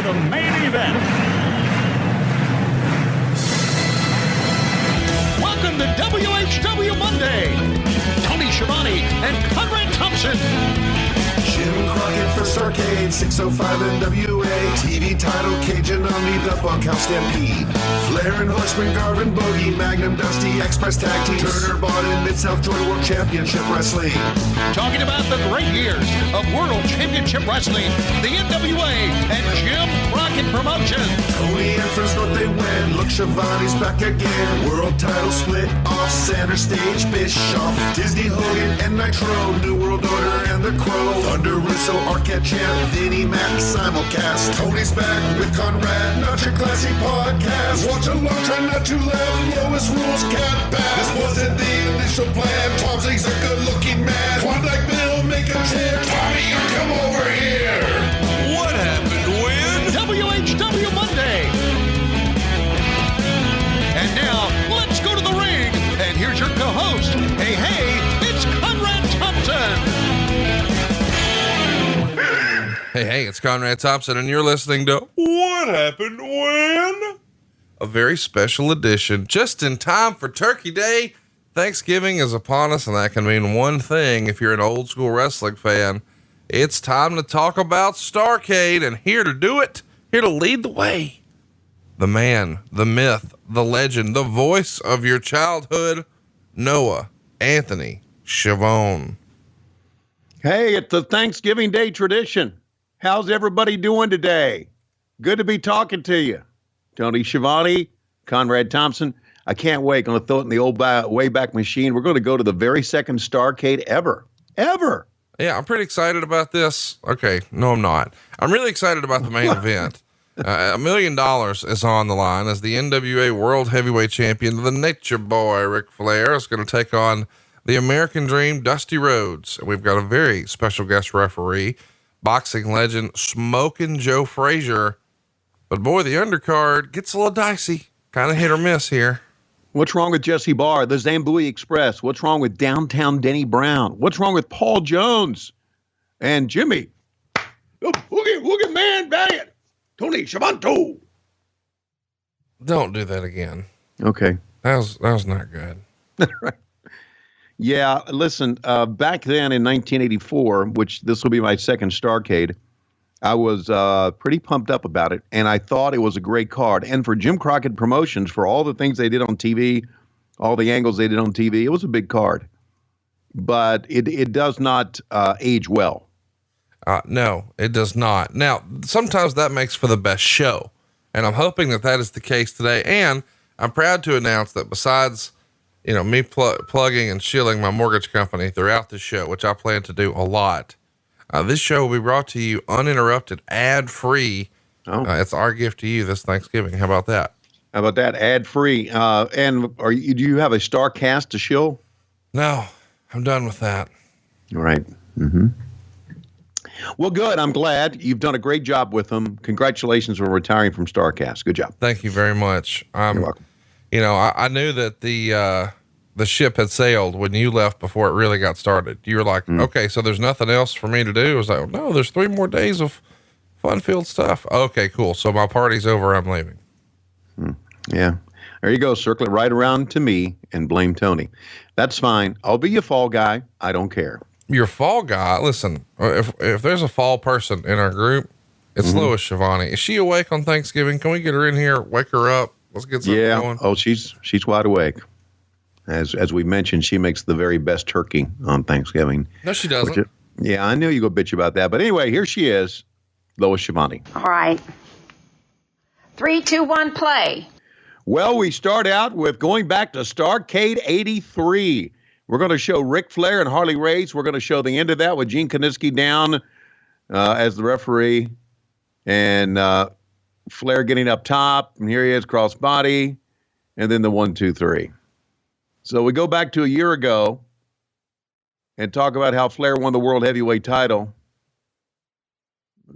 the main event. Welcome to WHW Monday. Tony Schiavone and Conrad Thompson. Jim Crockett for Starrcade, 605 NWA. TV title, Cajun Omni, the Bunkhouse Stampede. Flair and Horseman, Garvin, Bogey, Magnum, Dusty, Express Tag Team. Turner, Bodden, Mid-South Joy World Championship Wrestling. Talking about the great years of World Championship Wrestling, the NWA, and Jim Crockett Promotions. Tony and Friends North, they win. Look, Schiavone's back again. World title split off center stage. Bischoff, Disney, Hogan, and Nitro. New World Order and the Crow. Thunder, Russo, Arquette Champ, Vinnie Mac, simulcast. Tony's back with Conrad, not your classy podcast. Watch along, try not to laugh. Lowest rules can't pass. This wasn't the initial plan. Tom Zigg's a good-looking man. Klondike Bill, make a chair. Tommy, you come over here. What happened when? WHW Monday. And now, let's go to the ring. And here's your co-host. Hey, it's Conrad Thompson. Hey, it's Conrad Thompson, and you're listening to What Happened When? A very special edition, just in time for Turkey Day. Thanksgiving is upon us, and that can mean one thing if you're an old school wrestling fan. It's time to talk about Starrcade, and here to do it, here to lead the way, the man, the myth, the legend, the voice of your childhood, Noah Anthony Schiavone. Hey, it's the Thanksgiving Day tradition. How's everybody doing today? Good to be talking to you. Tony Schiavone, Conrad Thompson. I can't wait. I'm going to throw it in the old Wayback Machine. We're going to go to the very second Starrcade ever. Yeah, I'm pretty excited about this. Okay, no, I'm not. I'm really excited about the main event. $1 million is on the line as the NWA World Heavyweight Champion, the Nature Boy, Ric Flair, is going to take on the American Dream, Dusty Rhodes. And we've got a very special guest referee, boxing legend, Smokin Joe Frazier. But boy, the undercard gets a little dicey, kind of hit or miss here. What's wrong with Jesse Barr, the Zambui Express? What's wrong with Downtown Denny Brown? What's wrong with Paul Jones and Jimmy? Woogie Man, Valiant, Tony Schiavone. Don't do that again. Okay. That was not good. Right. Yeah, listen, back then in 1984, which this will be my second Starrcade, I was pretty pumped up about it, and I thought it was a great card. And for Jim Crockett Promotions, for all the things they did on TV, all the angles they did on TV, it was a big card. But it does not age well. No, it does not. Now, sometimes that makes for the best show, and I'm hoping that is the case today. And I'm proud to announce that besides me plugging and shilling my mortgage company throughout the show, which I plan to do a lot. This show will be brought to you uninterrupted, ad-free. It's our gift to you this Thanksgiving. How about that? How about that? Ad-free. And do you have a Starrcast to shill? No, I'm done with that. All right. Mm-hmm. Well, good. I'm glad. You've done a great job with them. Congratulations on retiring from Starrcast. Good job. Thank you very much. You're welcome. I knew that the ship had sailed when you left before it really got started. You were like, okay, so there's nothing else for me to do. I was like, no, there's 3 more days of fun-filled stuff. Okay, cool. So my party's over. I'm leaving. Yeah. There you go. Circle it right around to me and blame Tony. That's fine. I'll be your fall guy. I don't care. Your fall guy. Listen, if there's a fall person in our group, it's Lois Schiavone. Is she awake on Thanksgiving? Can we get her in here? Wake her up. Let's get something going. Oh, she's wide awake. As we mentioned, she makes the very best turkey on Thanksgiving. No, she doesn't. Yeah, I knew you go bitch about that. But anyway, here she is, Lois Schiavone. All right. 3, 2, 1, play. Well, we start out with going back to Starrcade 83. We're going to show Ric Flair and Harley Race. We're going to show the end of that with Gene Kiniski down as the referee. And Flair getting up top. And here he is, crossbody. And then the 1, 2, 3. So we go back to a year ago and talk about how Flair won the World Heavyweight title.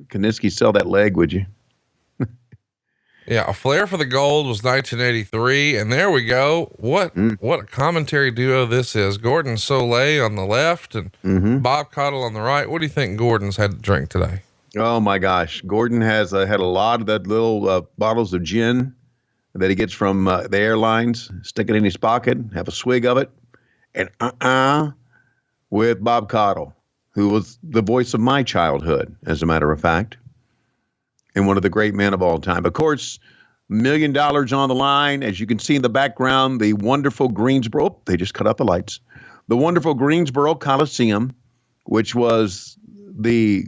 Kiniski, sell that leg, would you? Yeah, a Flair for the gold was 1983, and there we go. What a commentary duo this is. Gordon Soleil on the left and Bob Cottle on the right. What do you think Gordon's had to drink today? Oh my gosh. Gordon has had a lot of that little bottles of gin that he gets from the airlines, stick it in his pocket, have a swig of it, and with Bob Caudle, who was the voice of my childhood, as a matter of fact, and one of the great men of all time. Of course, $1 million on the line. As you can see in the background, the wonderful Greensboro, oh, they just cut out the lights, the wonderful Greensboro Coliseum, which was the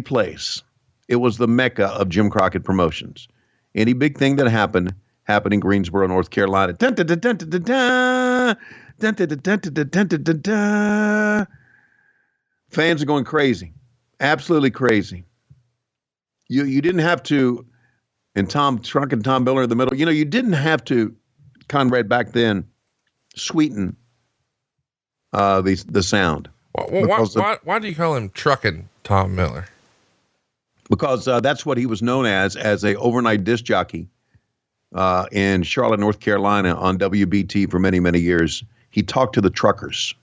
place. It was the mecca of Jim Crockett Promotions. Any big thing that happened in Greensboro, North Carolina. Dun, dun, dun, dun, dun, dun, dun. Dun, dun, dun, dun, dun, dun, dun, dun, dun. Fans are going crazy, absolutely crazy. You didn't have to, and Tom Trunk and Tom Miller in the middle. You didn't have to, Conrad, back then, sweeten the sound. Why do you call him Truckin' Tom Miller? Because that's what he was known as a overnight disc jockey in Charlotte, North Carolina on WBT for many, many years. He talked to the truckers,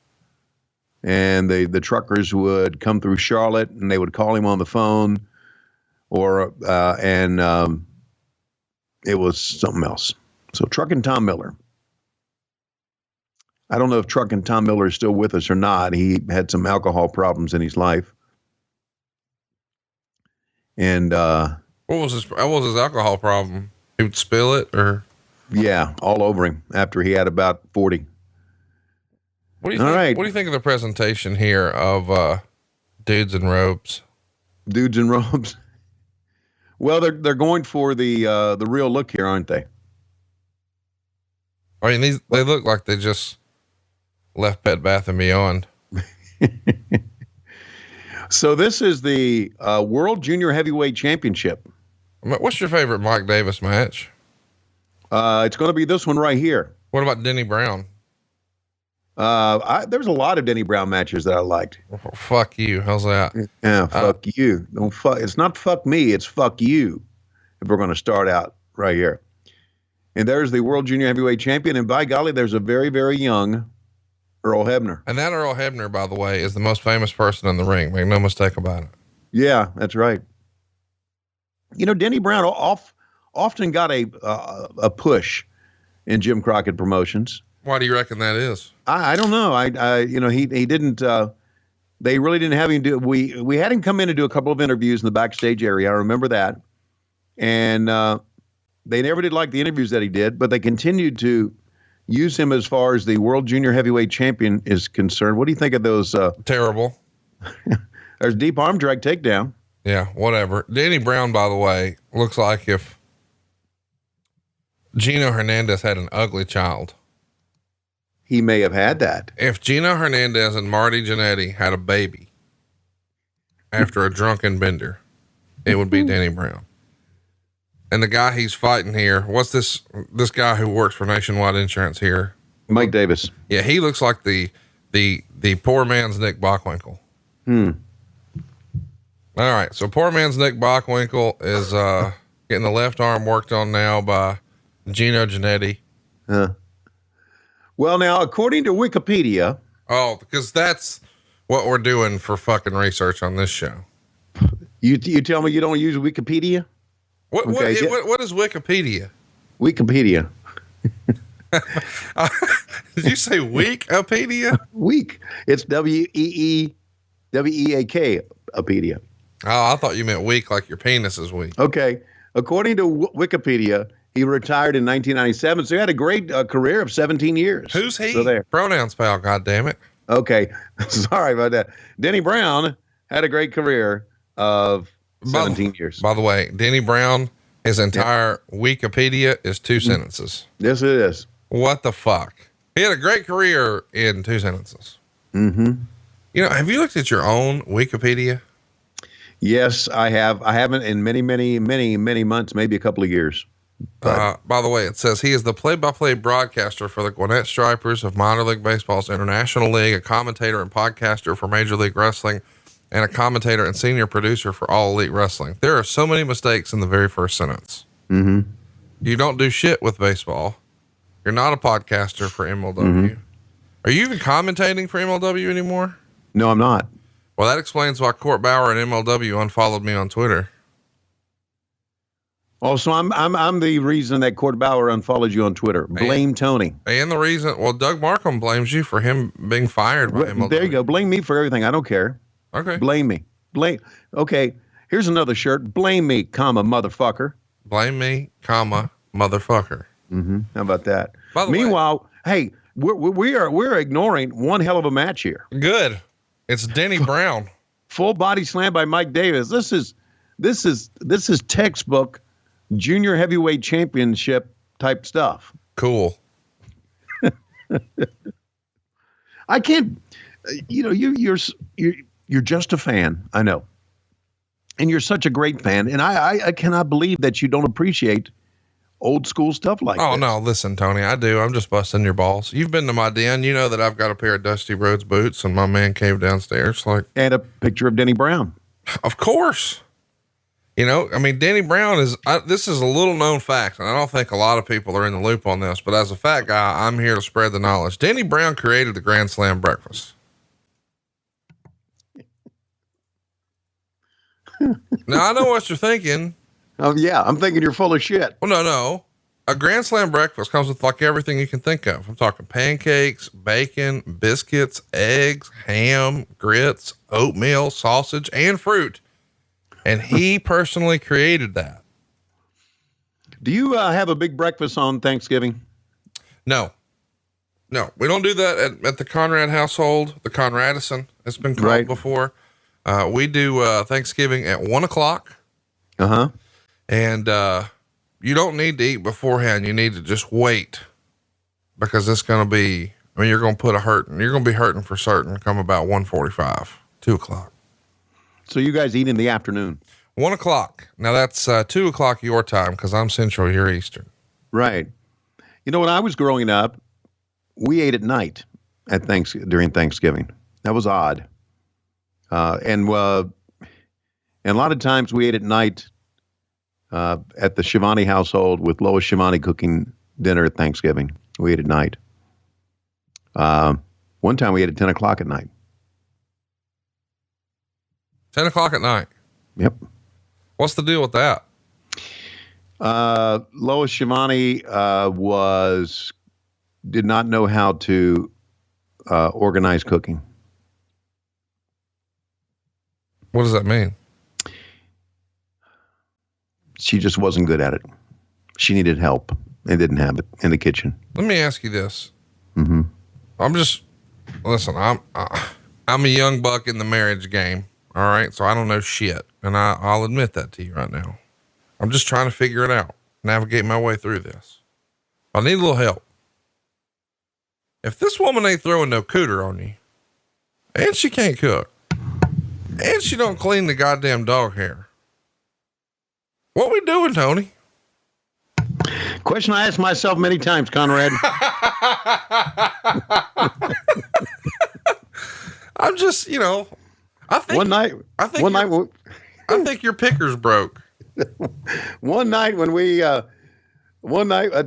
and the truckers would come through Charlotte, and they would call him on the phone, and it was something else. So Truckin' Tom Miller. I don't know if Truckin' Tom Miller is still with us or not. He had some alcohol problems in his life. And what was his alcohol problem? He would spill it, or yeah, all over him after he had about 40. What do you think? Right. What do you think of the presentation here of dudes in robes? Dudes in robes. Well, they're going for the real look here, aren't they? I mean, they look like they just left Bed Bath and Beyond. So this is the World Junior Heavyweight Championship. What's your favorite Mike Davis match? It's going to be this one right here. What about Denny Brown? There's a lot of Denny Brown matches that I liked. Oh, fuck you. How's that? Yeah, fuck you. Don't fuck. It's not fuck me. It's fuck you. If we're going to start out right here. And there's the World Junior Heavyweight Champion. And by golly, there's a very, very young Earl Hebner. And that Earl Hebner, by the way, is the most famous person in the ring. Make no mistake about it. Yeah, that's right. Denny Brown often got a push in Jim Crockett Promotions. Why do you reckon that is? I don't know. He didn't. They really didn't have him do. We had him come in and do a couple of interviews in the backstage area. I remember that, and they never did like the interviews that he did, but they continued to use him as far as the World Junior Heavyweight Champion is concerned. What do you think of those? Terrible. There's deep arm drag takedown. Yeah, whatever. Danny Brown, by the way, looks like if Gino Hernandez had an ugly child. He may have had that. If Gino Hernandez and Marty Jannetty had a baby after a drunken bender, it would be Danny Brown. And the guy he's fighting here, what's this guy who works for Nationwide Insurance here? Mike Davis. Yeah, he looks like the poor man's Nick Bockwinkel. All right, so poor man's Nick Bockwinkel is getting the left arm worked on now by Gino Jannetty. Well, now, according to Wikipedia. Oh, because that's what we're doing for fucking research on this show. You tell me you don't use Wikipedia? What is Wikipedia? Wikipedia. Did you say Wikipedia? Weak. It's WEEAK. Wikipedia. Oh, I thought you meant weak, like your penis is weak. Okay. According to Wikipedia, he retired in 1997, so he had a great career of 17 years. Who's he? So there. Pronouns, pal, goddammit. Okay. Sorry about that. Denny Brown had a great career of 17 years. By the way, Denny Brown, his entire Wikipedia is 2 sentences. Yes, it is. What the fuck? He had a great career in 2 sentences. Mm-hmm. Have you looked at your own Wikipedia? Yes, I have. I haven't in many, many, many, many months, maybe a couple of years. By the way, it says he is the play-by-play broadcaster for the Gwinnett Stripers of Minor League Baseball's International League, a commentator and podcaster for Major League Wrestling, and a commentator and senior producer for All Elite Wrestling. There are so many mistakes in the very first sentence. Mm-hmm. You don't do shit with baseball. You're not a podcaster for MLW. Mm-hmm. Are you even commentating for MLW anymore? No, I'm not. Well, that explains why Court Bauer and MLW unfollowed me on Twitter. Also, I'm the reason that Court Bauer unfollowed you on Twitter. Blame Tony. And the reason, well, Doug Markham blames you for him being fired by MLW. There you go. Blame me for everything. I don't care. Okay. Blame me. Okay. Here's another shirt. Blame me, comma, motherfucker. Blame me, comma, motherfucker. Mm-hmm. How about that? By the Meanwhile, hey, we're ignoring one hell of a match here. Good. It's Denny Brown. Full body slam by Mike Davis. This is textbook junior heavyweight championship type stuff. Cool. I can't, you're just a fan. I know. And you're such a great fan. And I cannot believe that you don't appreciate old school stuff like Oh, this. no, listen, Tony, I do. I'm just busting your balls. You've been to my den. You know that I've got a pair of Dusty Rhodes boots and my man cave downstairs. And a picture of Denny Brown. Of course. Denny Brown this is a little known fact, and I don't think a lot of people are in the loop on this, but as a fat guy, I'm here to spread the knowledge. Denny Brown created the Grand Slam breakfast. Now, I know what you're thinking. Oh, yeah. I'm thinking you're full of shit. Well, no. A Grand Slam breakfast comes with like everything you can think of. I'm talking pancakes, bacon, biscuits, eggs, ham, grits, oatmeal, sausage, and fruit. And he personally created that. Do you have a big breakfast on Thanksgiving? No, we don't do that at the Conrad household. The Conradison, it's been called Right. before. We do Thanksgiving at 1:00. Uh-huh. And you don't need to eat beforehand. You need to just wait, because it's going to be, you're going to be hurting for certain come about 1:45, 2:00. So you guys eat in the afternoon. 1:00. Now that's 2:00 your time, because I'm Central, you're Eastern. Right. When I was growing up, we ate at night during Thanksgiving. That was odd. And a lot of times we ate at night at the Schiavone household with Lois Schiavone cooking dinner at Thanksgiving. We ate at night. One time we ate at 10:00 at night. 10:00 at night. Yep. What's the deal with that? Lois Schiavone did not know how to organize cooking. What does that mean? She just wasn't good at it. She needed help and didn't have it in the kitchen. Let me ask you this. Mm-hmm. I'm a young buck in the marriage game. All right. So I don't know shit. And I'll admit that to you right now. I'm just trying to figure it out, navigate my way through this. I need a little help. If this woman ain't throwing no cooter on you, and she can't cook, and she don't clean the goddamn dog hair, what we doing, Tony? Question I asked myself many times, Conrad. I'm just, I think I think your picker's broke. One night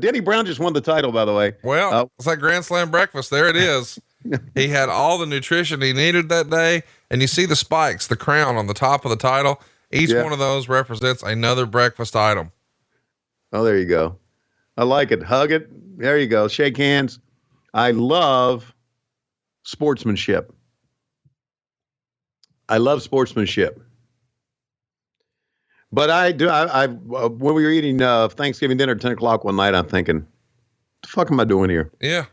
Denny Brown just won the title, by the way. Well, it's like Grand Slam breakfast. There it is. He had all the nutrition he needed that day. And you see the spikes, the crown on the top of the title. Each one of those represents another breakfast item. Oh, there you go. I like it. Hug it. There you go. Shake hands. I love sportsmanship. But when we were eating Thanksgiving dinner at 10:00 one night, I'm thinking, what the fuck am I doing here? Yeah.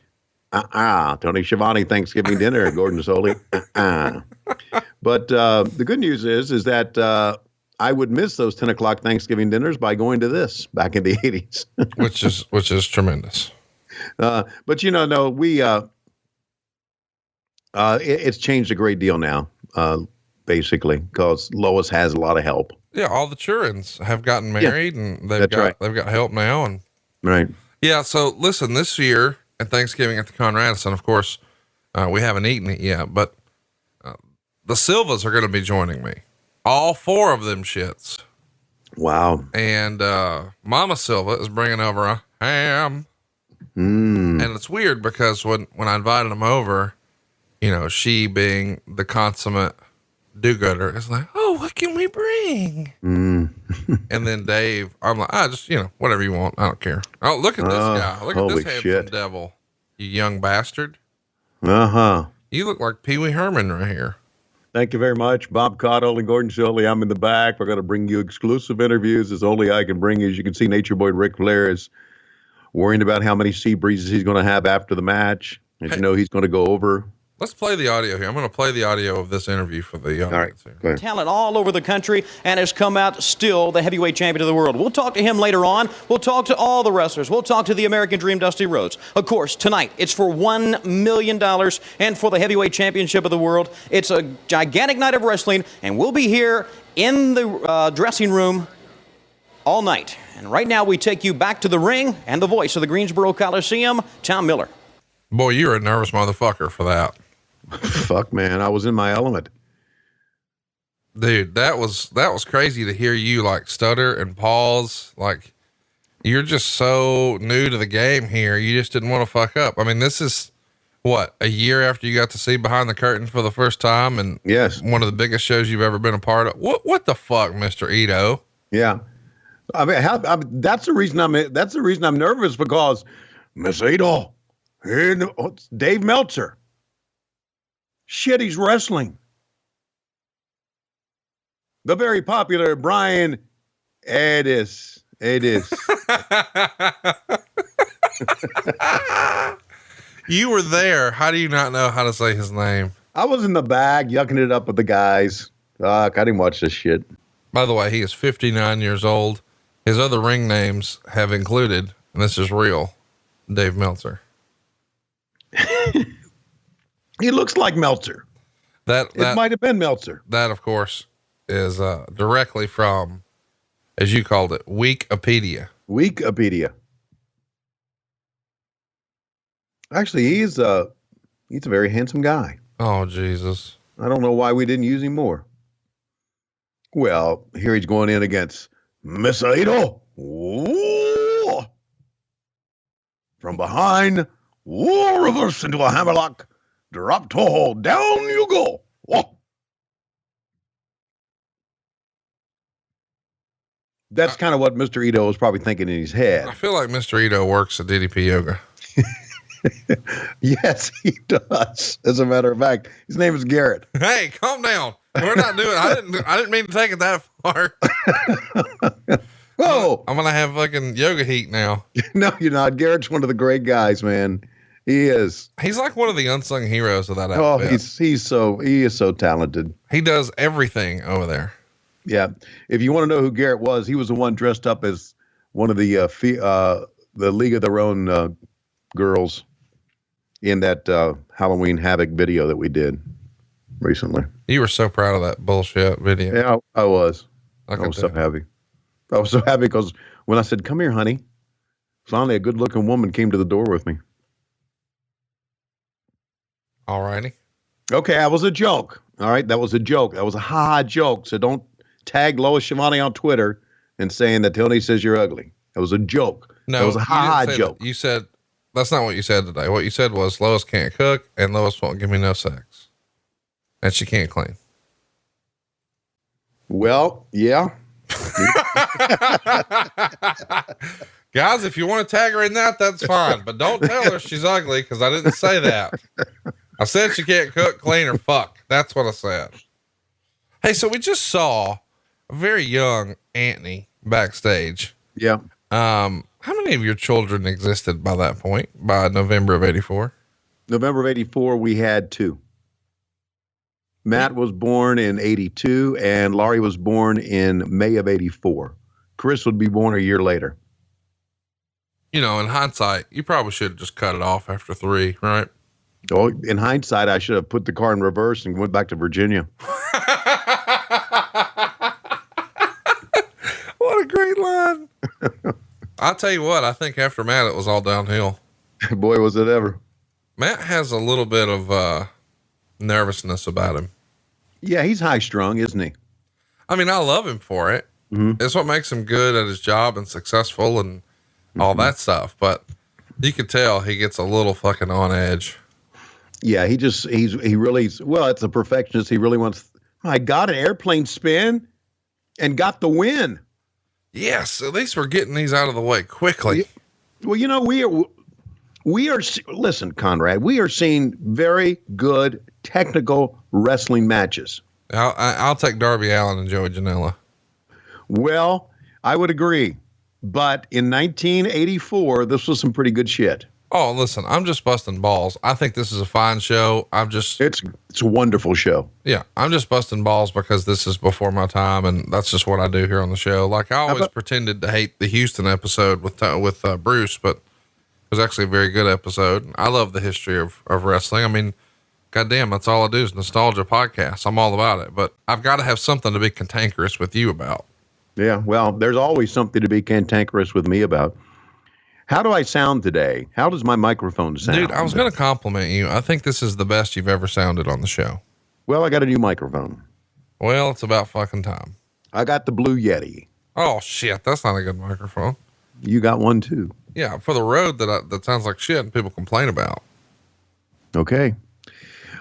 Tony Schiavone Thanksgiving dinner at Gordon Soley. But the good news is that I would miss those 10:00 Thanksgiving dinners by going to this back in the 80s. which is tremendous. But it's changed a great deal now, basically, because Lois has a lot of help. Yeah, all the Churins have gotten married, and they've got help now, and right. Yeah. So listen, this year at Thanksgiving at the Conradison, of course, we haven't eaten it yet, but the Silvas are going to be joining me. All four of them shits. Wow. And Mama Silva is bringing over a ham. And it's weird because when I invited them over, she being the consummate do-gooder is like, oh, what can we bring? Mm. And then Dave, I'm like, just, whatever you want. I don't care. Oh, look at this guy. Look at this handsome shit. devil. You young bastard. Uh-huh. You look like Pee Wee Herman right here. Thank you very much, Bob Cottle and Gordon Shirley. I'm in the back. We're going to bring you exclusive interviews as only I can bring. As you can see, Nature Boy Ric Flair is worrying about how many sea breezes he's going to have after the match. As you know, he's going to go over. Let's play the audio here. I'm going to play the audio of this interview for the audience here. Go ahead. Talent all over the country and has come out still the heavyweight champion of the world. We'll talk to him later on. We'll talk to all the wrestlers. We'll talk to the American Dream, Dusty Rhodes. Of course, tonight it's for $1 million and for the heavyweight championship of the world. It's a gigantic night of wrestling, and we'll be here in the dressing room all night. And right now we take you back to the ring and the voice of the Greensboro Coliseum, Tom Miller. Boy, you're a nervous motherfucker for that. Fuck, man. I was in my element. Dude, that was crazy to hear you like stutter and pause. Like, you're just so new to the game here. You just didn't want to fuck up. I mean, this is what, a year after you got to see Behind the Curtain for the first time, and yes, one of the biggest shows you've ever been a part of. What the fuck, Mr. Ito? Yeah. I mean, that's the reason I'm nervous, because Miss Ito and Dave Meltzer. Shit, he's wrestling. The very popular Brian Edis. You were there. How do you not know how to say his name? I was in the bag yucking it up with the guys. Fuck, I didn't watch this shit. By the way, he is 59 years old. His other ring names have included, and this is real, Dave Meltzer. He looks like Meltzer. That might have been Meltzer. That, of course, is directly from, as you called it, Wikipedia. Wikipedia. Actually, he's a very handsome guy. Oh, Jesus. I don't know why we didn't use him more. Well, here he's going in against Miss Ito. Ooh. From behind, ooh, reverse into a hammerlock. Drop toe, down you go. Whoa. That's kind of what Mr. Ito was probably thinking in his head. I feel like Mr. Ito works at DDP Yoga. Yes, he does. As a matter of fact, his name is Garrett. Hey, calm down. We're not doing it. I didn't mean to take it that far. Whoa. I'm going to have fucking yoga heat now. No, you're not. Garrett's one of the great guys, man. He is. He's like one of the unsung heroes of that outfit. Oh, he is so talented. He does everything over there. Yeah. If you want to know who Garrett was, he was the one dressed up as one of the League of Their Own girls in that Halloween Havoc video that we did recently. You were so proud of that bullshit video. Yeah, I was. I was so happy. I was so happy because when I said, "Come here, honey," finally a good-looking woman came to the door with me. All righty. Okay, that was a joke. All right, that was a joke. That was a ha-ha joke. So don't tag Lois Schiavone on Twitter and saying that Tony says you're ugly. That was a joke. No, that was a ha-ha joke. You said, that's not what you said today. What you said was Lois can't cook and Lois won't give me no sex. And she can't clean. Well, yeah. Guys, if you want to tag her in that, that's fine. But don't tell her she's ugly, because I didn't say that. I said she can't cook, clean, or fuck. That's what I said. Hey, so we just saw a very young Anthony backstage. Yeah. How many of your children existed by that point, by November of 84? November of 84, we had 2. Matt was born in 82, and Laurie was born in May of 84. Chris would be born a year later. You know, in hindsight, you probably should have just cut it off after 3, right? Oh, in hindsight, I should have put the car in reverse and went back to Virginia. What a great line. I'll tell you what, I think after Matt, it was all downhill. Boy, was it ever. Matt has a little bit of nervousness about him. Yeah, he's high strung, isn't he? I mean, I love him for it. Mm-hmm. It's what makes him good at his job and successful and all that stuff. But you can tell he gets a little fucking on edge. Yeah, he really, well, it's a perfectionist. He really wants, my God, an airplane spin and got the win. Yes, at least we're getting these out of the way quickly. Well, you know, we are, listen, Conrad, we are seeing very good technical wrestling matches. I'll take Darby Allin and Joey Janela. Well, I would agree. But in 1984, this was some pretty good shit. Oh, listen, I'm just busting balls. I think this is a fine show. It's a wonderful show. Yeah, I'm just busting balls because this is before my time, and that's just what I do here on the show. Like, I always pretended to hate the Houston episode with Bruce, but it was actually a very good episode. I love the history of wrestling. I mean, goddamn, that's all I do is nostalgia podcasts. I'm all about it, but I've got to have something to be cantankerous with you about. Yeah, well, there's always something to be cantankerous with me about. How do I sound today? How does my microphone sound? Dude, I was going to compliment you. I think this is the best you've ever sounded on the show. Well, I got a new microphone. Well, it's about fucking time. I got the Blue Yeti. Oh, shit. That's not a good microphone. You got one, too. Yeah, for the road that sounds like shit and people complain about. Okay.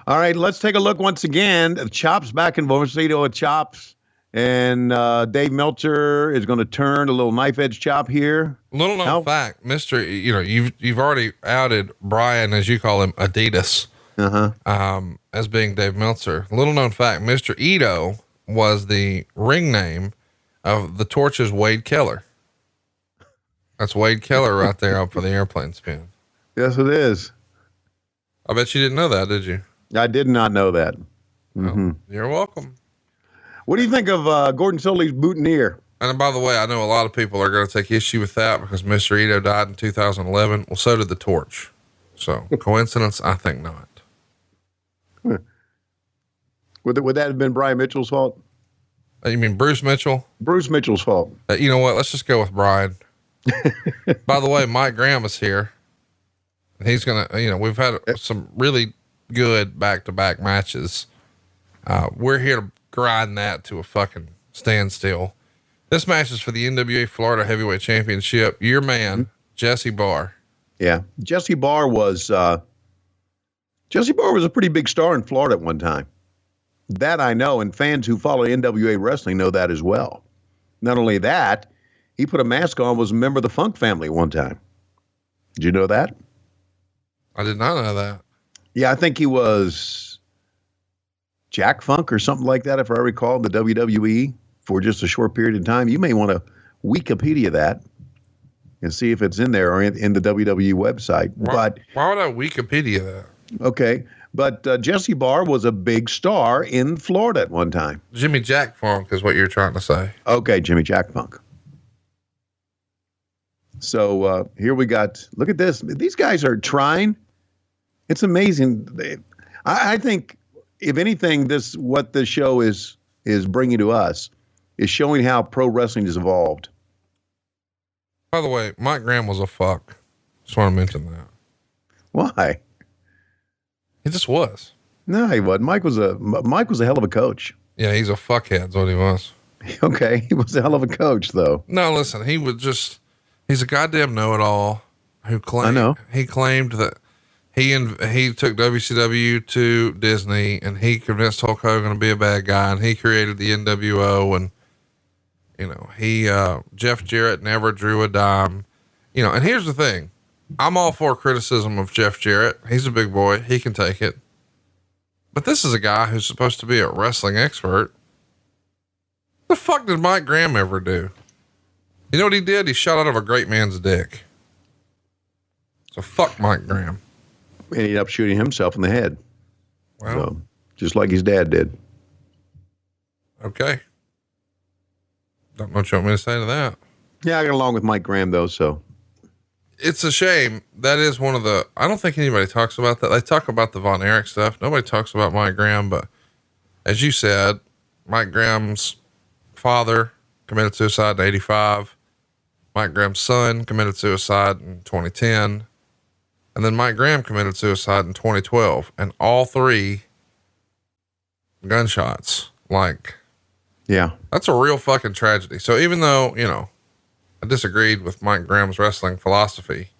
All right, let's take a look once again. Chops back in Tuxedo at Chops. And Dave Meltzer is going to turn a little knife edge chop here. Little known fact, Mr. You know, you've already outed Brian, as you call him, Adidas, as being Dave Meltzer. Little known fact, Mr. Ito was the ring name of the Torch's Wade Keller. That's Wade Keller right there up for the airplane spin. Yes, it is. I bet you didn't know that, did you? I did not know that. Well, you're welcome. What do you think of Gordon Soley's boutonniere? And by the way, I know a lot of people are going to take issue with that because Mr. Ito died in 2011. Well, so did the Torch. So coincidence? I think not. Would that have been Brian Mitchell's fault? You mean Bruce Mitchell? Bruce Mitchell's fault. You know what? Let's just go with Brian. By the way, Mike Graham is here. And he's going to, we've had some really good back-to-back matches. We're here to grind that to a fucking standstill. This match is for the NWA Florida Heavyweight Championship. Your man, Jesse Barr. Yeah. Jesse Barr was a pretty big star in Florida at one time. That I know, and fans who follow NWA wrestling know that as well. Not only that, he put a mask on, was a member of the Funk family one time. Did you know that? I did not know that. Yeah, I think he was Jack Funk or something like that, if I recall, in the WWE for just a short period of time. You may want to Wikipedia that and see if it's in there or in the WWE website. Why would I Wikipedia that? Okay. But Jesse Barr was a big star in Florida at one time. Jimmy Jack Funk is what you're trying to say. Okay, Jimmy Jack Funk. So here we got, look at this. These guys are trying. It's amazing. I think, if anything, what this show is bringing to us is showing how pro wrestling has evolved. By the way, Mike Graham was a fuck. Just want to mention that. Why? He just was. No, he wasn't. Mike was a hell of a coach. Yeah, he's a fuckhead. Is what he was. Okay, he was a hell of a coach, though. No, listen, he's a goddamn know-it-all who claimed. I know. He claimed that he took WCW to Disney and he convinced Hulk Hogan to be a bad guy and he created the NWO and, Jeff Jarrett never drew a dime, and here's the thing. I'm all for criticism of Jeff Jarrett. He's a big boy. He can take it. But this is a guy who's supposed to be a wrestling expert. The fuck did Mike Graham ever do? You know what he did? He shot out of a great man's dick. So fuck Mike Graham. And he ended up shooting himself in the head. Well, so, just like his dad did. Okay. Don't know what you want me to say to that. Yeah, I got along with Mike Graham, though, so. It's a shame. That is one of I don't think anybody talks about that. They talk about the Von Erich stuff. Nobody talks about Mike Graham, but as you said, Mike Graham's father committed suicide in 1985. Mike Graham's son committed suicide in 2010. And then Mike Graham committed suicide in 2012. And all three gunshots. Yeah, that's a real fucking tragedy. So even though, I disagreed with Mike Graham's wrestling philosophy,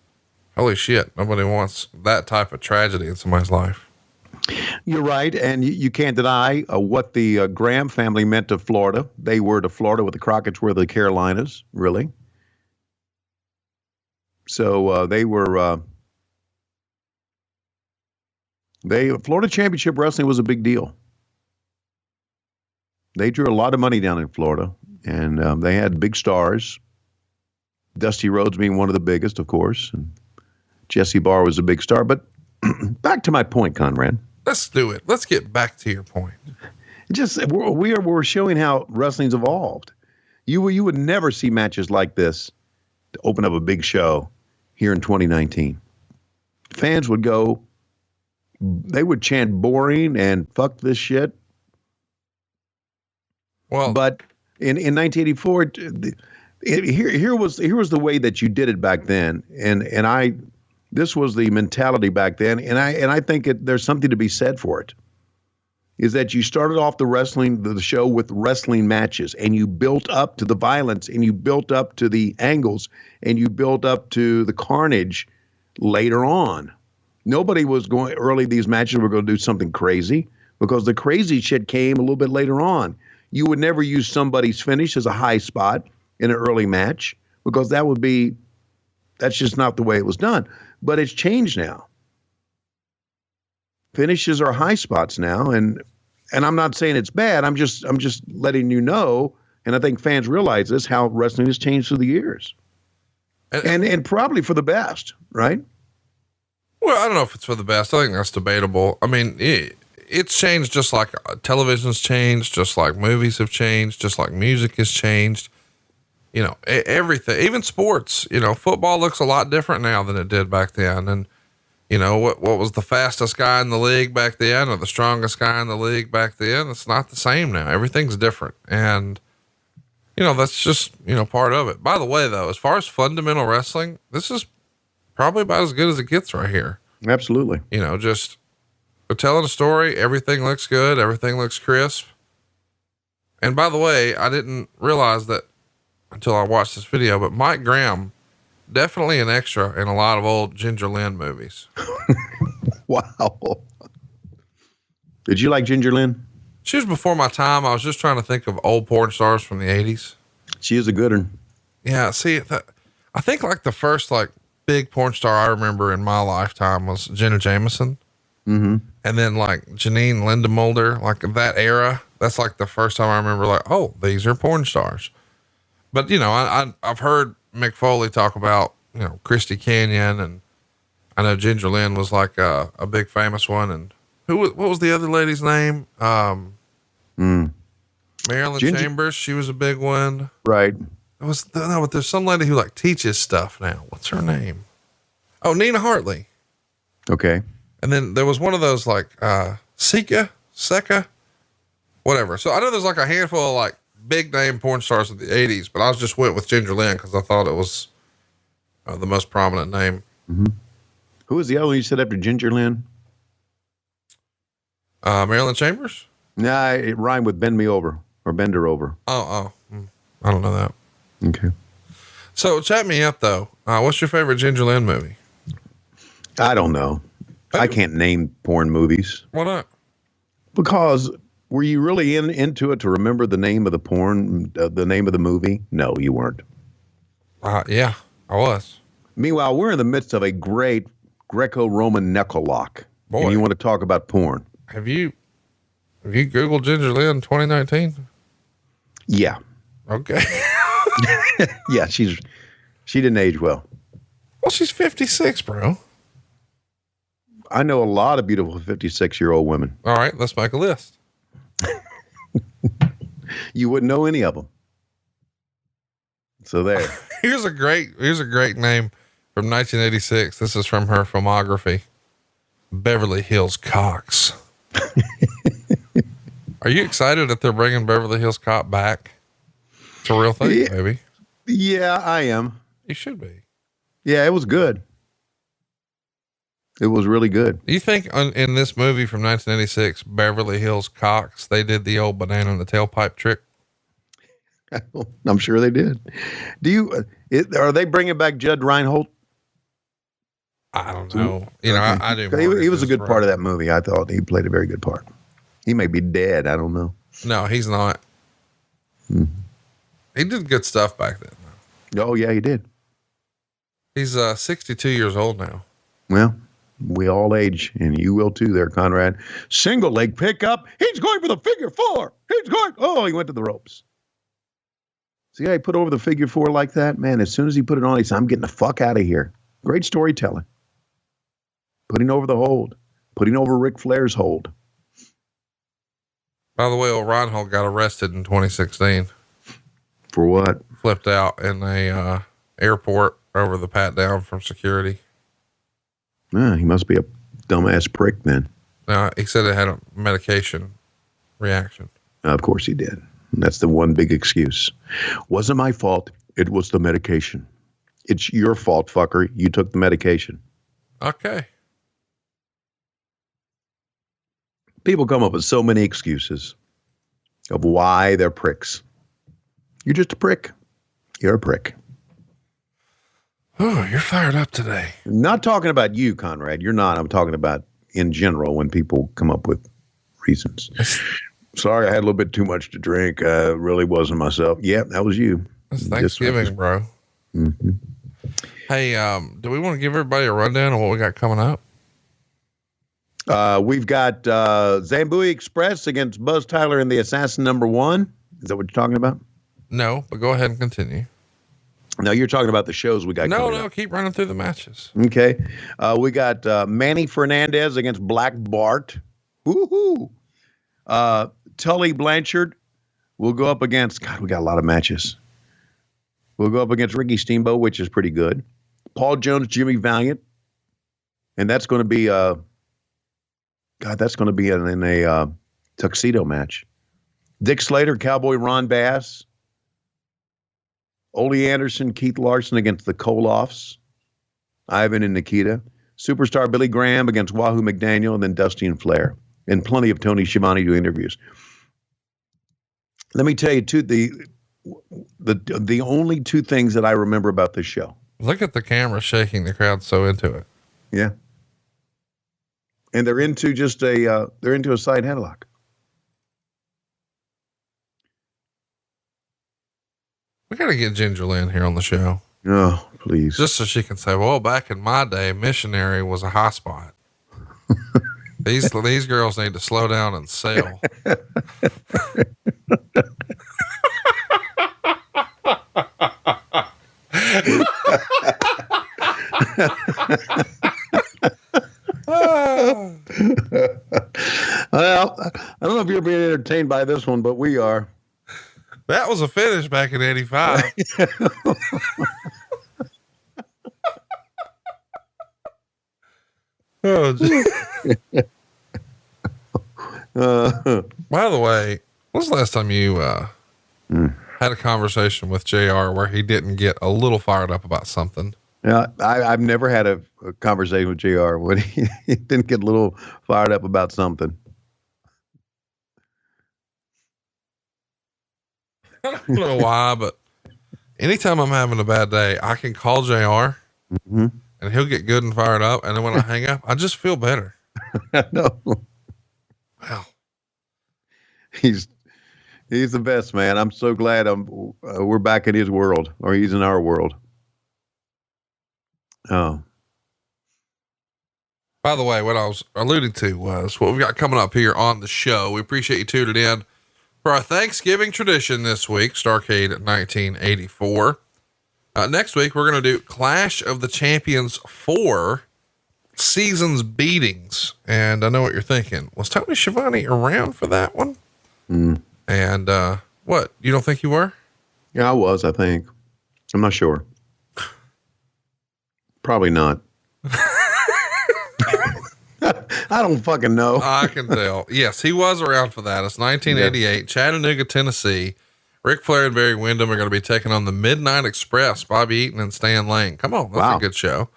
holy shit, nobody wants that type of tragedy in somebody's life. You're right, and you can't deny what the Graham family meant to Florida. They were to Florida what the Crockett's were to the Carolinas, really. So they were. Florida Championship Wrestling was a big deal. They drew a lot of money down in Florida, and they had big stars. Dusty Rhodes being one of the biggest, of course, and Jesse Barr was a big star. But back to my point, Conrad. Let's do it. Let's get back to your point. We're showing how wrestling's evolved. You would never see matches like this to open up a big show here in 2019. Fans would go, they would chant boring and fuck this shit. Well, but in 1984, here was the way that you did it back then, and this was the mentality back then, and I think there's something to be said for it. Is that you started off the show with wrestling matches, and you built up to the violence, and you built up to the angles, and you built up to the carnage later on. Nobody was going early. These matches were going to do something crazy, because the crazy shit came a little bit later on. You would never use somebody's finish as a high spot in an early match, because that's just not the way it was done. But it's changed now. Finishes are high spots now, and I'm not saying it's bad. I'm just letting you know, and I think fans realize this, how wrestling has changed through the years, and probably for the best, right? Well, I don't know if it's for the best. I think that's debatable. I mean, it's changed just like television's changed, just like movies have changed, just like music has changed. You know, everything, even sports, you know, football looks a lot different now than it did back then. And, you know, what was the fastest guy in the league back then or the strongest guy in the league back then? It's not the same now. Everything's different. And, you know, that's just, you know, part of it. By the way, though, as far as fundamental wrestling, this is probably about as good as it gets right here. Absolutely. You know, just telling a story. Everything looks good. Everything looks crisp. And by the way, I didn't realize that until I watched this video, but Mike Graham, definitely an extra in a lot of old Ginger Lynn movies. Wow. Did you like Ginger Lynn? She was before my time. I was just trying to think of old porn stars from the 80s. She is a good one. Yeah. See, I think like the first like big porn star I remember in my lifetime was Jenna Jameson. Mm-hmm. And then like Janine Lindemulder, like that era. That's like the first time I remember like, oh, these are porn stars. But, you know, I've heard Mick Foley talk about, you know, Christy Canyon, and I know Ginger Lynn was like a big famous one. And what was the other lady's name? Marilyn Chambers. She was a big one. Right. But there's some lady who like teaches stuff now. What's her name? Oh, Nina Hartley. Okay. And then there was one of those like, Seca, whatever. So I know there's like a handful of like big name porn stars of the 80s, but I just went with Ginger Lynn because I thought it was the most prominent name. Mm-hmm. Who was the other one you said after Ginger Lynn? Marilyn Chambers? Nah, it rhymed with Bend Me Over or Bend Her Over. I don't know that. Okay. So chat me up though. What's your favorite Ginger Lynn movie? I don't know. I can't name porn movies. Why not? Because were you really into it to remember the name of the porn, the name of the movie? No, you weren't. Yeah, I was. Meanwhile, we're in the midst of a great Greco-Roman knuckle lock. Boy. And you want to talk about porn. Have you Googled Ginger Lynn 2019? Yeah. Okay. Yeah, she didn't age well. Well, she's 56, bro. I know a lot of beautiful 56-year-old women. All right, let's make a list. You wouldn't know any of them. So there. Here's a great name from 1986. This is from her filmography. Beverly Hills Cox. Are you excited that they're bringing Beverly Hills Cop back? It's a real thing, baby. Yeah, I am. You should be. Yeah, it was good. It was really good. Do you think in this movie from 1986, Beverly Hills Cox, they did the old banana in the tailpipe trick? I'm sure they did. Are they bringing back Judd Reinhold? I don't know. You know, I do. He was a good part of that movie. I thought he played a very good part. He may be dead. I don't know. No, he's not. He did good stuff back then. Oh yeah, he did. He's 62 years old now. Well, we all age, and you will too there, Conrad. Single leg pickup. He's going for the figure four. He went to the ropes. See how he put over the figure four like that? Man, as soon as he put it on, he said, I'm getting the fuck out of here. Great storytelling. Putting over the hold. Putting over Ric Flair's hold. By the way, old Reinhold got arrested in 2016. For what? Flipped out in a airport over the pat down from security. He must be a dumbass prick then. No, he said it had a medication reaction. Of course he did. That's the one big excuse. Wasn't my fault. It was the medication. It's your fault, fucker. You took the medication. Okay. People come up with so many excuses of why they're pricks. You're just a prick. You're a prick. Oh, you're fired up today. I'm not talking about you, Conrad. You're not. I'm talking about in general when people come up with reasons. Sorry, I had a little bit too much to drink. Really wasn't myself. Yeah, that was you. It's Thanksgiving, bro. Mm-hmm. Hey, do we want to give everybody a rundown of what we got coming up? We've got Zambui Express against Buzz Tyler and the Assassin #1. Is that what you're talking about? No, but go ahead and continue. No, you're talking about the shows we got. No, keep running through the matches. Okay. We got Manny Fernandez against Black Bart. Woohoo! Tully Blanchard will go up against, God, we got a lot of matches. We'll go up against Ricky Steamboat, which is pretty good. Paul Jones, Jimmy Valiant. And that's going to be, that's going to be in a tuxedo match. Dick Slater, Cowboy Ron Bass. Ole Anderson, Keith Larson against the Koloffs. Ivan and Nikita. Superstar Billy Graham against Wahoo McDaniel, and then Dusty and Flair. And plenty of Tony Schiavone do interviews. Let me tell you the only two things that I remember about this show. Look at the camera shaking. The crowd's so into it. Yeah. And they're into they're into a side headlock. We got to get Ginger Lynn here on the show. Oh, please. Just so she can say, well, back in my day, missionary was a high spot. These girls need to slow down and sail. Well, I don't know if you're being entertained by this one, but we are. That was a finish back in 85. Oh, by the way, when was the last time you had a conversation with JR where he didn't get a little fired up about something? Yeah, I've never had a conversation with JR when he didn't get a little fired up about something. I don't know why, but anytime I'm having a bad day, I can call JR and he'll get good and fired up. And then when I hang up, I just feel better. No. Wow. He's the best, man. I'm so glad we're back in his world, or he's in our world. Oh. By the way, what I was alluding to was what we've got coming up here on the show. We appreciate you tuning in for our Thanksgiving tradition this week, Starrcade 1984. Next week, we're going to do Clash of the Champions 4 Seasons Beatings. And I know what you're thinking. Was Tony Schiavone around for that one? And what? You don't think you were? Yeah, I was, I think. I'm not sure. Probably not. I don't fucking know. I can tell. Yes, he was around for that. It's 1988, Chattanooga, Tennessee. Ric Flair and Barry Windham are going to be taking on the Midnight Express, Bobby Eaton and Stan Lane. Come on, that's a good show.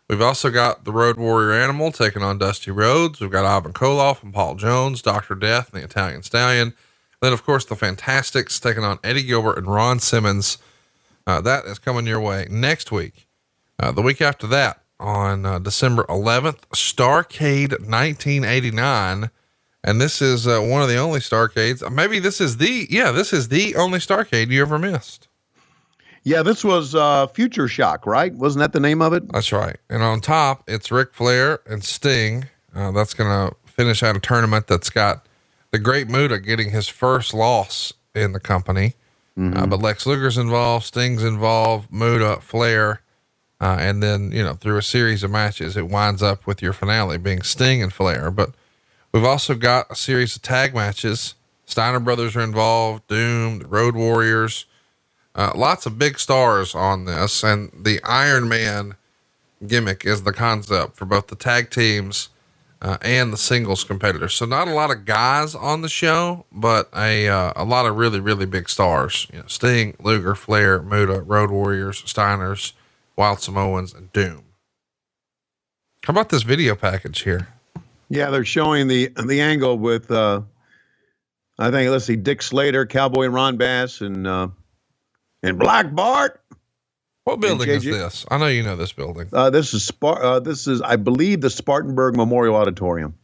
We've also got the Road Warrior Animal taking on Dusty Rhodes. We've got Ivan Koloff and Paul Jones, Dr. Death and the Italian Stallion. Then, of course, the Fantastics taking on Eddie Gilbert and Ron Simmons. That is coming your way next week. The week after that, on December 11th, Starrcade 1989. And this is one of the only Starrcades. Maybe this is the only Starrcade you ever missed. Yeah, this was Future Shock, right? Wasn't that the name of it? That's right. And on top, it's Ric Flair and Sting. That's going to finish out a tournament that's got the Great Muta getting his first loss in the company. But Lex Luger's involved, Sting's involved, Muta, Flair. And then, through a series of matches, it winds up with your finale being Sting and Flair. But we've also got a series of tag matches. Steiner Brothers are involved, Doom, the Road Warriors, lots of big stars on this. And the Iron Man gimmick is the concept for both the tag teams and the singles competitors. So not a lot of guys on the show, but a lot of really, really big stars. Sting, Luger, Flair, Muta, Road Warriors, Steiners, Wild Samoans, and Doom. How about this video package here? Yeah, they're showing the angle with let's see, Dick Slater, Cowboy Ron Bass, and Black Bart. What building is this? I know you know this building. This is, I believe, the Spartanburg Memorial Auditorium,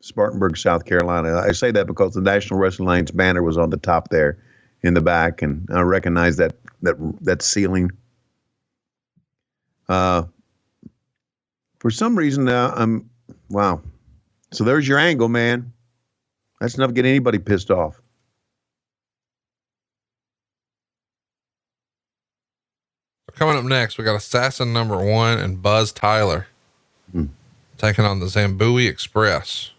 Spartanburg, South Carolina. I say that because the National Wrestling Alliance banner was on the top there, in the back, and I recognize that ceiling. For some reason, wow. So there's your angle, man. That's enough to get anybody pissed off. Coming up next, we got Assassin #1 and Buzz Tyler taking on the Zambui Express.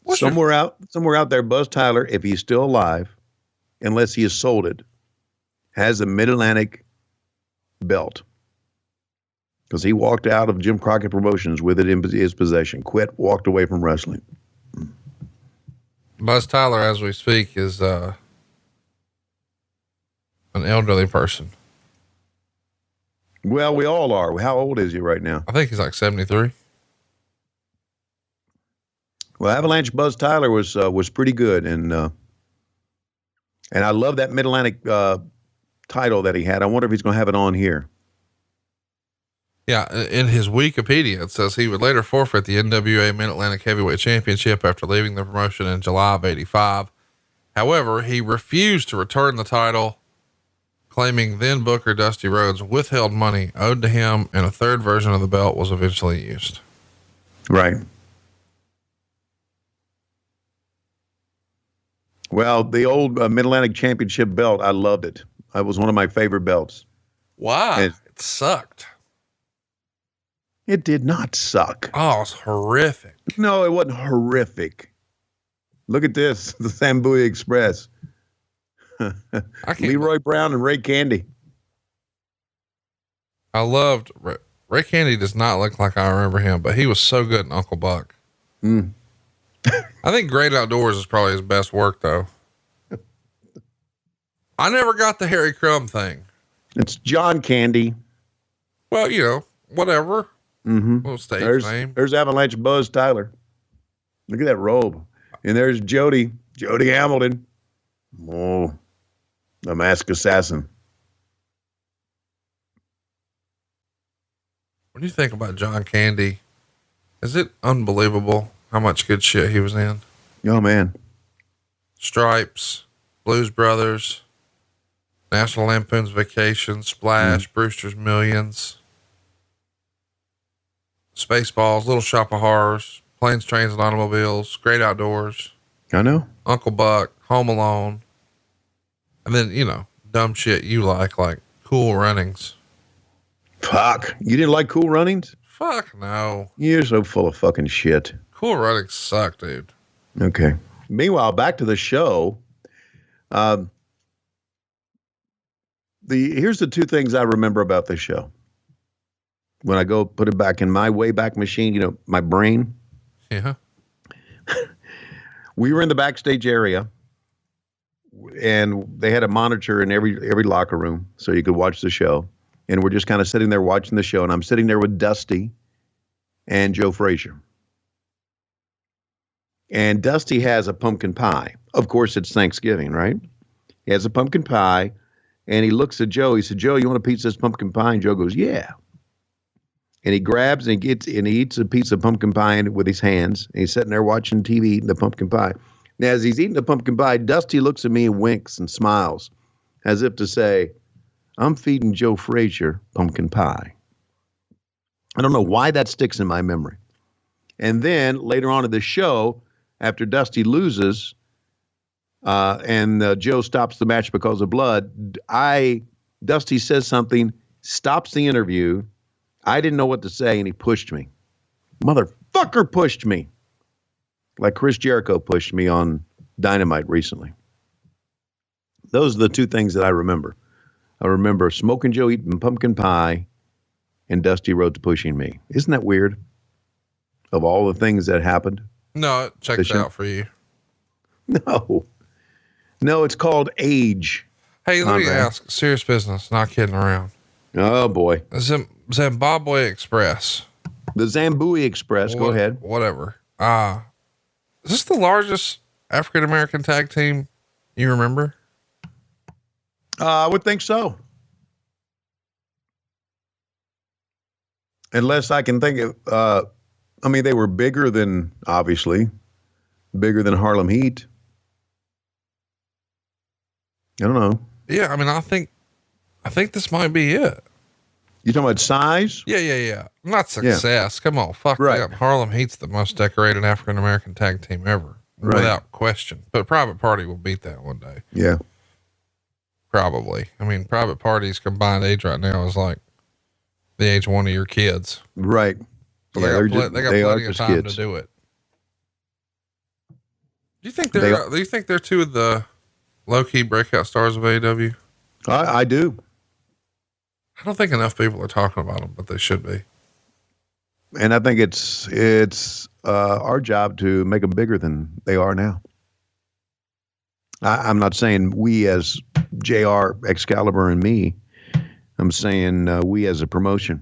Somewhere out there, Buzz Tyler, if he's still alive, unless he has sold it, has a Mid-Atlantic belt. Because he walked out of Jim Crockett Promotions with it in his possession. Walked away from wrestling. Buzz Tyler, as we speak, is an elderly person. Well, we all are. How old is he right now? I think he's like 73. Well, Avalanche Buzz Tyler was pretty good, and I love that Mid-Atlantic title that he had. I wonder if he's going to have it on here. Yeah, in his Wikipedia, it says he would later forfeit the NWA Mid-Atlantic Heavyweight Championship after leaving the promotion in July of '85. However, he refused to return the title, claiming then Booker Dusty Rhodes withheld money owed to him, and a third version of the belt was eventually used. Right. Well, the old Mid-Atlantic Championship belt, I loved it. It was one of my favorite belts. Why? It sucked. It did not suck. Oh, it was horrific. No, it wasn't horrific. Look at this, the Zambui Express. Leroy Brown and Ray Candy. I loved Ray Candy. Does not look like I remember him, but he was so good in Uncle Buck. I think Great Outdoors is probably his best work, though. I never got the Harry Crumb thing. It's John Candy. Well, whatever. Little stage name. There's Avalanche Buzz Tyler. Look at that robe. And there's Jody Hamilton. Oh, the Masked Assassin. When you think about John Candy, is it unbelievable how much good shit he was in? Oh, man. Stripes, Blues Brothers, National Lampoon's Vacation, Splash, Brewster's Millions, Spaceballs, Little Shop of Horrors, Planes, Trains, and Automobiles, Great Outdoors. I know. Uncle Buck, Home Alone. And then, dumb shit you like Cool Runnings. Fuck. You didn't like Cool Runnings? Fuck no. You're so full of fucking shit. Cool Runnings suck, dude. Okay. Meanwhile, back to the show. Here's the two things I remember about this show. When I go put it back in my Wayback Machine, my brain. Yeah. We were in the backstage area, and they had a monitor in every locker room so you could watch the show. And we're just kind of sitting there watching the show, and I'm sitting there with Dusty and Joe Frazier. And Dusty has a pumpkin pie. Of course, it's Thanksgiving, right? He has a pumpkin pie, and he looks at Joe. He said, "Joe, you want a piece of this pumpkin pie?" And Joe goes, "Yeah." and he grabs and he eats a piece of pumpkin pie with his hands. And he's sitting there watching TV eating the pumpkin pie. Now, as he's eating the pumpkin pie, Dusty looks at me and winks and smiles as if to say, I'm feeding Joe Frazier pumpkin pie. I don't know why that sticks in my memory. And then later on in the show, after Dusty loses and Joe stops the match because of blood, Dusty says something, stops the interview. I didn't know what to say, and he pushed me. Motherfucker pushed me. Like Chris Jericho pushed me on Dynamite recently. Those are the two things that I remember. I remember Smokin Joe eating pumpkin pie and Dusty Rhodes pushing me. Isn't that weird? Of all the things that happened? No, it checks out for you. No, it's called age. Hey, let me ask, serious business, not kidding around. Oh, boy. Zimbabwe Express. The Zambui Express, go ahead. Whatever. Is this the largest African-American tag team you remember? I would think so. Unless I can think of, they were bigger than Harlem Heat. I don't know. Yeah, I think this might be it. You talking about size? Yeah. Not success. Yeah. Come on, fuck right. that. Harlem Heat's the most decorated African-American tag team ever, without question. But Private Party will beat that one day. Yeah. Probably. Private Party's combined age right now is like the age of one of your kids. Right. Well, they got plenty of time to do it. Do you think they're two of the low-key breakout stars of AEW? I do. I don't think enough people are talking about them, but they should be. And I think it's our job to make them bigger than they are now. I'm not saying we as JR, Excalibur, and me. I'm saying we as a promotion.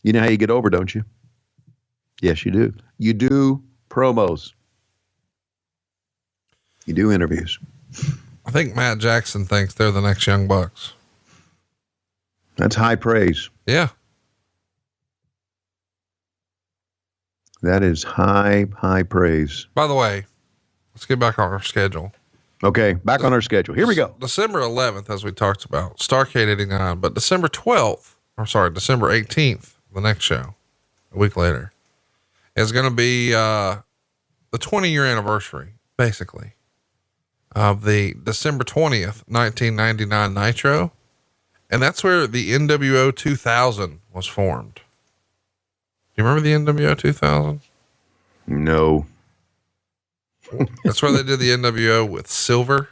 You know how you get over, don't you? Yes, you do. You do promos. You do interviews. I think Matt Jackson thinks they're the next Young Bucks. That's high praise. Yeah. That is high praise. By the way, let's get back on our schedule. Okay, back on our schedule. Here we go. December 11th, as we talked about, Starrcade 89, but December 18th, the next show, a week later, is going to be the 20-year anniversary, basically, of the December 20th, 1999 Nitro. And that's where the NWO 2000 was formed. Do you remember the NWO 2000? No. That's where they did the NWO with Silver.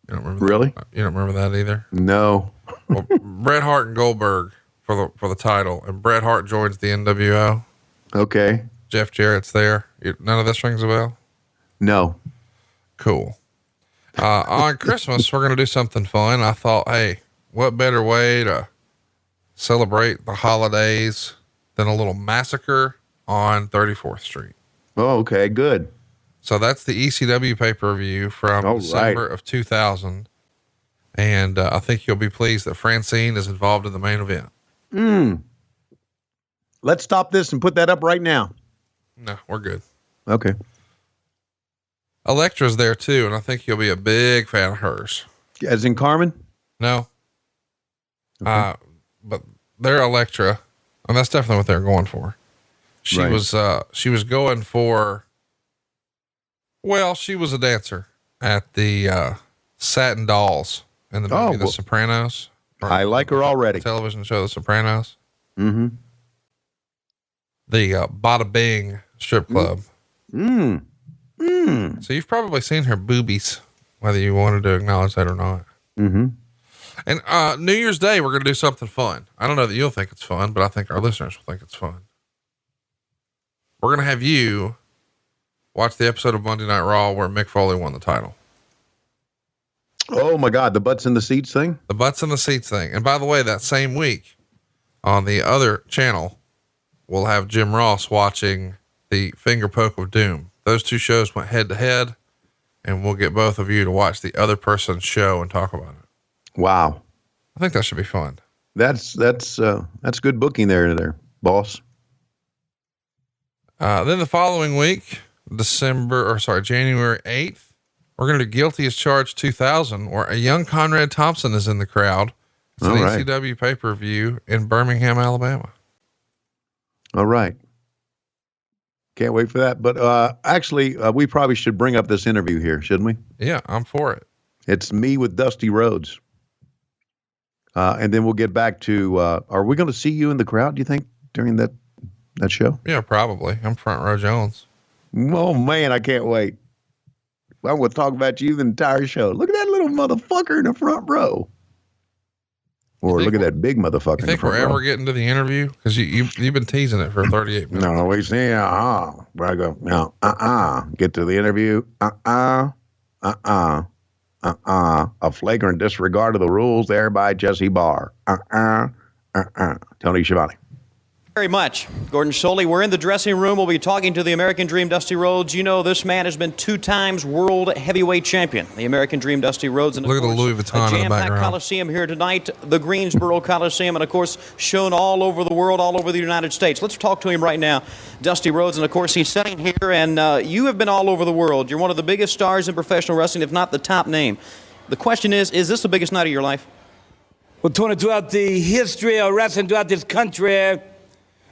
You don't remember really? That? You don't remember that either? No. Well, Bret Hart and Goldberg for the title, and Bret Hart joins the NWO. Okay. Jeff Jarrett's there. None of this rings a bell? No. Cool. On Christmas, we're going to do something fun. I thought, hey, what better way to celebrate the holidays than a little massacre on 34th Street? Oh, okay, good. So that's the ECW pay-per-view from December of 2000. And I think you'll be pleased that Francine is involved in the main event. Let's stop this and put that up right now. No, we're good. Okay. Electra's there too, and I think you'll be a big fan of hers. As in Carmen? No. Okay. But they're Electra, and that's definitely what they're going for. She was going for, she was a dancer at the Satin Dolls in the movie The Sopranos. I like her already. Television show The Sopranos. Mm-hmm. The Bada Bing strip club. So you've probably seen her boobies, whether you wanted to acknowledge that or not. Mm-hmm. And New Year's Day, we're going to do something fun. I don't know that you'll think it's fun, but I think our listeners will think it's fun. We're going to have you watch the episode of Monday Night Raw where Mick Foley won the title. Oh my God. The butts in the seats thing. The butts in the seats thing. And by the way, that same week on the other channel, we'll have Jim Ross watching the Finger Poke of Doom. Those two shows went head to head, and we'll get both of you to watch the other person's show and talk about it. Wow. I think that should be fun. That's good booking there, boss. Then the following week, January 8th, we're going to do Guilty as Charged 2000, where a young Conrad Thompson is in the crowd. It's an ECW pay-per-view in Birmingham, Alabama. All right. Can't wait for that. But actually, we probably should bring up this interview here, shouldn't we? Yeah, I'm for it. It's me with Dusty Rhodes. And then we'll get back to, are we going to see you in the crowd, do you think, during that show? Yeah, probably. I'm Front Row Jones. Oh, man, I can't wait. I'm going to talk about you the entire show. Look at that little motherfucker in the front row. Or look at that big motherfucker. You think we're ever getting to the interview? Because you've been teasing it for 38 minutes. No, we say, where I go, no, get to the interview, a flagrant disregard of the rules there by Jesse Barr, Tony Schiavone. Very much. Gordon Soley, we're in the dressing room. We'll be talking to the American Dream, Dusty Rhodes. You know, this man has been 2 times world heavyweight champion. The American Dream, Dusty Rhodes. And look at the Louis Vuitton in the background. Coliseum here tonight, the Greensboro Coliseum, and of course, shown all over the world, all over the United States. Let's talk to him right now, Dusty Rhodes. And of course, he's sitting here, and you have been all over the world. You're one of the biggest stars in professional wrestling, if not the top name. The question is this the biggest night of your life? Well, Tony, throughout the history of wrestling throughout this country,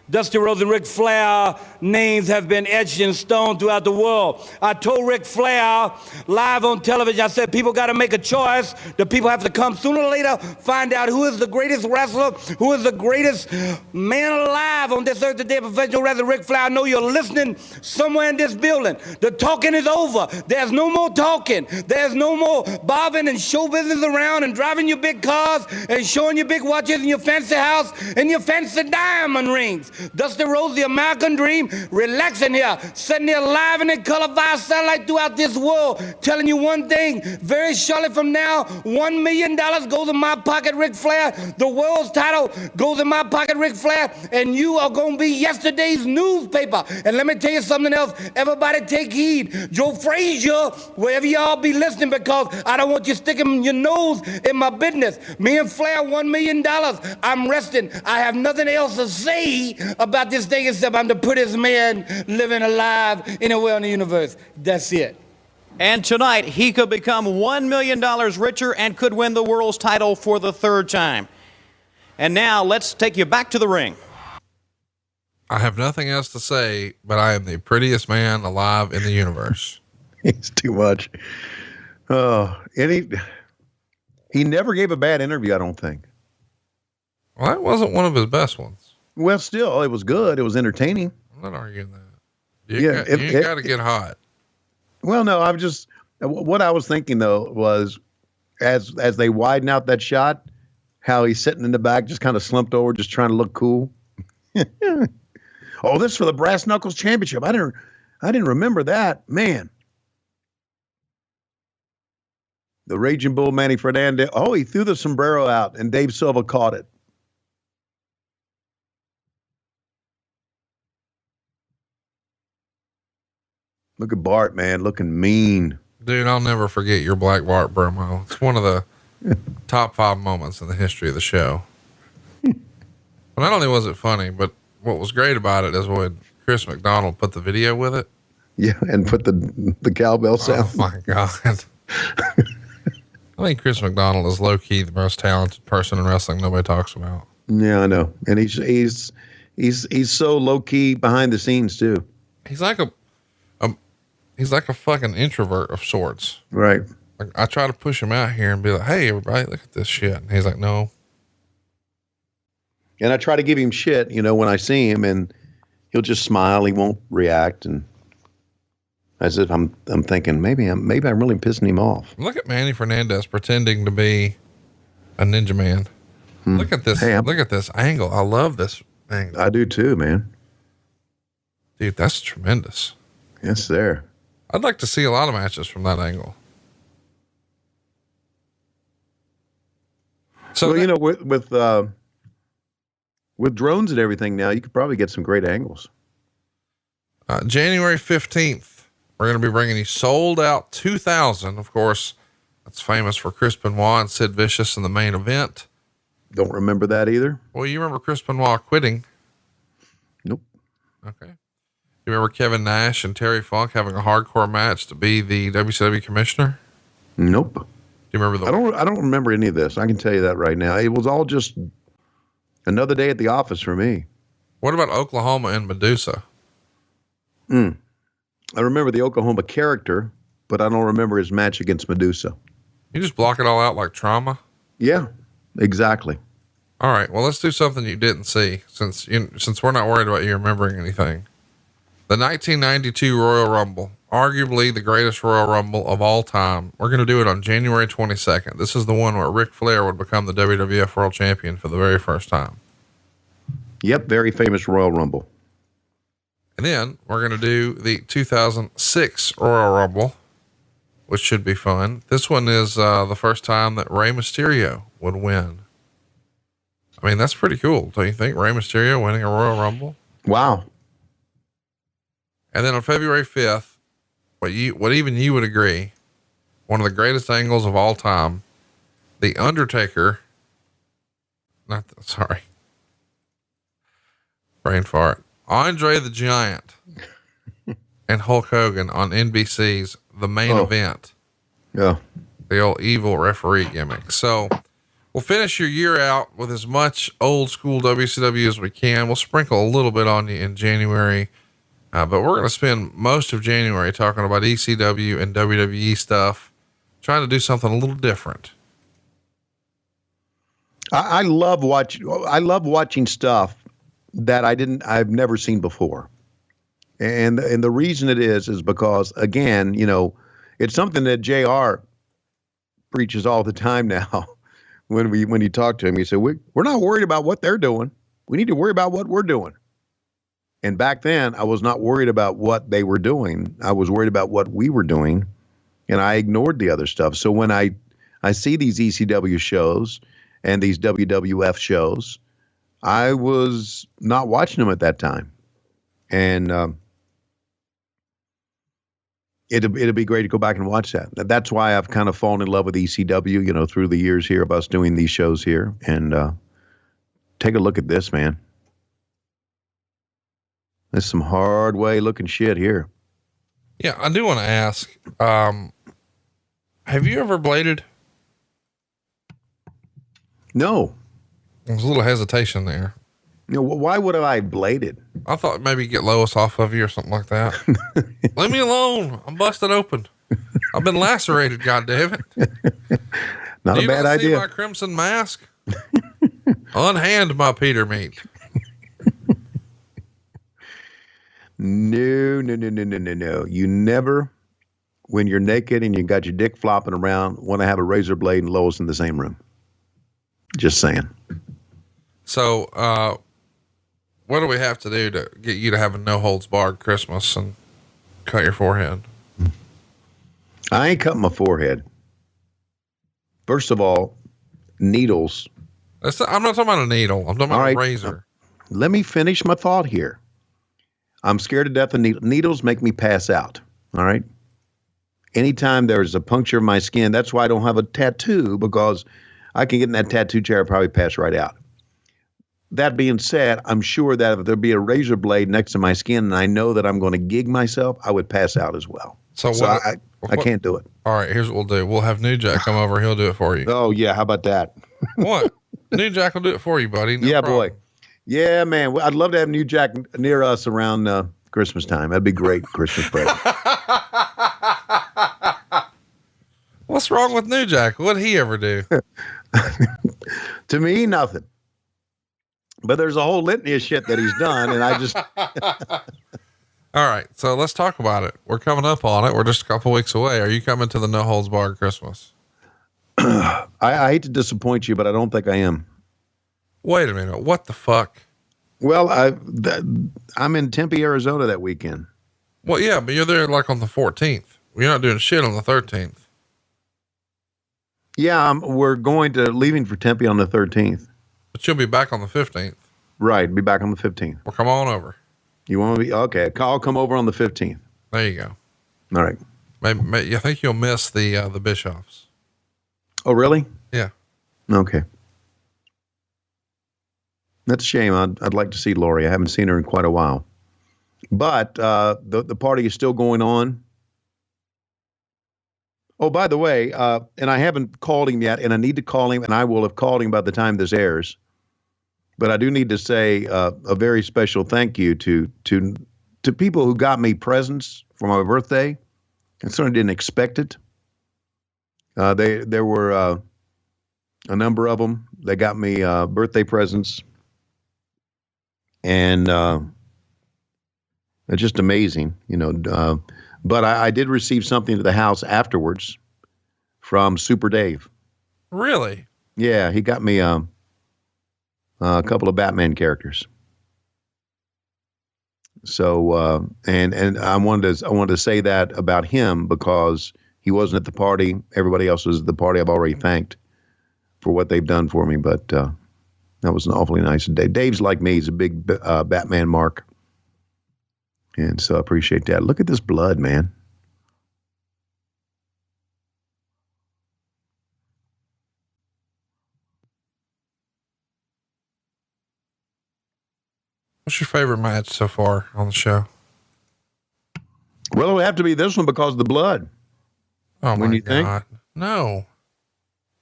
Dusty Rhodes and Ric Flair names have been etched in stone throughout the world. I told Ric Flair live on television, I said, people got to make a choice. The people have to come sooner or later, find out who is the greatest wrestler, who is the greatest man alive on this earth today, professional wrestler. Ric Flair, I know you're listening somewhere in this building. The talking is over. There's no more talking. There's no more bobbing and show business around and driving your big cars and showing your big watches and your fancy house and your fancy diamond rings. Dusty Rhodes, the American Dream, relaxing here, sitting here live and in color via satellite throughout this world, telling you one thing, very shortly from now, $1 million goes in my pocket, Ric Flair. The world's title goes in my pocket, Ric Flair, and you are going to be yesterday's newspaper. And let me tell you something else. Everybody take heed. Joe Frazier, wherever y'all be listening, because I don't want you sticking your nose in my business. Me and Flair, $1 million. I'm resting. I have nothing else to say about this thing except I'm the prettiest man living alive anywhere in the universe. That's it. And tonight, he could become $1 million richer and could win the world's title for the 3rd time. And now, let's take you back to the ring. I have nothing else to say, but I am the prettiest man alive in the universe. It's too much. And he never gave a bad interview, I don't think. Well, that wasn't one of his best ones. Well, still, it was good. It was entertaining. I'm not arguing that. You got to get hot. Well, no, what I was thinking though was as they widen out that shot, how he's sitting in the back, just kind of slumped over, just trying to look cool. Oh, this is for the Brass Knuckles Championship. I didn't remember that, man. The Raging Bull, Manny Fernandez. Oh, he threw the sombrero out, and Dave Silva caught it. Look at Bart, man, looking mean. Dude, I'll never forget your Black Bart promo. It's one of the top 5 moments in the history of the show. But not only was it funny, but what was great about it is when Chris McDonald put the video with it. Yeah, and put the cowbell sound. Oh my God. I think Chris McDonald is low key the most talented person in wrestling nobody talks about. Yeah, I know. And he's so low key behind the scenes too. He's like a fucking introvert of sorts. Right. Like I try to push him out here and be like, hey, everybody, look at this shit. And he's like, no. And I try to give him shit, when I see him, and he'll just smile. He won't react. And as if I'm thinking, maybe I'm really pissing him off. Look at Manny Fernandez pretending to be a ninja man. Look at this. Hey, look at this angle. I love this angle. I do too, man. Dude, that's tremendous. Yes, sir. I'd like to see a lot of matches from that angle. So, with drones and everything now, you could probably get some great angles. January 15th, we're going to be bringing you Sold Out 2000. Of course, that's famous for Chris Benoit and Sid Vicious in the main event. Don't remember that either. Well, you remember Chris Benoit quitting. Nope. Okay. You remember Kevin Nash and Terry Funk having a hardcore match to be the WCW commissioner? Nope. Do you remember I don't remember any of this. I can tell you that right now. It was all just another day at the office for me. What about Oklahoma and Medusa? I remember the Oklahoma character, but I don't remember his match against Medusa. You just block it all out like trauma? Yeah, exactly. All right. Well, let's do something you didn't see since we're not worried about you remembering anything. The 1992 Royal Rumble, arguably the greatest Royal Rumble of all time. We're going to do it on January 22nd. This is the one where Ric Flair would become the WWF World Champion for the very first time. Yep. Very famous Royal Rumble. And then we're going to do the 2006 Royal Rumble, which should be fun. This one is the first time that Rey Mysterio would win. I mean, that's pretty cool. Don't you think? Rey Mysterio winning a Royal Rumble? Wow. And then on February 5th, what even you would agree, one of the greatest angles of all time, The Undertaker, brain fart, Andre the Giant and Hulk Hogan on NBC's The Main Event. Yeah. The old evil referee gimmick. So we'll finish your year out with as much old school WCW as we can. We'll sprinkle a little bit on you in January. But we're going to spend most of January talking about ECW and WWE stuff, trying to do something a little different. I love watching stuff that I've never seen before. And the reason it is because, again, it's something that JR preaches all the time now. When you talk to him, he said, we're not worried about what they're doing. We need to worry about what we're doing. And back then I was not worried about what they were doing. I was worried about what we were doing, and I ignored the other stuff. So when I see these ECW shows and these WWF shows, I was not watching them at that time. And, it'll be great to go back and watch that. That's why I've kind of fallen in love with ECW, through the years here of us doing these shows here. And, take a look at this, man. There's some hard way looking shit here. Yeah. I do want to ask, have you ever bladed? No. There's a little hesitation there. Why would I have bladed? I thought maybe get Lois off of you or something like that. Leave me alone. I'm busted open. I've been lacerated. God damn it. Not a bad idea. See my crimson mask? Unhand my Peter meat. No. You never, when you're naked and you got your dick flopping around, want to have a razor blade and Lois in the same room. Just saying. So, what do we have to do to get you to have a no holds barred Christmas and cut your forehead? I ain't cutting my forehead. First of all, needles. I'm not talking about a needle. I'm talking about a razor. Let me finish my thought here. I'm scared to death of needles. Needles make me pass out. All right. Anytime there's a puncture of my skin, that's why I don't have a tattoo, because I can get in that tattoo chair and probably pass right out. That being said, I'm sure that if there'd be a razor blade next to my skin and I know that I'm going to gig myself, I would pass out as well. So I can't do it. All right, here's what we'll do. We'll have New Jack come over. He'll do it for you. Oh yeah. How about that? What? New Jack will do it for you, buddy. No problem. Boy. Yeah, man. I'd love to have New Jack near us around Christmas time. That'd be great. Christmas present. What's wrong with New Jack? What'd he ever do? To me, nothing. But there's a whole litany of shit that he's done, and I just. All right, so let's talk about it. We're coming up on it. We're just a couple weeks away. Are you coming to the No Holds Barred Christmas? I hate to disappoint you, but I don't think I am. Wait a minute. What the fuck? Well, I'm in Tempe, Arizona that weekend. Well, yeah, but you're there like on the 14th. You're not doing shit on the 13th. Yeah, we're leaving for Tempe on the 13th. But you'll be back on the 15th. Right, be back on the 15th. Well, come on over. You want to be? Okay, I'll come over on the 15th. There you go. All right. Maybe I think you'll miss the Bischoffs. Oh, really? Yeah. Okay. That's a shame. I'd like to see Lori. I haven't seen her in quite a while. But the party is still going on. Oh, by the way, and I haven't called him yet, and I need to call him, and I will have called him by the time this airs. But I do need to say a very special thank you to people who got me presents for my birthday. I certainly didn't expect it. There were a number of them. They got me birthday presents, and it's just amazing, But I did receive something to the house afterwards from Super Dave. Really? Yeah, he got me a couple of Batman characters. So and I wanted to say that about him because he wasn't at the party. Everybody else was at the party. I've already thanked for what they've done for me, but that was an awfully nice day. Dave's like me; he's a big Batman mark. And so I appreciate that. Look at this blood, man. What's your favorite match so far on the show? Well, it would have to be this one because of the blood. Oh, when my you God. think? No.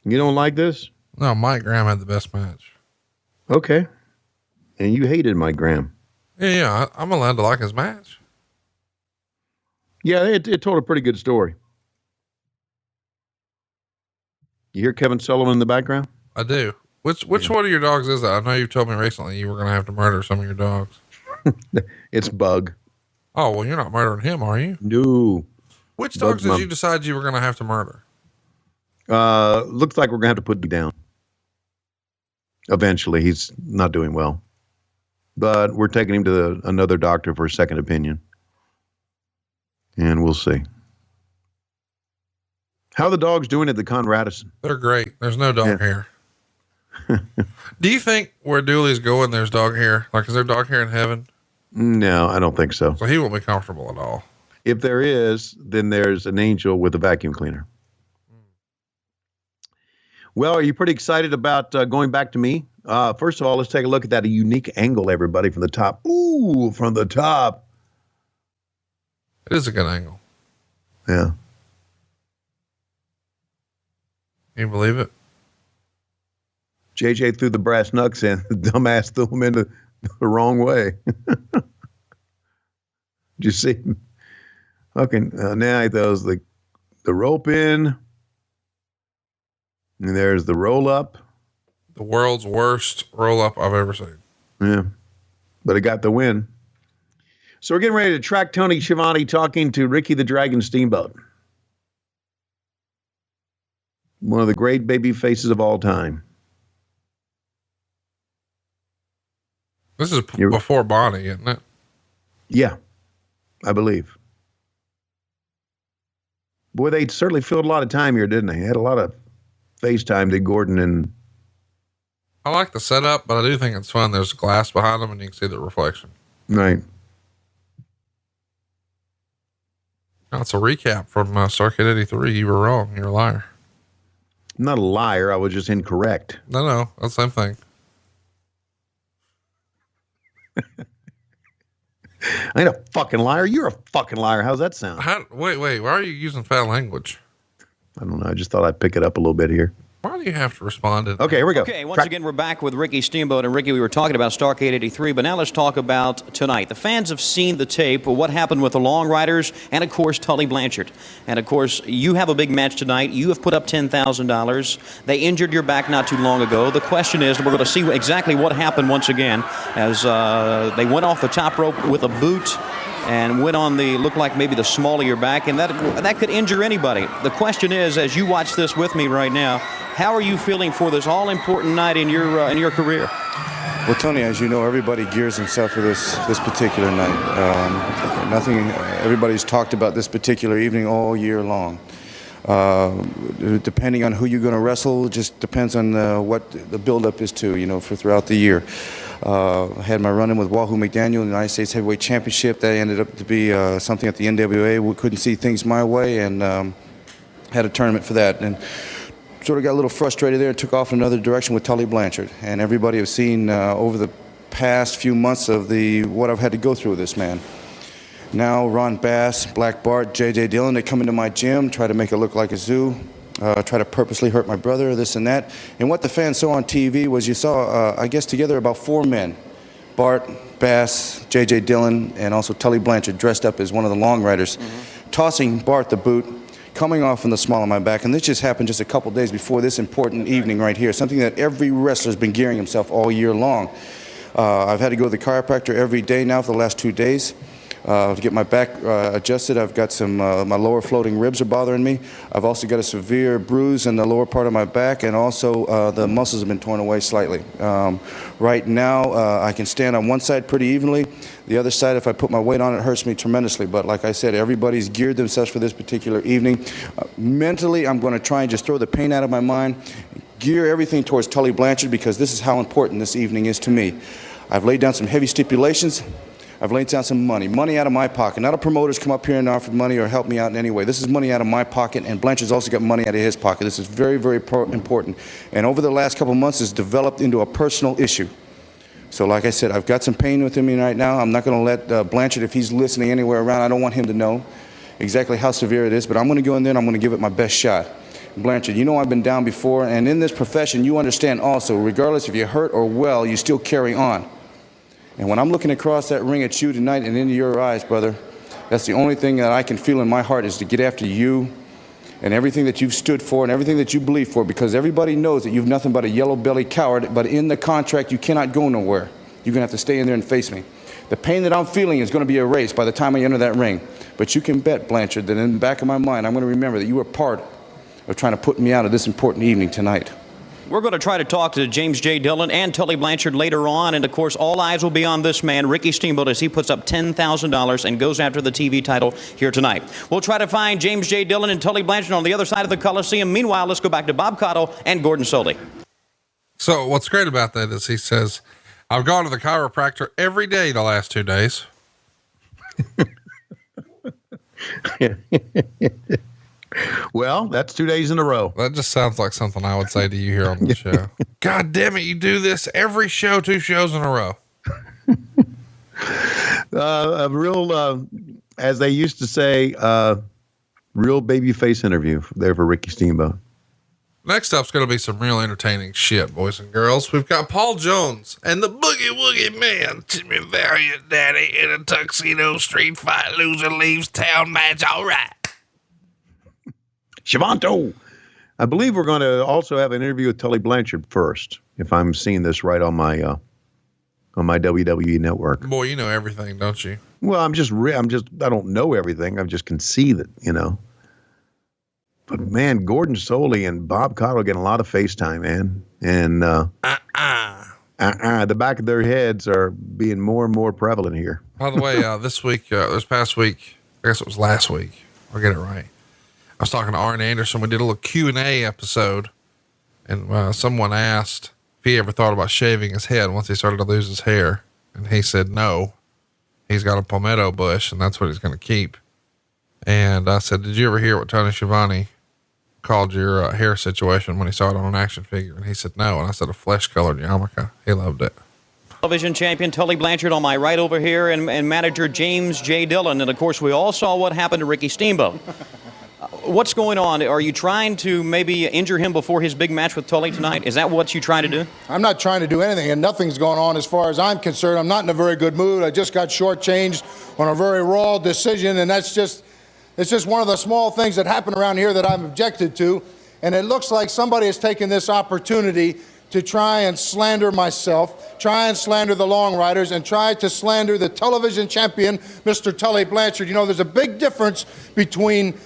You don't like this? No, Mike Graham had the best match. Okay. And you hated Mike Graham. Yeah, I'm allowed to like his match. Yeah, it told a pretty good story. You hear Kevin Sullivan in the background? I do. Which one of your dogs is that? I know you told me recently you were going to have to murder some of your dogs. It's Bug. Oh, well, you're not murdering him, are you? No. Which dogs did you decide you were going to have to murder? Looks like we're going to have to put him down. Eventually. He's not doing well. But we're taking him to another doctor for a second opinion. And we'll see. How are the dogs doing at the Conradison? They're great. There's no dog hair. Do you think where Dooley's going, there's dog hair? Like, is there dog hair in heaven? No, I don't think so. So he won't be comfortable at all. If there is, then there's an angel with a vacuum cleaner. Well, are you pretty excited about going back to me? First of all, let's take a look at that unique angle, everybody, from the top. Ooh, from the top. It is a good angle. Yeah. Can you believe it? JJ threw the brass knucks in. The dumbass threw them in the wrong way. Did you see? Okay, now he throws the rope in. And there's the roll up. The world's worst roll up I've ever seen. Yeah. But it got the win. So we're getting ready to track Tony Schiavone talking to Ricky the Dragon Steamboat. One of the great baby faces of all time. This is before Bonnie, isn't it? Yeah, I believe. Boy, they certainly filled a lot of time here, didn't they? Had a lot of FaceTime to Gordon and... I like the setup, but I do think it's fun. There's glass behind them and you can see the reflection. Right. That's a recap from Starrcade 83. You were wrong. You're a liar. I'm not a liar. I was just incorrect. No, that's the same thing. I ain't a fucking liar. You're a fucking liar. How's that sound? Wait. Why are you using foul language? I don't know. I just thought I'd pick it up a little bit here. Why do you have to respond to that? Okay, here we go. Okay, once again, we're back with Ricky Steamboat. And Ricky, we were talking about Starrcade 83, but now let's talk about tonight. The fans have seen the tape, what happened with the Long Riders, and of course, Tully Blanchard. And of course, you have a big match tonight. You have put up $10,000. They injured your back not too long ago. The question is, we're going to see exactly what happened once again as they went off the top rope with a boot and went on looked like maybe the small of your back, and that could injure anybody. The question is, as you watch this with me right now, how are you feeling for this all-important night in your career? Well, Tony, as you know, everybody gears himself for this particular night. Everybody's talked about this particular evening all year long. Depending on who you're going to wrestle, just depends on what the build-up is to, for throughout the year. I had my run-in with Wahoo McDaniel in the United States Heavyweight Championship. That ended up to be something at the NWA. We couldn't see things my way, and had a tournament for that. And sort of got a little frustrated there and took off in another direction with Tully Blanchard. And everybody has seen over the past few months of what I've had to go through with this man. Now Ron Bass, Black Bart, J.J. Dillon, they come into my gym, try to make it look like a zoo, try to purposely hurt my brother, this and that. And what the fans saw on TV was you saw, I guess, together about 4 men. Bart, Bass, J.J. Dillon, and also Tully Blanchard dressed up as one of the long riders, tossing Bart the boot, coming off from the small of my back. And this just happened just a couple days before this important evening right here, something that every wrestler's been gearing himself all year long. I've had to go to the chiropractor every day now for the last 2 days. To get my back adjusted. I've got some, my lower floating ribs are bothering me. I've also got a severe bruise in the lower part of my back, and also the muscles have been torn away slightly. Right now, I can stand on one side pretty evenly. The other side, if I put my weight on it, hurts me tremendously. But like I said, everybody's geared themselves for this particular evening. Mentally, I'm going to try and just throw the pain out of my mind, gear everything towards Tully Blanchard, because this is how important this evening is to me. I've laid down some heavy stipulations. I've laid down some money out of my pocket. Not a promoter's come up here and offered money or helped me out in any way. This is money out of my pocket, and Blanchard's also got money out of his pocket. This is very, very important. And over the last couple months, it's developed into a personal issue. So like I said, I've got some pain within me right now. I'm not going to let Blanchard, if he's listening anywhere around, I don't want him to know exactly how severe it is, but I'm going to go in there and I'm going to give it my best shot. Blanchard, you know I've been down before, and in this profession, you understand also, regardless if you're hurt or well, you still carry on. And when I'm looking across that ring at you tonight and into your eyes, brother, that's the only thing that I can feel in my heart is to get after you and everything that you've stood for and everything that you believe for, because everybody knows that you've nothing but a yellow-bellied coward, but in the contract, you cannot go nowhere. You're going to have to stay in there and face me. The pain that I'm feeling is going to be erased by the time I enter that ring. But you can bet, Blanchard, that in the back of my mind, I'm going to remember that you were part of trying to put me out of this important evening tonight. We're going to try to talk to James J. Dillon and Tully Blanchard later on, and of course all eyes will be on this man, Ricky Steamboat, as he puts up $10,000 and goes after the TV title here tonight. We'll try to find James J. Dillon and Tully Blanchard on the other side of the Coliseum. Meanwhile, let's go back to Bob Caudle and Gordon Solie. So what's great about that is he says, I've gone to the chiropractor every day the last 2 days. Well, that's 2 days in a row. That just sounds like something I would say to you here on the show. God damn it, you do this every show, 2 shows in a row. A real, as they used to say, real baby face interview there for Ricky Steamboat. Next up's going to be some real entertaining shit, boys and girls. We've got Paul Jones and the Boogie Woogie Man, Jimmy Valiant Daddy, in a tuxedo street fight, loser leaves town match. All right. Schiavone. I believe we're going to also have an interview with Tully Blanchard first, if I'm seeing this right on my WWE network. Boy, you know everything, don't you? Well, I don't know everything. I just can see that, you know. But man, Gordon Solie and Bob Caudle getting a lot of FaceTime, man. And the back of their heads are being more and more prevalent here. By the way, this past week, I guess it was last week. I'll get it right. I was talking to Arn Anderson. We did a little Q&A episode, and someone asked if he ever thought about shaving his head once he started to lose his hair. And he said, no, he's got a palmetto bush and that's what he's going to keep. And I said, did you ever hear what Tony Schiavone called your hair situation when he saw it on an action figure? And he said, no. And I said, a flesh colored yarmulke. He loved it. Television champion Tully Blanchard on my right over here, and manager James J. Dillon. And of course, we all saw what happened to Ricky Steamboat. What's going on? Are you trying to maybe injure him before his big match with Tully tonight? Is that what you try to do? I'm not trying to do anything, and nothing's going on as far as I'm concerned. I'm not in a very good mood. I just got shortchanged on a very raw decision, and it's just one of the small things that happen around here that I'm objected to. And it looks like somebody has taken this opportunity to try and slander myself, try and slander the Long Riders, and try to slander the television champion, Mr. Tully Blanchard. You know, there's a big difference between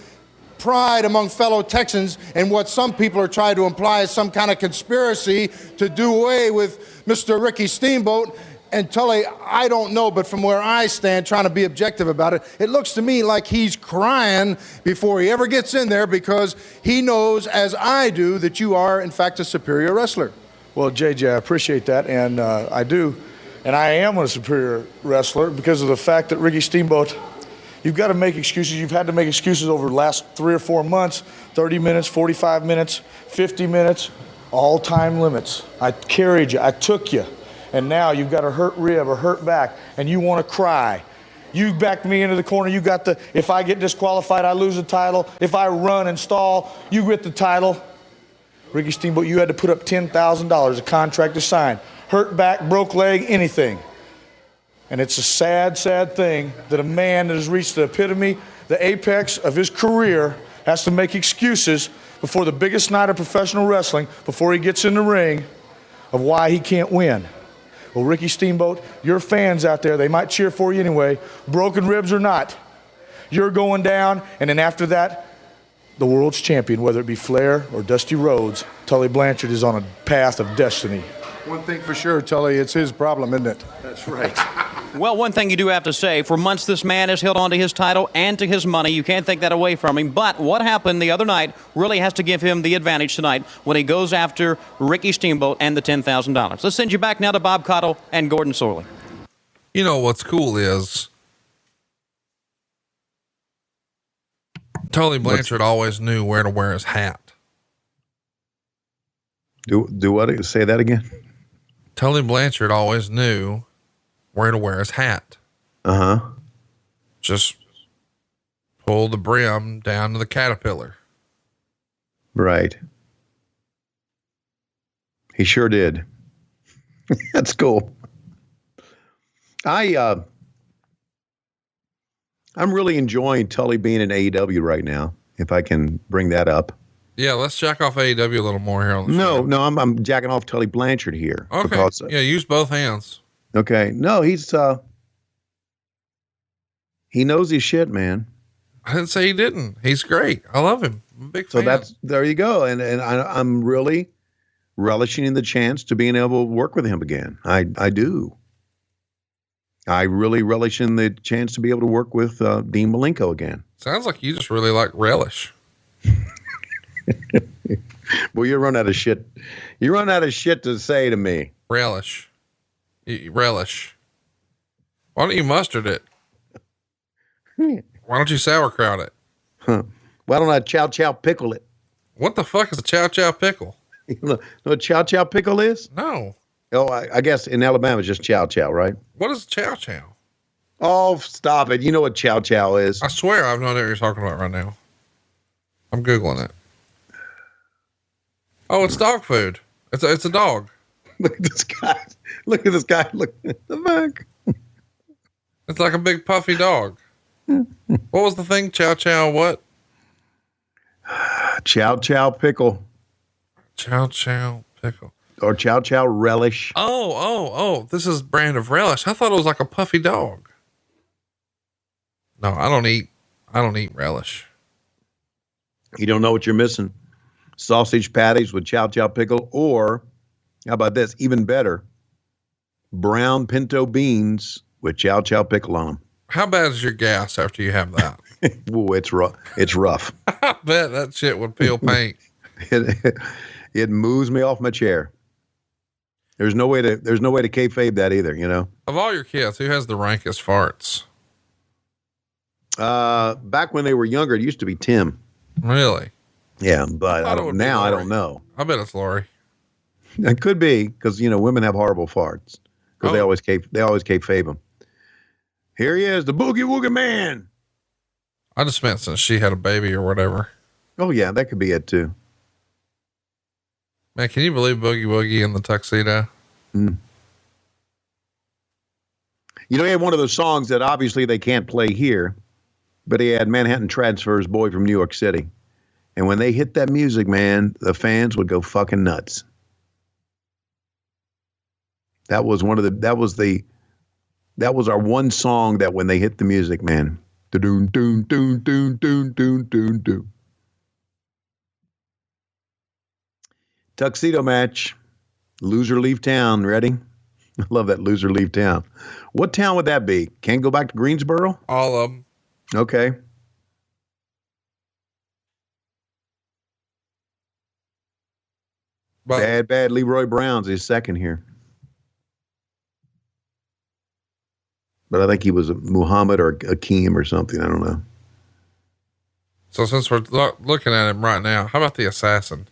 pride among fellow Texans and what some people are trying to imply is some kind of conspiracy to do away with Mr. Ricky Steamboat. And Tully, I don't know, but from where I stand, trying to be objective about it, it looks to me like he's crying before he ever gets in there, because he knows, as I do, that you are, in fact, a superior wrestler. Well, JJ, I appreciate that, and I do. And I am a superior wrestler because of the fact that Ricky Steamboat You've got to make excuses. You've had to make excuses over the last 3 or 4 months, 30 minutes, 45 minutes, 50 minutes, all time limits. I carried you, I took you, and now you've got a hurt rib or hurt back, and you want to cry. You backed me into the corner. You got if I get disqualified, I lose the title. If I run and stall, you get the title. Ricky Steamboat, you had to put up $10,000, a contract to sign. Hurt back, broke leg, anything. And it's a sad, sad thing that a man that has reached the epitome, the apex of his career, has to make excuses before the biggest night of professional wrestling, before he gets in the ring, of why he can't win. Well, Ricky Steamboat, your fans out there, they might cheer for you anyway, broken ribs or not. You're going down, and then after that, the world's champion, whether it be Flair or Dusty Rhodes, Tully Blanchard is on a path of destiny. One thing for sure, Tully, it's his problem, isn't it? That's right. Well, one thing you do have to say, for months this man has held on to his title and to his money. You can't take that away from him. But what happened the other night really has to give him the advantage tonight when he goes after Ricky Steamboat and the $10,000. Let's send you back now to Bob Caudle and Gordon Sorley. You know what's cool is Tully Blanchard always knew where to wear his hat. Do what? Say that again. Tully Blanchard always knew where to wear his hat. Just pull the brim down to the caterpillar. Right. He sure did. That's cool. I'm really enjoying Tully being in AEW right now, if I can bring that up. Yeah, let's jack off AEW a little more here on the show. No, I'm jacking off Tully Blanchard here. Okay. Because, yeah, use both hands. Okay. No, he knows his shit, man. I didn't say he didn't. He's great. I love him. I'm a big fan. So there you go. And I'm really relishing in the chance to being able to work with him again. I do. I really relish in the chance to be able to work with Dean Malenko again. Sounds like you just really like relish. Well, you run out of shit. You run out of shit to say to me. Relish. Relish. Why don't you mustard it? Why don't you sauerkraut it? Huh. Why don't I chow chow pickle it? What the fuck is a chow chow pickle? You know what chow chow pickle is? No. Oh, I guess in Alabama it's just chow chow, right? What is chow chow? Oh, stop it. You know what chow chow is. I swear I have no idea what you're talking about right now. I'm Googling it. Oh, it's dog food. It's a dog. Look at this guy. Look at this guy. Look at the back. It's like a big puffy dog. What was the thing? Chow chow what? Chow chow pickle. Chow chow pickle. Or chow chow relish. Oh. This is brand of relish. I thought it was like a puffy dog. No, I don't eat relish. You don't know what you're missing. Sausage patties with chow chow pickle, or how about this? Even better, brown pinto beans with chow chow pickle on them. How bad is your gas after you have that? Ooh, it's rough. It's rough. I bet that shit would peel paint. It moves me off my chair. There's no way to kayfabe that either, you know. Of all your kids, who has the rankest farts? Back when they were younger, it used to be Tim. Really? Yeah, but I don't know. I bet it's Lori. It could be because women have horrible farts because they always kayfabe them. Here he is, the Boogie Woogie Man. I just meant since she had a baby or whatever. Oh yeah, that could be it too. Man, can you believe Boogie Woogie in the tuxedo? Mm. He had one of those songs that obviously they can't play here, but he had Manhattan Transfer's Boy from New York City. And when they hit that music, man, the fans would go fucking nuts. That was our one song that when they hit the music, man, doon doon doon doon doon doon doon doon. Tuxedo match. Loser leave town. Ready? I love that loser leave town. What town would that be? Can't go back to Greensboro? All of them. Okay. But Bad Leroy Brown's is second here. But I think he was a Muhammad or Akeem or something. I don't know. So since we're looking at him right now, how about the assassin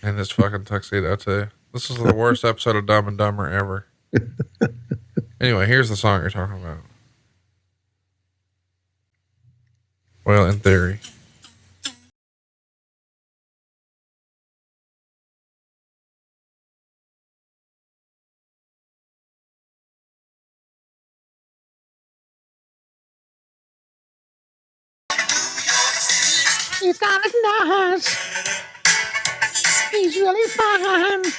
and his fucking tuxedo too? This is the worst episode of Dumb and Dumber ever. Anyway, here's the song you're talking about. Well, in theory. He's got it nice. He's really fine.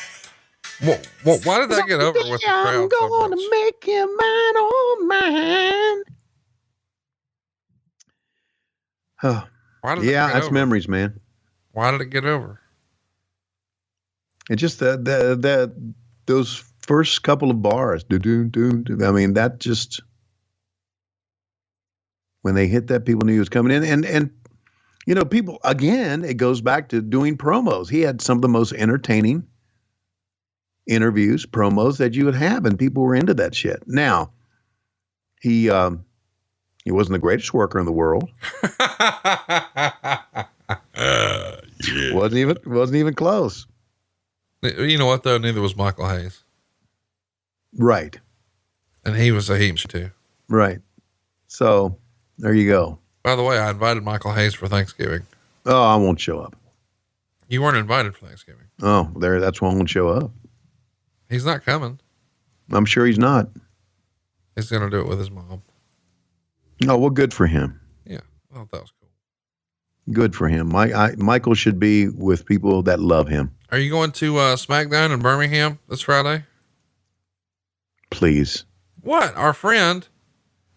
Well, why did that get over with the crowd I'm so gonna much? make him mine, oh mine. Oh, Why did yeah, that get that's over? memories, man. Why did it get over? It's just that those first couple of bars. I mean, that just when they hit that, people knew he was coming in, and you know, people again. It goes back to doing promos. He had some of the most entertaining interviews, promos that you would have, and people were into that shit. Now, he wasn't the greatest worker in the world. Yeah. Wasn't even close. You know what though? Neither was Michael Hayes, Right. and he was a heap too. Right. So there you go. By the way, I invited Michael Hayes for Thanksgiving. Oh, I won't show up. You weren't invited for Thanksgiving. Oh, there. That's why I won't show up. He's not coming. I'm sure he's not. He's gonna do it with his mom. Oh, well, good for him. Yeah, I thought that was cool. Good for him. Michael should be with people that love him. Are you going to SmackDown in Birmingham this Friday? Please. What? Our friend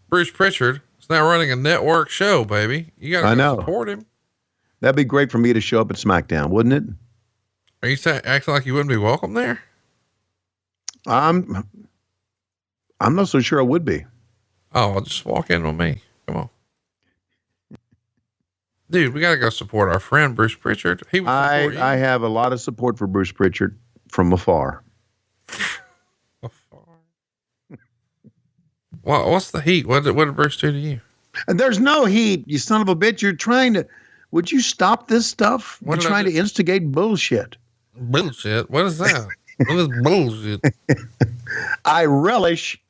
Bruce Pritchard is now running a network show, baby. You got to support him. That'd be great for me to show up at SmackDown, wouldn't it? Are you acting like you wouldn't be welcome there? I'm not so sure I would be. Oh, I'll just walk in with me. Come on. Dude, we got to go support our friend Bruce Pritchard. He would support you. I have a lot of support for Bruce Pritchard from afar. Well, what's the heat? What did Bruce do to you? And there's no heat, you son of a bitch. You're trying to. Would you stop this stuff? What You're did I trying do? to instigate bullshit. Bullshit. What is that? What is bullshit? I relish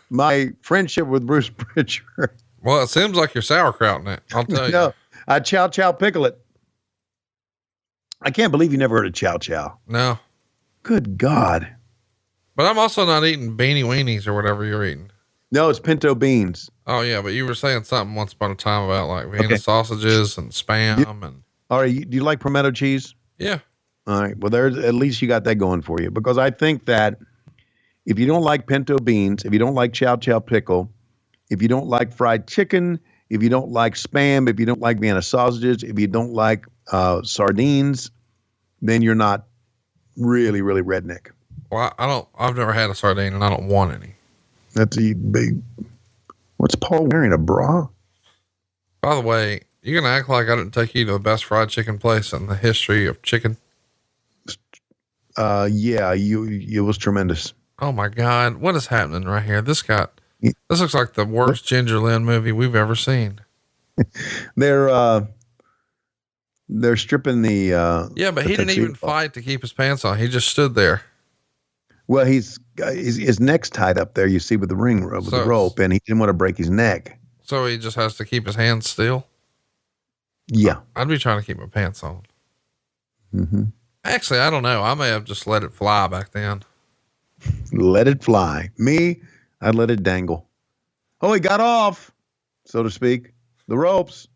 my friendship with Bruce Pritchard. Well, it seems like you're sauerkrauting it. I'll tell you. No, I chow pickle it. I can't believe you never heard of chow chow. No. Good God. But I'm also not eating beanie weenies or whatever you're eating. No, it's pinto beans. Oh yeah, but you were saying something once upon a time about like Vienna sausages and spam and. All right, do you like pimento cheese? Yeah. All right, well, there's at least you got that going for you, because I think that if you don't like pinto beans, if you don't like chow pickle, if you don't like fried chicken, if you don't like spam, if you don't like Vienna sausages, if you don't like sardines, then you're not really redneck. Well, I've never had a sardine and I don't want any. That's a big. What's Paul wearing? A bra? By the way, you're going to act like I didn't take you to the best fried chicken place in the history of chicken. Yeah, it was tremendous. Oh my God. What is happening right here? This looks like the worst Ginger Lynn movie we've ever seen. They're stripping the, yeah, but he didn't even fight to keep his pants on. He just stood there. Well, his neck's tied up there, you see, with the the rope, and he didn't want to break his neck. So he just has to keep his hands still. Yeah. I'd be trying to keep my pants on. Mm-hmm. Actually, I don't know. I may have just let it fly back then. Let it fly. Me, I'd let it dangle. Oh, he got off, so to speak. The ropes.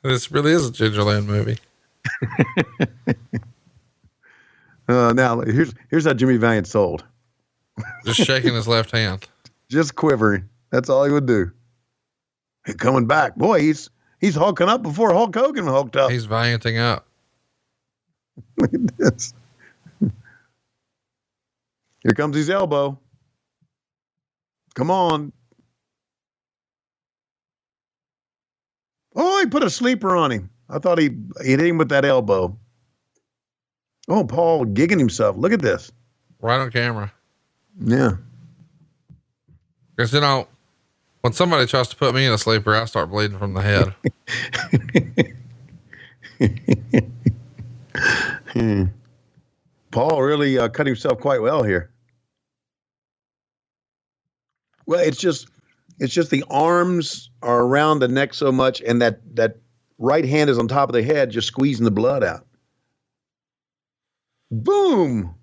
This really is a Ginger Lynn movie. Now here's how Jimmy Valiant sold. Just shaking his left hand. Just quivering. That's all he would do. He's coming back. Boy, he's hulking up before Hulk Hogan hulked up. He's Valianting up. Look at this. Here comes his elbow. Come on. Oh, he put a sleeper on him. I thought he hit him with that elbow. Oh, Paul gigging himself. Look at this. Right on camera. Yeah. Because, when somebody tries to put me in a sleeper, I start bleeding from the head. Paul really cut himself quite well here. Well, it's just the arms are around the neck so much, and that right hand is on top of the head, just squeezing the blood out. Boom!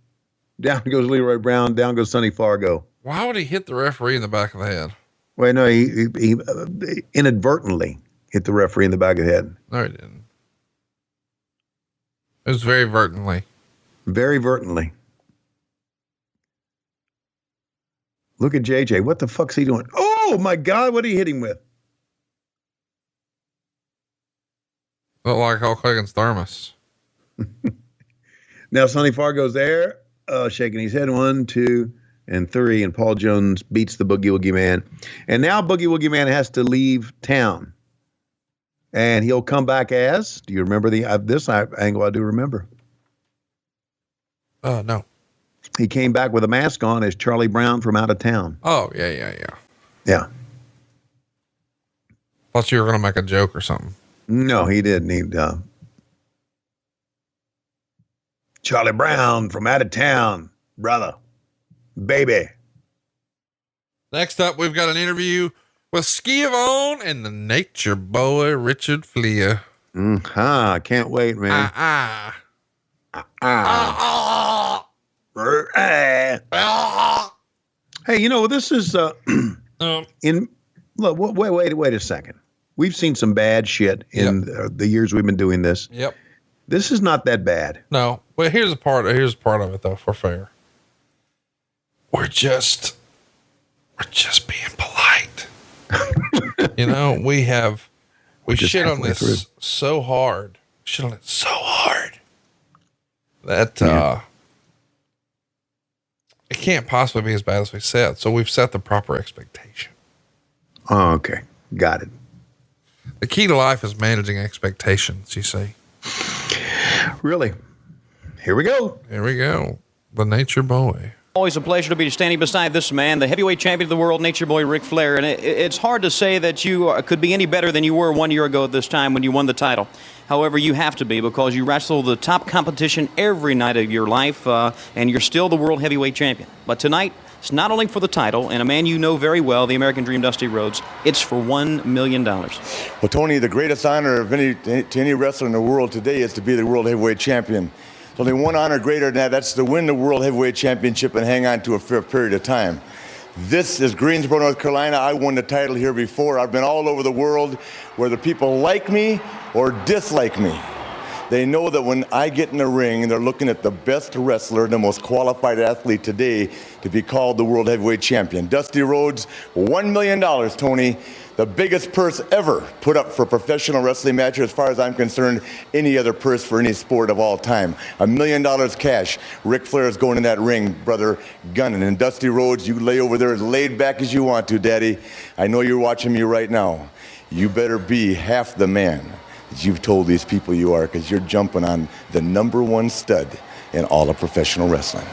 Down goes Leroy Brown. Down goes Sonny Fargo. Why would he hit the referee in the back of the head? Wait, no, he inadvertently hit the referee in the back of the head. No, he didn't. It was very vertently. Very vertently. Look at JJ. What the fuck's he doing? Oh my God! What did he hit him with? Looked like Hulk Hogan's thermos. Now Sonny Fargo's there, shaking his head. 1, 2, and 3, and Paul Jones beats the Boogie Woogie Man. And now Boogie Woogie Man has to leave town, and he'll come back as. Do you remember this angle? I do remember. No. He came back with a mask on as Charlie Brown from out of town. Oh, yeah. Yeah. Thought you were going to make a joke or something. No, he didn't. Charlie Brown from out of town, brother, baby. Next up, we've got an interview with Schiavone and the Nature Boy, Richard Flair. Can't wait, man. Hey, this is wait a second. We've seen some bad shit in the years we've been doing this. Yep. This is not that bad. No. Well, here's part of it though, for fair. We're just being polite. We shit on this so hard. Shit on it so hard that it can't possibly be as bad as we said. So we've set the proper expectation. Oh, okay. Got it. The key to life is managing expectations, you see. Really? Here we go. The Nature Boy. Always a pleasure to be standing beside this man, the heavyweight champion of the world, Nature Boy Ric Flair. And it's hard to say that you could be any better than you were 1 year ago at this time when you won the title. However, you have to be, because you wrestle the top competition every night of your life, and you're still the world heavyweight champion. But tonight, it's not only for the title, and a man you know very well, the American Dream, Dusty Rhodes, it's for $1 million. Well, Tony, the greatest honor to any wrestler in the world today is to be the world heavyweight champion. There's only one honor greater than that. That's to win the world heavyweight championship and hang on to it for a period of time. This is Greensboro, North Carolina. I won the title here before. I've been all over the world, whether people like me or dislike me. They know that when I get in the ring, they're looking at the best wrestler, the most qualified athlete today to be called the world heavyweight champion. Dusty Rhodes, $1 million, Tony. The biggest purse ever put up for a professional wrestling match, as far as I'm concerned, any other purse for any sport of all time. $1 million cash. Ric Flair is going in that ring, brother, gunning. And Dusty Rhodes, you lay over there as laid back as you want to, Daddy. I know you're watching me right now. You better be half the man that you've told these people you are, because you're jumping on the #1 stud in all of professional wrestling.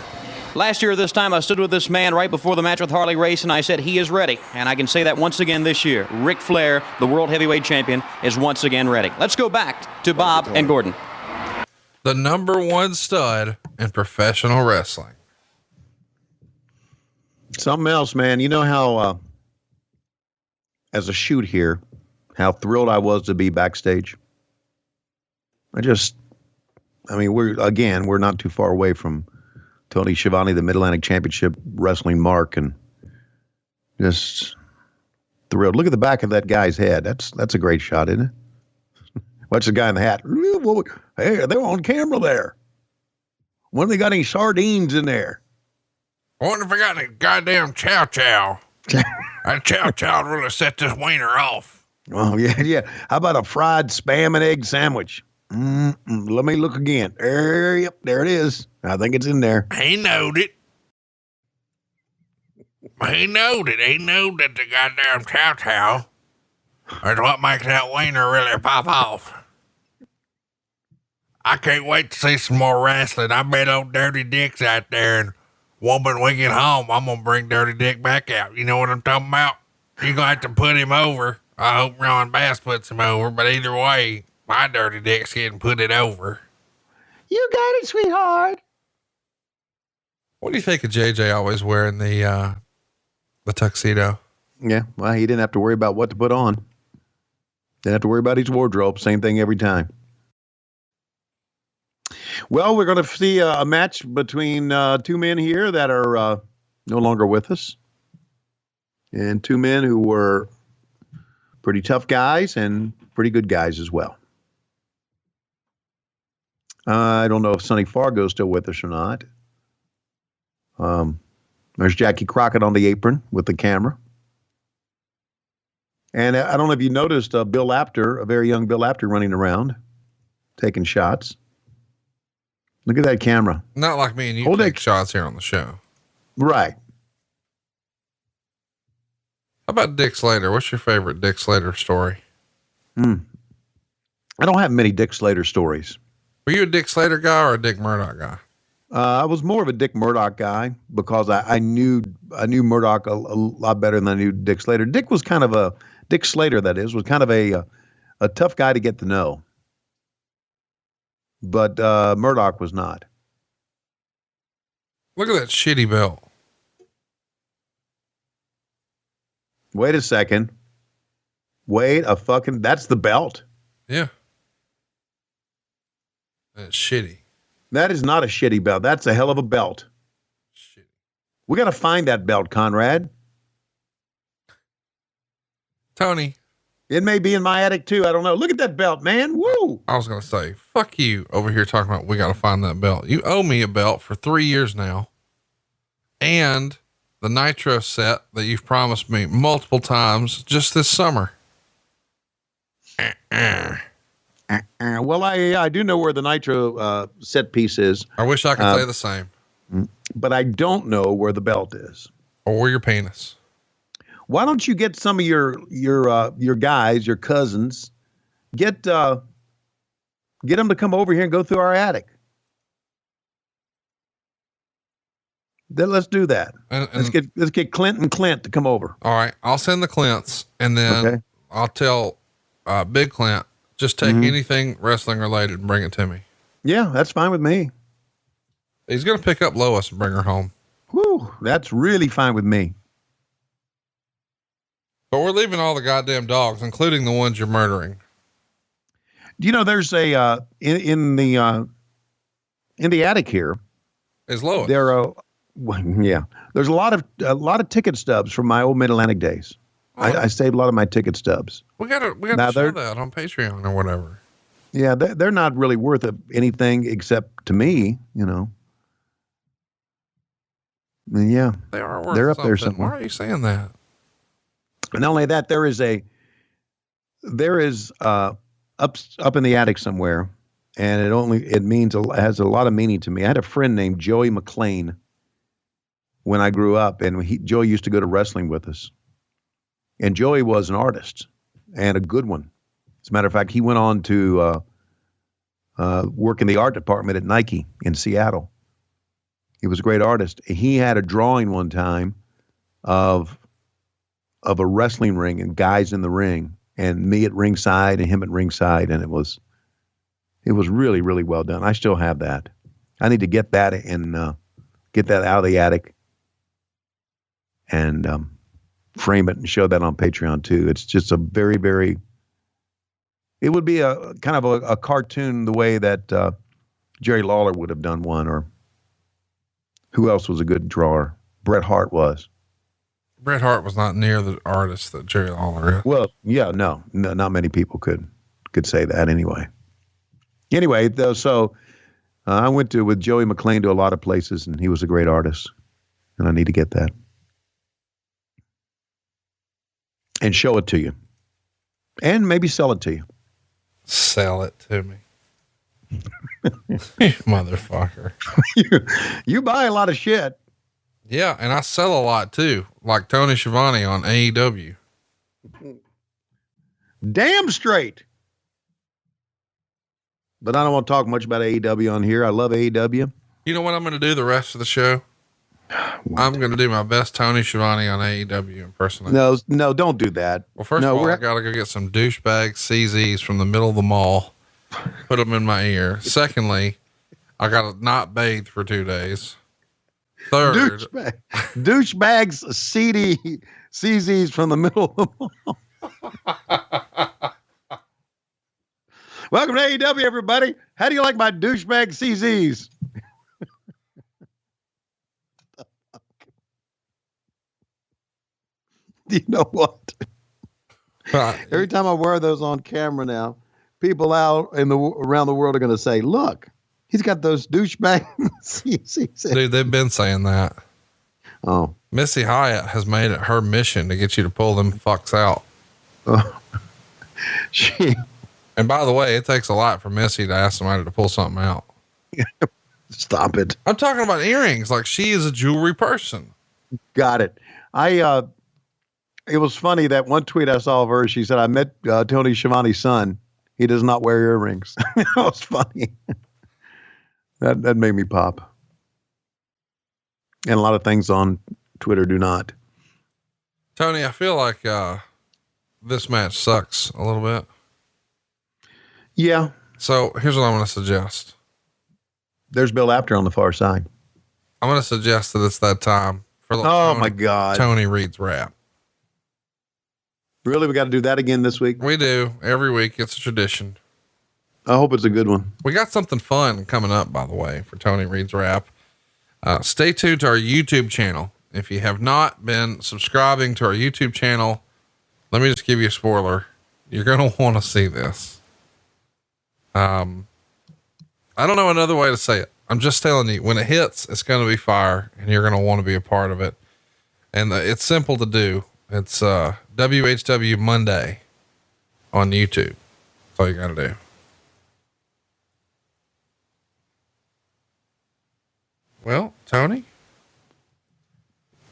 Last year at this time, I stood with this man right before the match with Harley Race, and I said he is ready. And I can say that once again this year. Ric Flair, the world heavyweight champion, is once again ready. Let's go back to Bob and Gordon. The #1 stud in professional wrestling. Something else, man. You know how, as a shoot here, how thrilled I was to be backstage? We're not too far away from Tony Schiavone, the Mid-Atlantic Championship Wrestling mark, and just thrilled. Look at the back of that guy's head. That's a great shot, isn't it? Watch the guy in the hat. Hey, they're on camera there. When they got any sardines in there? I wonder if I got any goddamn chow chow. That chow chow really set this wiener off. Oh, yeah. How about a fried Spam and egg sandwich? Let me look again. Yep, there it is. I think it's in there. He knowed it. He knowed that the goddamn chow chow is what makes that wiener really pop off. I can't wait to see some more wrestling. I bet old Dirty Dick's out there in Well, when we get home, I'm going to bring Dirty Dick back out. You know what I'm talking about? You're going to have to put him over. I hope Ron Bass puts him over, but either way, my Dirty Dick's getting put it over. You got it, sweetheart. What do you think of JJ always wearing the tuxedo? Yeah, well, he didn't have to worry about what to put on. Didn't have to worry about his wardrobe. Same thing every time. Well, we're going to see a match between two men here that are no longer with us. And two men who were pretty tough guys and pretty good guys as well. I don't know if Sonny Fargo's still with us or not. There's Jackie Crockett on the apron with the camera. And I don't know if you noticed Bill Apter, a very young Bill Apter, running around, taking shots. Look at that camera. Not like me and you take shots here on the show. Right. How about Dick Slater? What's your favorite Dick Slater story? I don't have many Dick Slater stories. Were you a Dick Slater guy or a Dick Murdoch guy? I was more of a Dick Murdoch guy because I knew Murdoch a lot better than I knew Dick Slater. Dick Slater, that is, was kind of a tough guy to get to know. But Murdoch was not. Look at that shitty belt. Wait a second. That's the belt. Yeah. That's shitty. That is not a shitty belt. That's a hell of a belt. Shitty. We got to find that belt, Conrad. Tony. It may be in my attic too. I don't know. Look at that belt, man. Woo. I was going to say, fuck you over here talking about we got to find that belt. You owe me a belt for 3 years now. And the Nitro set that you've promised me multiple times just this summer. Well, I do know where the Nitro set piece is. I wish I could say the same. But I don't know where the belt is. Or your penis. Why don't you get some of your guys, your cousins, get them to come over here and go through our attic? Then let's do that. Let's get Clint and Clint to come over. All right, I'll send the Clints, and then I'll tell Big Clint just take anything wrestling related and bring it to me. Yeah, that's fine with me. He's gonna pick up Lois and bring her home. Whew, that's really fine with me. But we're leaving all the goddamn dogs, including the ones you're murdering. You know, there's a in the attic here. Is Lois? There's a lot of ticket stubs from my old Mid-Atlantic days. I saved a lot of my ticket stubs. We gotta show that on Patreon or whatever. Yeah, they're not really worth anything except to me, you know. Yeah, they are worth. They're up something. there somewhere. Why are you saying that? And not only that, there is up in the attic somewhere, and it has a lot of meaning to me. I had a friend named Joey McLean when I grew up, and Joey used to go to wrestling with us. And Joey was an artist and a good one. As a matter of fact, he went on to work in the art department at Nike in Seattle. He was a great artist. He had a drawing one time of a wrestling ring and guys in the ring, and me at ringside and him at ringside, and it was really, really well done. I still have that. I need to get that and get that out of the attic and frame it and show that on Patreon too. It's just a very, very. It would be a kind of a cartoon the way that Jerry Lawler would have done one, or who else was a good drawer? Bret Hart was. Bret Hart was not near the artist that Jerry Lawler is. Well, yeah, no, not many people could say that anyway. Anyway, though, so I went with Joey McLean to a lot of places, and he was a great artist, and I need to get that and show it to you, and maybe sell it to you. Sell it to me. Motherfucker. You buy a lot of shit. Yeah, and I sell a lot too, like Tony Schiavone on AEW. Damn straight. But I don't want to talk much about AEW on here. I love AEW. You know what I'm going to do the rest of the show? I'm going to do my best Tony Schiavone on AEW impersonation. No, don't do that. Well, first of all, I got to go get some douchebag CZs from the middle of the mall, put them in my ear. Secondly, I got to not bathe for 2 days. Third, douchebags CZs from the middle of the mall. Welcome to AEW, everybody. How do you like my douchebag CZs? You know what? Every time I wear those on camera now, people out around the world are going to say, "Look, he's got those douchebag CZs." Dude, they've been saying that. Oh, Missy Hyatt has made it her mission to get you to pull them fucks out. And by the way, it takes a lot for Missy to ask somebody to pull something out. Stop it. I'm talking about earrings. Like, she is a jewelry person. Got it. It was funny that one tweet I saw of her. She said, "I met Tony Schiavone's son. He does not wear earrings." That was funny. That made me pop. And a lot of things on Twitter do not. Tony, I feel like this match sucks a little bit. Yeah. So here's what I'm going to suggest. There's Bill Apter on the far side. I'm going to suggest that it's that time for my God, Tony Reed's rap. Really? We got to do that again this week? We do. Every week. It's a tradition. I hope it's a good one. We got something fun coming up, by the way, for Tony Reed's rap. Stay tuned to our YouTube channel. If you have not been subscribing to our YouTube channel, let me just give you a spoiler. You're going to want to see this. I don't know another way to say it. I'm just telling you, when it hits, it's going to be fire and you're going to want to be a part of it. And it's simple to do. It's WHW Monday on YouTube. That's all you got to do. Well, Tony,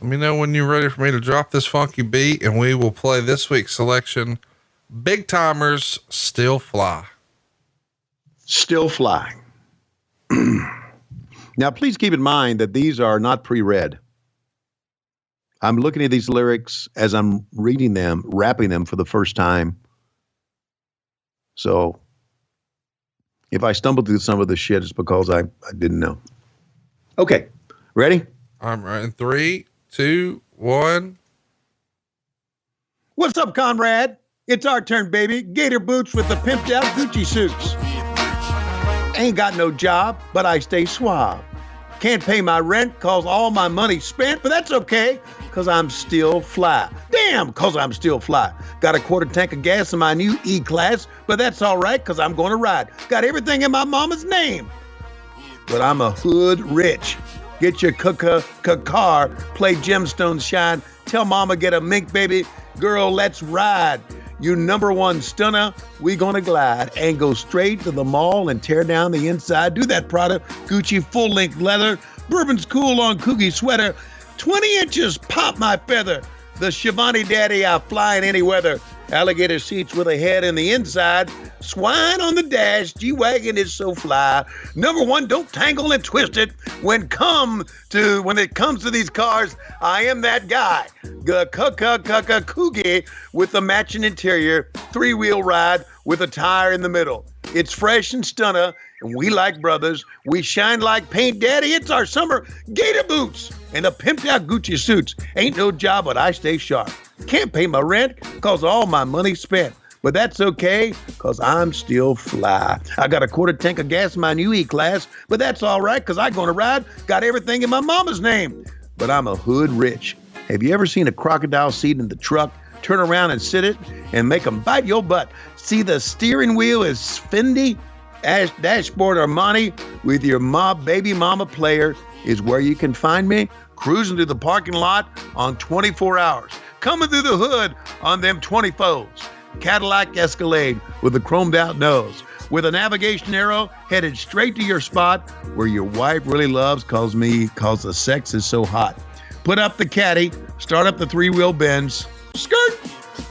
let me know when you're ready for me to drop this funky beat and we will play this week's selection. Big Timers Still Fly. Still Fly. Now, please keep in mind that these are not pre-read. I'm looking at these lyrics as I'm reading them, rapping them for the first time. So if I stumble through some of the shit, it's because I didn't know. Okay. Ready? I'm right. In 3, 2, 1. What's up, Conrad? It's our turn, baby. Gator boots with the pimped out Gucci suits. Ain't got no job, but I stay suave. Can't pay my rent cause all my money's spent, but that's okay, cause I'm still fly. Damn, cause I'm still fly. Got a quarter tank of gas in my new E-Class, but that's all right, cause I'm gonna ride. Got everything in my mama's name, but I'm a hood rich. Get your car, play gemstones shine. Tell mama get a mink, baby. Girl, let's ride. You #1 stunner, we gonna glide and go straight to the mall and tear down the inside. Do that Prada, Gucci full-length leather, Bourbon's cool on Coogie sweater, 20 inches pop my feather. The Schiavone daddy, I fly in any weather. Alligator seats with a head in the inside. Swine on the dash, G-Wagon is so fly. #1, don't tangle and twist it. When it comes to these cars, I am that guy. Coogie with the matching interior, 3-wheel ride with a tire in the middle. It's fresh and stunner, and we like brothers. We shine like paint, daddy. It's our summer. Gator boots and the pimped out Gucci suits. Ain't no job, but I stay sharp. Can't pay my rent cause all my money's spent. But that's okay, cause I'm still fly. I got a quarter tank of gas in my new E-Class, but that's all right, cause I gonna ride. Got everything in my mama's name, but I'm a hood rich. Have you ever seen a crocodile seat in the truck? Turn around and sit it and make them bite your butt. See, the steering wheel is Fendi, dashboard Armani with your baby mama player is where you can find me. Cruising through the parking lot on 24 hours. Coming through the hood on them 24s. Cadillac Escalade with a chromed out nose. With a navigation arrow headed straight to your spot where your wife really loves cause the sex is so hot. Put up the caddy, start up the 3-wheel Benz. Skirt!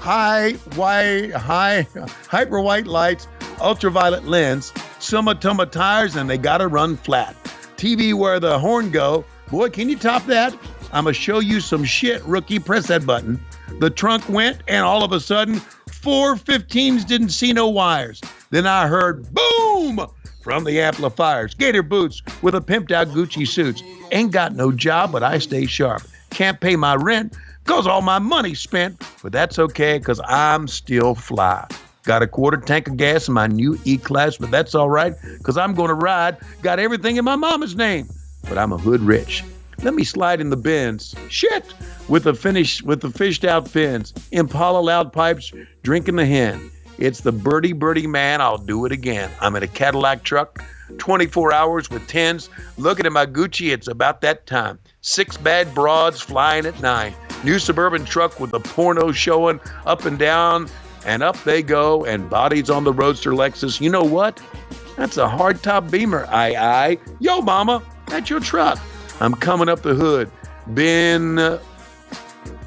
Hyper white lights, ultraviolet lens, Sumatoma tires, and they gotta run flat. TV where the horn go, Boy, can you top that? I'm going to show you some shit, rookie. Press that button. The trunk went, and all of a sudden, 4 15s didn't see no wires. Then I heard boom from the amplifiers. Gator boots with a pimped out Gucci suits. Ain't got no job, but I stay sharp. Can't pay my rent because all my money's spent. But that's okay because I'm still fly. Got a quarter tank of gas in my new E-Class, but that's all right because I'm going to ride. Got everything in my mama's name, but I'm a hood rich. Let me slide in the Benz. Shit! With the fished out fins. Impala loud pipes, drinking the hen. It's the birdie man, I'll do it again. I'm in a Cadillac truck, 24 hours with 10s. Looking at my Gucci, it's about that time. 6 bad broads flying at 9. New Suburban truck with the porno showing up and down, and up they go, and bodies on the Roadster Lexus. You know what? That's a hardtop Beamer, aye. Yo, mama, that's your truck. I'm coming up the hood. Been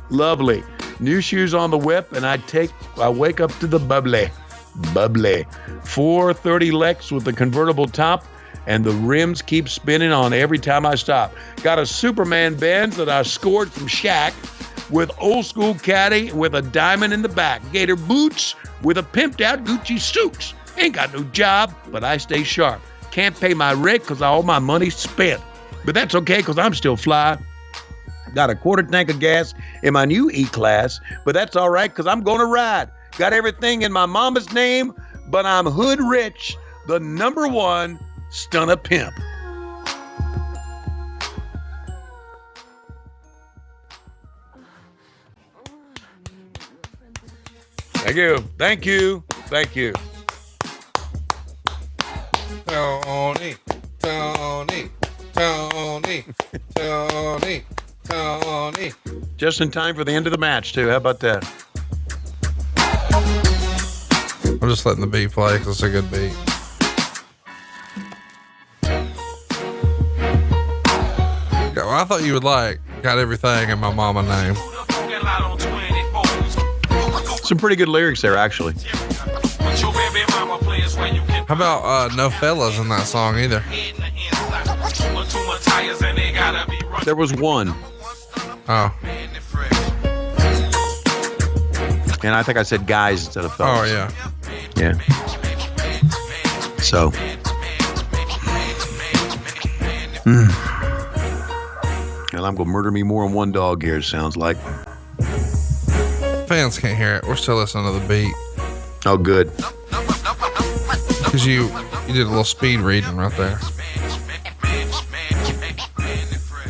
lovely. New shoes on the whip, and I wake up to the bubbly. 430 Lex with the convertible top, and the rims keep spinning on every time I stop. Got a Superman Benz that I scored from Shaq with old school caddy with a diamond in the back. Gator boots with a pimped out Gucci suits. Ain't got no job, but I stay sharp. Can't pay my rent because all my money's spent. But that's okay because I'm still fly. Got a quarter tank of gas in my new E-Class, but that's all right because I'm going to ride. Got everything in my mama's name, but I'm hood rich, the #1 stunner pimp. Thank you. Tony. Just in time for the end of the match, too. How about that? I'm just letting the beat play because it's a good beat. Yeah, well, I thought you would like got everything in my mama name. Some pretty good lyrics there, actually. How about no fellas in that song either? There was one. Oh. And I think I said guys instead of fellas. Oh, yeah. Yeah. So. And I'm going to murder me more than one dog here, it sounds like. Fans can't hear it. We're still listening to the beat. Oh, good. Because you did a little speed reading right there.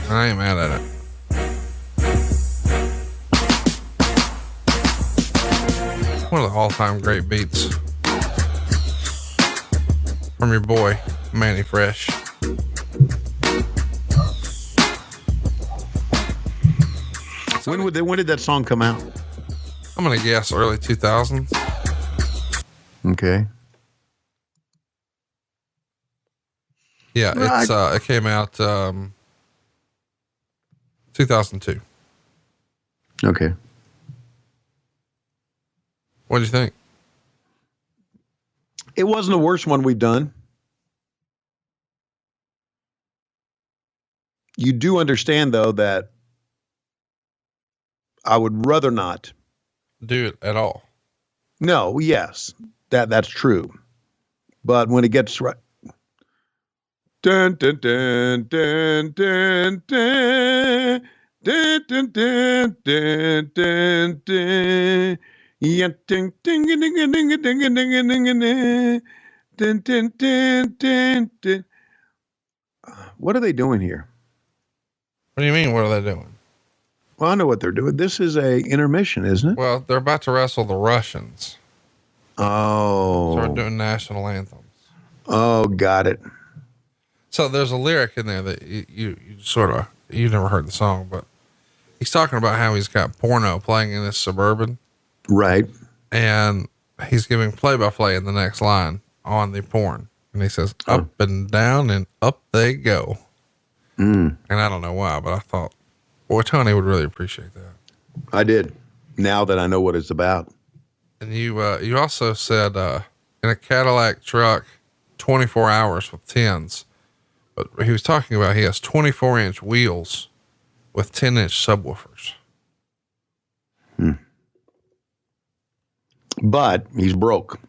I ain't mad at it. One of the all-time great beats from your boy, Manny Fresh. When did that song come out? I'm going to guess early 2000s. Okay. Yeah, it came out 2002. Okay. What do you think? It wasn't the worst one we've done. You do understand, though, that I would rather not do it at all. No, yes, that's true. But when it gets right, dun dun dun dun dun dun dun dun dun dun dun dun. Yeah, ding ding ding ding ding ding ding ding ding ding ding ding. What are they doing here? What do you mean? What are they doing? Well, I know what they're doing. This is a intermission, isn't it? Well, they're about to wrestle the Russians. Oh. So they're doing national anthems. Oh, got it. So there's a lyric in there that you never heard the song, but he's talking about how he's got porno playing in his Suburban. Right. And he's giving play-by-play in the next line on the porn. And he says, up and down and up they go. And I don't know why, but I thought, boy, Tony would really appreciate that. I did. Now that I know what it's about. And you also said, in a Cadillac truck, 24 hours with 10s. But he was talking about he has 24-inch wheels with 10-inch subwoofers. But he's broke.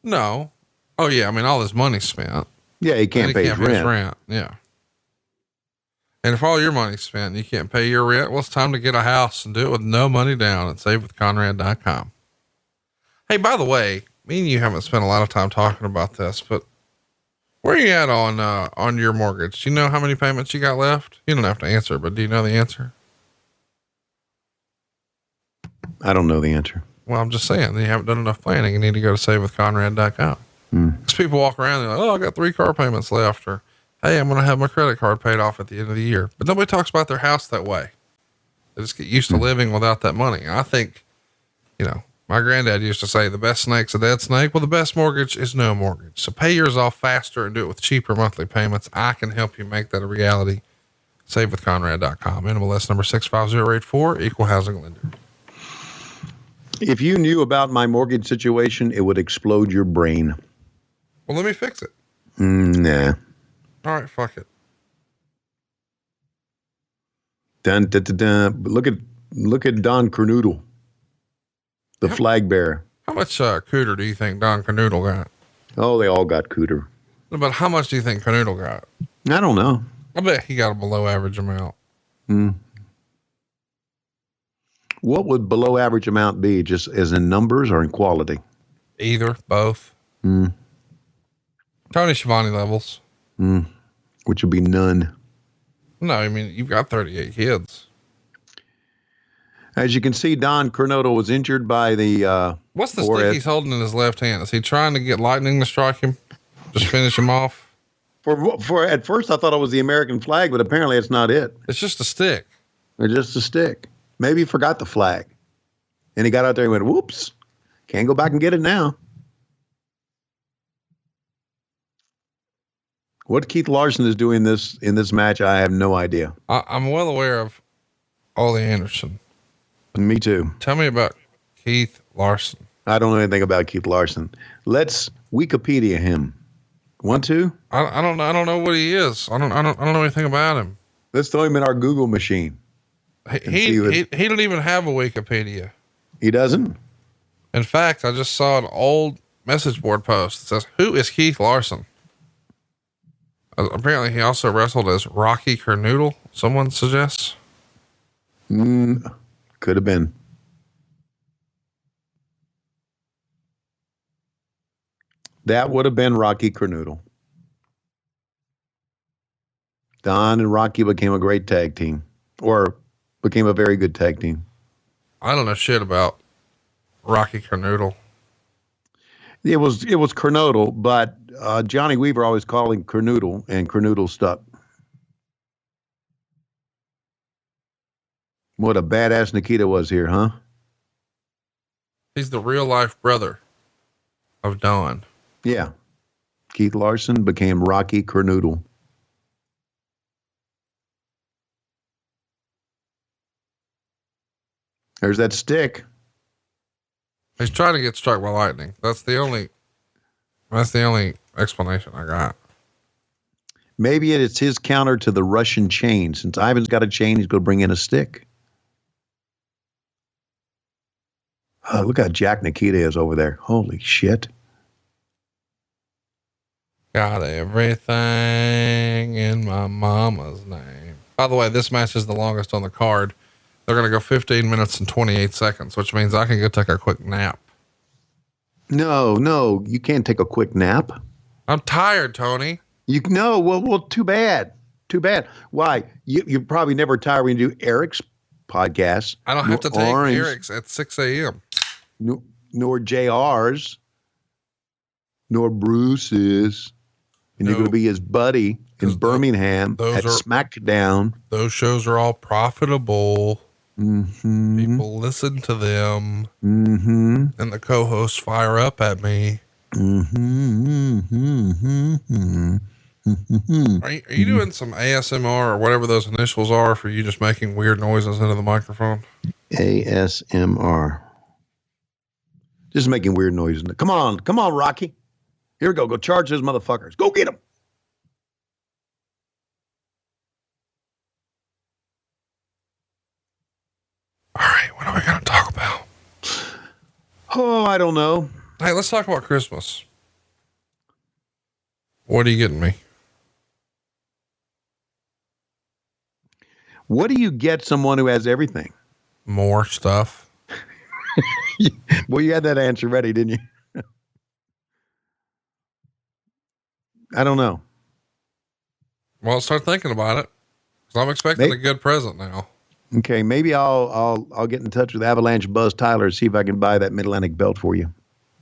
No. Oh yeah. I mean, all his money's spent. Yeah, he can't pay his rent. Yeah. And if all your money's spent and you can't pay your rent, well, it's time to get a house and do it with no money down at savewithconrad.com. Hey, by the way, me and you haven't spent a lot of time talking about this, but where are you at on your mortgage? Do you know how many payments you got left? You don't have to answer, but do you know the answer? I don't know the answer. Well, I'm just saying you haven't done enough planning. You need to go to savewithconrad.com. Because people walk around and they're like, oh, I got 3 car payments left, or hey, I'm going to have my credit card paid off at the end of the year. But nobody talks about their house that way. They just get used to living without that money. And I think, my granddad used to say the best snake's a dead snake. Well, the best mortgage is no mortgage. So pay yours off faster and do it with cheaper monthly payments. I can help you make that a reality. SaveWithConrad.com. NMLS number 65084, equal housing lender. If you knew about my mortgage situation, it would explode your brain. Well, let me fix it. Nah. All right, fuck it. Dun, dun, dun, dun. Look at Don Kernoodle, the flag bearer. How much cooter do you think Don Canoodle got? Oh, they all got cooter. But how much do you think Canoodle got? I don't know. I bet he got a below average amount. What would below average amount be? Just as in numbers or in quality? Either, both. Tony Schiavone levels. Which would be none. No, I mean, you've got 38 kids. As you can see, Don Cernotto was injured by the what's the forehead. stick he's holding in his left hand? Is he trying to get lightning to strike him? Just finish him off? For at first I thought it was the American flag, but apparently it's not it. It's just a stick. It's just a stick. Maybe he forgot the flag. And he got out there and went, whoops. Can't go back and get it now. What Keith Larson is doing in this match, I have no idea. I'm well aware of Ole Anderson. Me too. Tell me about Keith Larson. I don't know anything about Keith Larson. Let's Wikipedia him. 1, 2? I don't know what he is. I don't know anything about him. Let's throw him in our Google machine. He don't even have a Wikipedia. He doesn't? In fact, I just saw an old message board post that says, "Who is Keith Larson?" Apparently he also wrestled as Rocky Kernoodle, someone suggests. Could have been. That would have been Rocky Kernoodle. Don and Rocky became a great tag team, or became a very good tag team. I don't know shit about Rocky Kernoodle. It was Kernoodle, but Johnny Weaver always called him Kernoodle, and Kernoodle stuck. What a badass Nikita was here, huh? He's the real life brother of Don. Yeah. Keith Larson became Rocky Kernoodle. There's that stick. He's trying to get struck by lightning. That's the only explanation I got. Maybe it's his counter to the Russian chain. Since Ivan's got a chain, he's going to bring in a stick. Oh, look how Jack Nikita is over there. Holy shit. Got everything in my mama's name. By the way, this match is the longest on the card. They're going to go 15 minutes and 28 seconds, which means I can go take a quick nap. No, you can't take a quick nap. I'm tired, Tony. Well, too bad. Why? You probably never tired when you do Eric's podcast. I don't have to take Eric's at 6 a.m. Nor JR's, nor Bruce's. And you're going to be his buddy in Birmingham at SmackDown. Those shows are all profitable. Mm-hmm. People listen to them. Mm-hmm. And the co-hosts fire up at me. Mm-hmm. Mm-hmm. Are you doing some ASMR or whatever those initials are for you just making weird noises into the microphone? ASMR. Just making weird noises. Come on, Rocky. Here we go. Go charge those motherfuckers. Go get them. Oh, I don't know. Hey, let's talk about Christmas. What are you getting me? What do you get someone who has everything? More stuff. Well, you had that answer ready, didn't you? I don't know. Well, start thinking about it. 'Cause I'm expecting a good present now. Okay, maybe I'll get in touch with Avalanche Buzz Tyler, see if I can buy that Mid-Atlantic belt for you.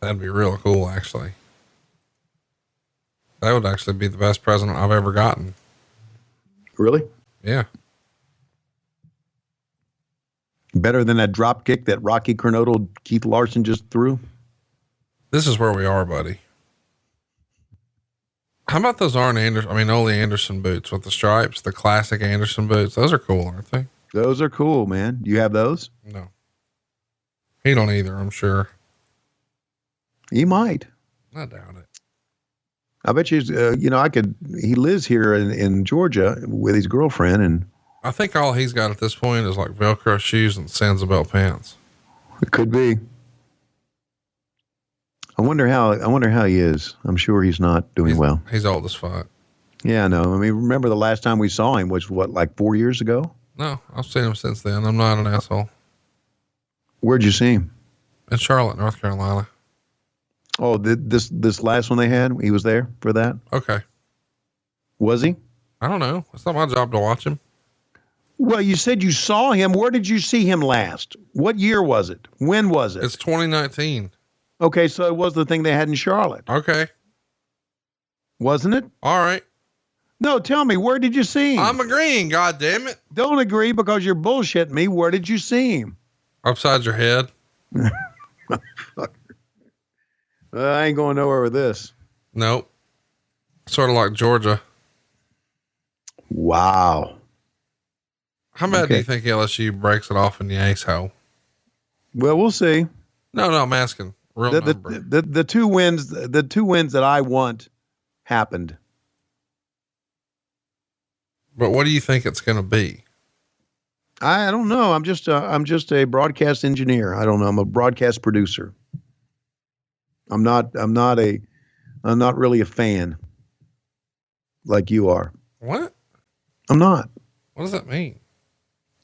That'd be real cool, actually. That would actually be the best present I've ever gotten. Really? Yeah. Better than that drop kick that Rocky Kernodle Keith Larson just threw? This is where we are, buddy. How about those Ole Anderson boots with the stripes, the classic Anderson boots? Those are cool, aren't they? Those are cool, man. You have those? No. He don't either, I'm sure. He might. I doubt it. I bet you, he lives here in Georgia with his girlfriend, and I think all he's got at this point is like Velcro shoes and Sansa belt pants. it could be. I wonder how he is. I'm sure he's not doing well. He's old as fuck. Yeah, I know. I mean, remember the last time we saw him was like 4 years ago? No, I've seen him since then. I'm not an asshole. Where'd you see him? In Charlotte, North Carolina. Oh, this last one they had, he was there for that? Okay. Was he? I don't know. It's not my job to watch him. Well, you said you saw him. Where did you see him last? What year was it? When was it? It's 2019. Okay, so it was the thing they had in Charlotte. Okay. Wasn't it? All right. No, tell me, where did you see him? I'm agreeing, God damn it. Don't agree because you're bullshitting me. Where did you see him? Upside your head. I ain't going nowhere with this. Nope. Sort of like Georgia. Wow. How bad do you think LSU breaks it off in the ace hole? Well, we'll see. No, I'm asking. Real number. The two wins that I want happened. But what do you think it's going to be? I don't know. I'm just a broadcast engineer. I don't know. I'm a broadcast producer. I'm not really a fan like you are. What? I'm not. What does that mean?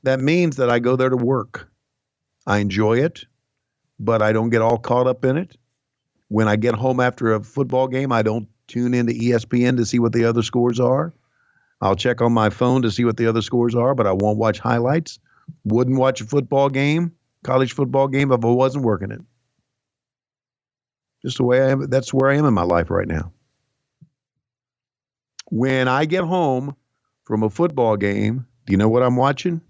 That means that I go there to work. I enjoy it, but I don't get all caught up in it. When I get home after a football game, I don't tune into ESPN to see what the other scores are. I'll check on my phone to see what the other scores are, but I won't watch highlights. Wouldn't watch a football game, college football game, if I wasn't working it. Just the way I am. That's where I am in my life right now. When I get home from a football game, do you know what I'm watching?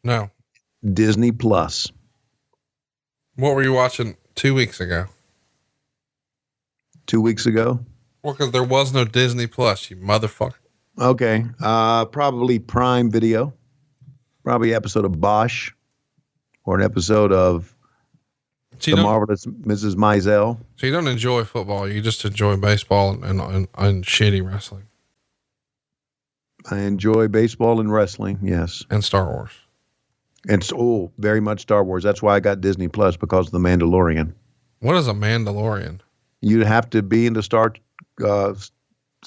No. Disney Plus. What were you watching 2 weeks ago? 2 weeks ago? Well, because there was no Disney Plus, you motherfucker. Okay. Probably Prime Video. Probably an episode of Bosch or an episode of The Marvelous Mrs. Maisel. So you don't enjoy football. You just enjoy baseball and shitty wrestling. I enjoy baseball and wrestling. Yes. And Star Wars. And very much Star Wars. That's why I got Disney Plus, because of The Mandalorian. What is a Mandalorian? You'd have to be into Star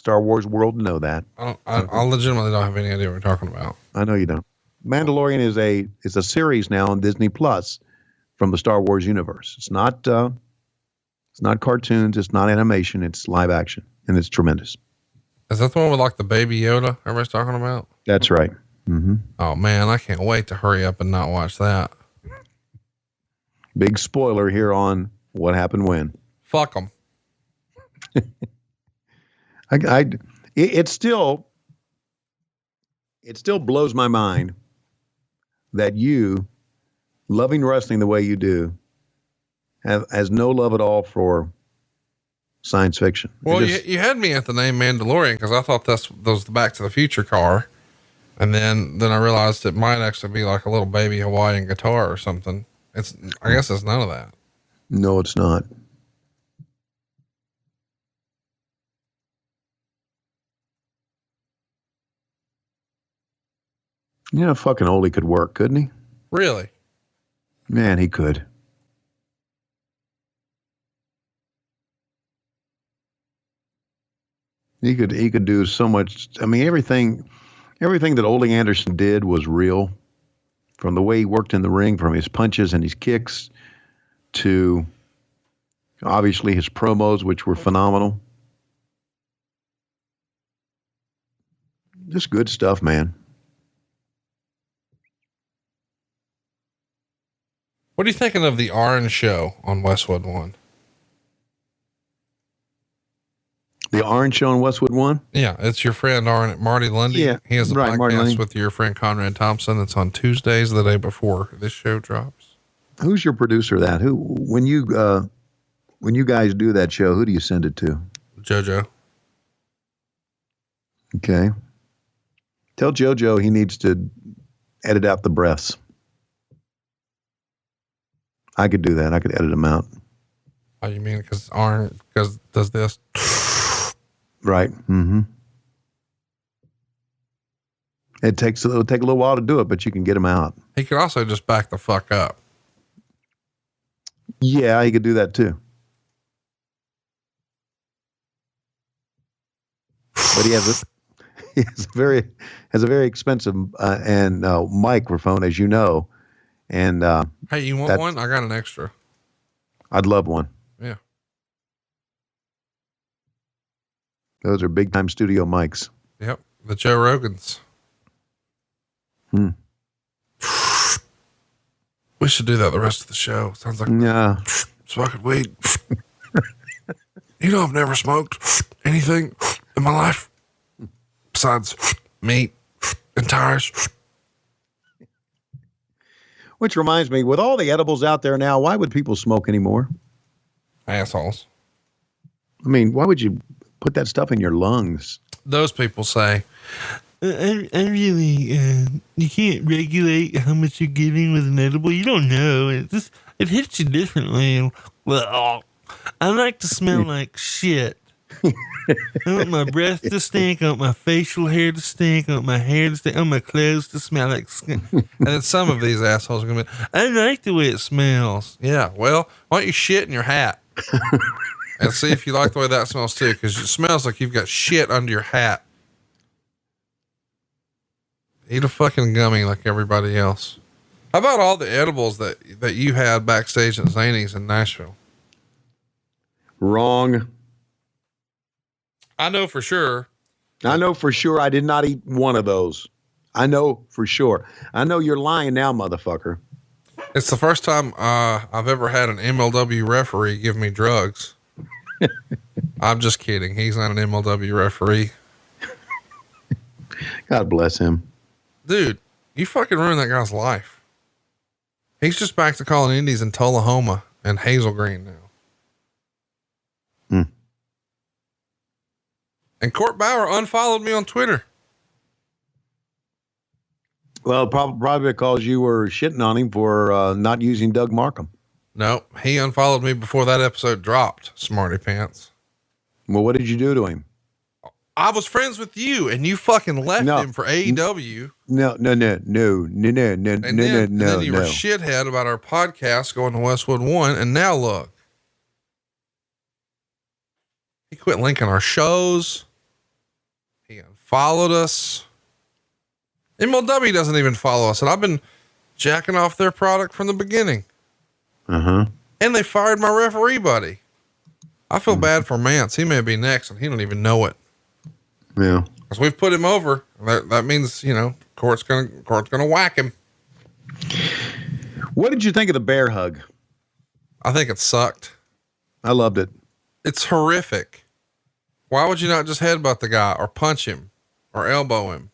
Wars world to know that. I legitimately don't have any idea what you're talking about. I know you don't. Mandalorian is a series now on Disney Plus from the Star Wars universe. It's not cartoons. It's not animation. It's live action, and it's tremendous. Is that the one with like the baby Yoda everybody's talking about? That's right. Mm-hmm. Oh man, I can't wait to hurry up and not watch that. Big spoiler here on What Happened When. Fuck them. It still blows my mind that you, loving wrestling the way you do, has no love at all for science fiction. Well, you had me at the name Mandalorian because I thought that was the Back to the Future car. And then I realized it might actually be like a little baby Hawaiian guitar or something. I guess it's none of that. No, it's not. Fucking Ole could work, couldn't he? Really? Man, he could. He could do so much. I mean, everything that Ole Anderson did was real, from the way he worked in the ring, from his punches and his kicks, to obviously his promos, which were phenomenal. Just good stuff, man. What are you thinking of the Orange Show on Westwood One? The Orange Show on Westwood One? Yeah, it's your friend Marty Lundy. Yeah, he has a right, podcast with your friend Conrad Thompson. That's on Tuesdays, the day before this show drops. Who's your producer of that? When you guys do that show, who do you send it to? JoJo. Okay. Tell JoJo he needs to edit out the breaths. I could do that. I could edit them out. Oh, you mean because does this? Right. Mm-hmm. It'll take a little while to do it, but you can get them out. He could also just back the fuck up. Yeah, he could do that too. But he has a very expensive microphone, as you know. And hey, you want one? I got an extra. I'd love one. Yeah. Those are big time studio mics. Yep. The Joe Rogans. We should do that the rest of the show. Sounds like smoking weed. You know, I've never smoked anything in my life besides meat and tires. Which reminds me, with all the edibles out there now, why would people smoke anymore? Assholes. I mean, why would you put that stuff in your lungs? Those people say, I really, you can't regulate how much you're getting with an edible. You don't know. It hits you differently. Well, I like to smell like shit. I want my breath to stink. I want my facial hair to stink. I want my hair to stink. I want my clothes to smell like skink. And then some of these assholes are going to be, I like the way it smells. Yeah, well, why don't you shit in your hat? And see if you like the way that smells too, because it smells like you've got shit under your hat. Eat a fucking gummy like everybody else. How about all the edibles that you had backstage at Zany's in Nashville? Wrong. I know for sure. I did not eat one of those. I know for sure. I know you're lying now, motherfucker. It's the first time I've ever had an MLW referee give me drugs. I'm just kidding. He's not an MLW referee. God bless him. Dude, you fucking ruined that guy's life. He's just back to calling indies in Tullahoma and Hazel Green now. And Court Bauer unfollowed me on Twitter. Well, probably because you were shitting on him for not using Doug Markham. No, he unfollowed me before that episode dropped, smarty pants. Well, what did you do to him? I was friends with you and you fucking left him for AEW. No. And then you were shithead about our podcast going to Westwood One. And now look, he quit linking our shows. He unfollowed us. MLW doesn't even follow us. And I've been jacking off their product from the beginning. And they fired my referee buddy. I feel bad for Mance. He may be next and he don't even know it. Yeah. Cause we've put him over. That means, you know, court's gonna whack him. What did you think of the bear hug? I think it sucked. I loved it. It's horrific. Why would you not just headbutt the guy or punch him or elbow him?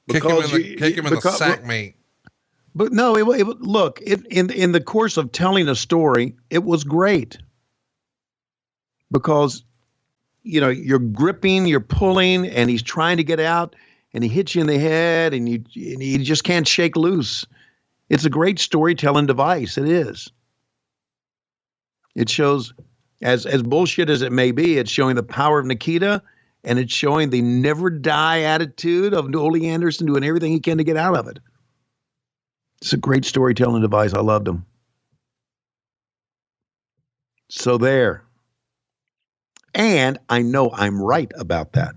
Kick him in the sack meat. But no, look, in the course of telling a story, it was great. Because, you know, you're gripping, you're pulling, and he's trying to get out, and he hits you in the head, and you just can't shake loose. It's a great storytelling device. It is. It shows, as bullshit as it may be, it's showing the power of Nikita, and it's showing the never die attitude of Ole Anderson doing everything he can to get out of it. It's a great storytelling device. I loved him. So there. And I know I'm right about that.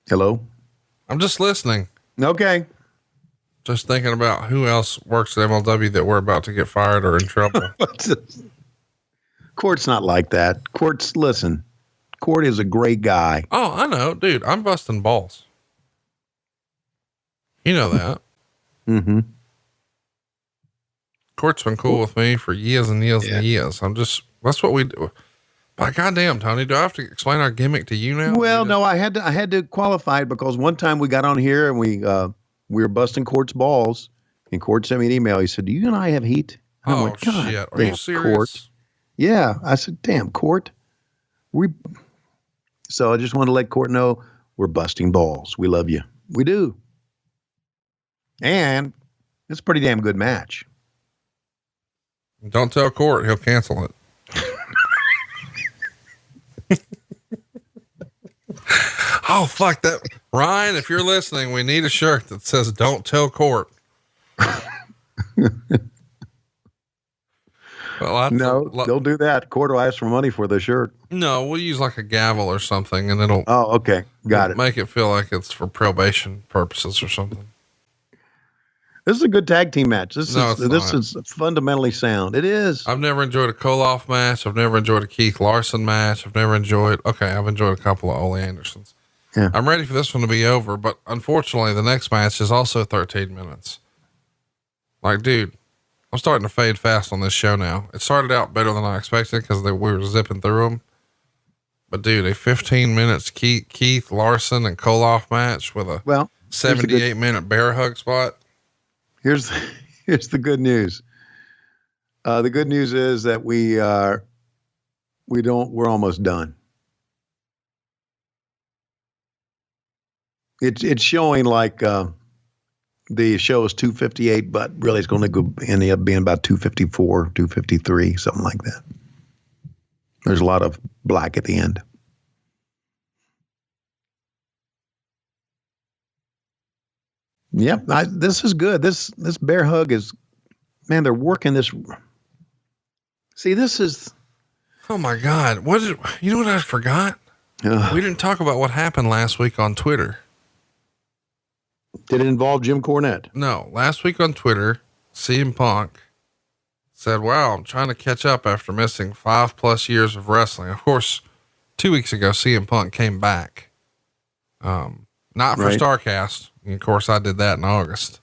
Hello? I'm just listening. Okay. Just thinking about who else works at MLW that we're about to get fired or in trouble. Court's not like that. Listen, Court is a great guy. Oh, I know, dude. I'm busting balls. You know that. Mm-hmm. Court's been cool with me for years and years and years. That's what we do. By goddamn, Tony, do I have to explain our gimmick to you now? Well, no, I had to qualify it because one time we got on here and we were busting Court's balls, and Court sent me an email. He said, "Do you and I have heat?" And I went, God, shit. Are you serious? Court. Yeah. I said, damn, Court. So I just want to let Court know we're busting balls. We love you. We do. And it's a pretty damn good match. Don't tell Court, he'll cancel it. Oh, fuck that. Ryan, if you're listening, we need a shirt that says "Don't tell Court." Well, no, they'll do that. Court will ask for money for the shirt. No, we'll use like a gavel or something, and it'll. Oh, okay. Got it. Make it feel like it's for probation purposes or something. This is a good tag team match. This is fundamentally sound. It is. I've never enjoyed a Koloff match. I've never enjoyed a Keith Larson match. I've enjoyed a couple of Ole Andersons. Yeah. I'm ready for this one to be over, but unfortunately the next match is also 13 minutes. Like, dude, I'm starting to fade fast on this show now. It started out better than I expected because we were zipping through them. But dude, a 15 minutes Keith Larson and Koloff match with a 78-minute bear hug spot. Here's the good news. The good news is that we're almost done. It's showing like the show is 258, but really it's going to end up being about 254, 253, something like that. There's a lot of black at the end. Yep, this is good. This bear hug is, man, they're working this. See, this is. Oh my God. You know what I forgot? We didn't talk about what happened last week on Twitter. Did it involve Jim Cornette? No, last week on Twitter, CM Punk said, "Wow, I'm trying to catch up after missing 5+ years of wrestling." Of course, 2 weeks ago, CM Punk came back. Not for Starrcade. Of course, I did that in August.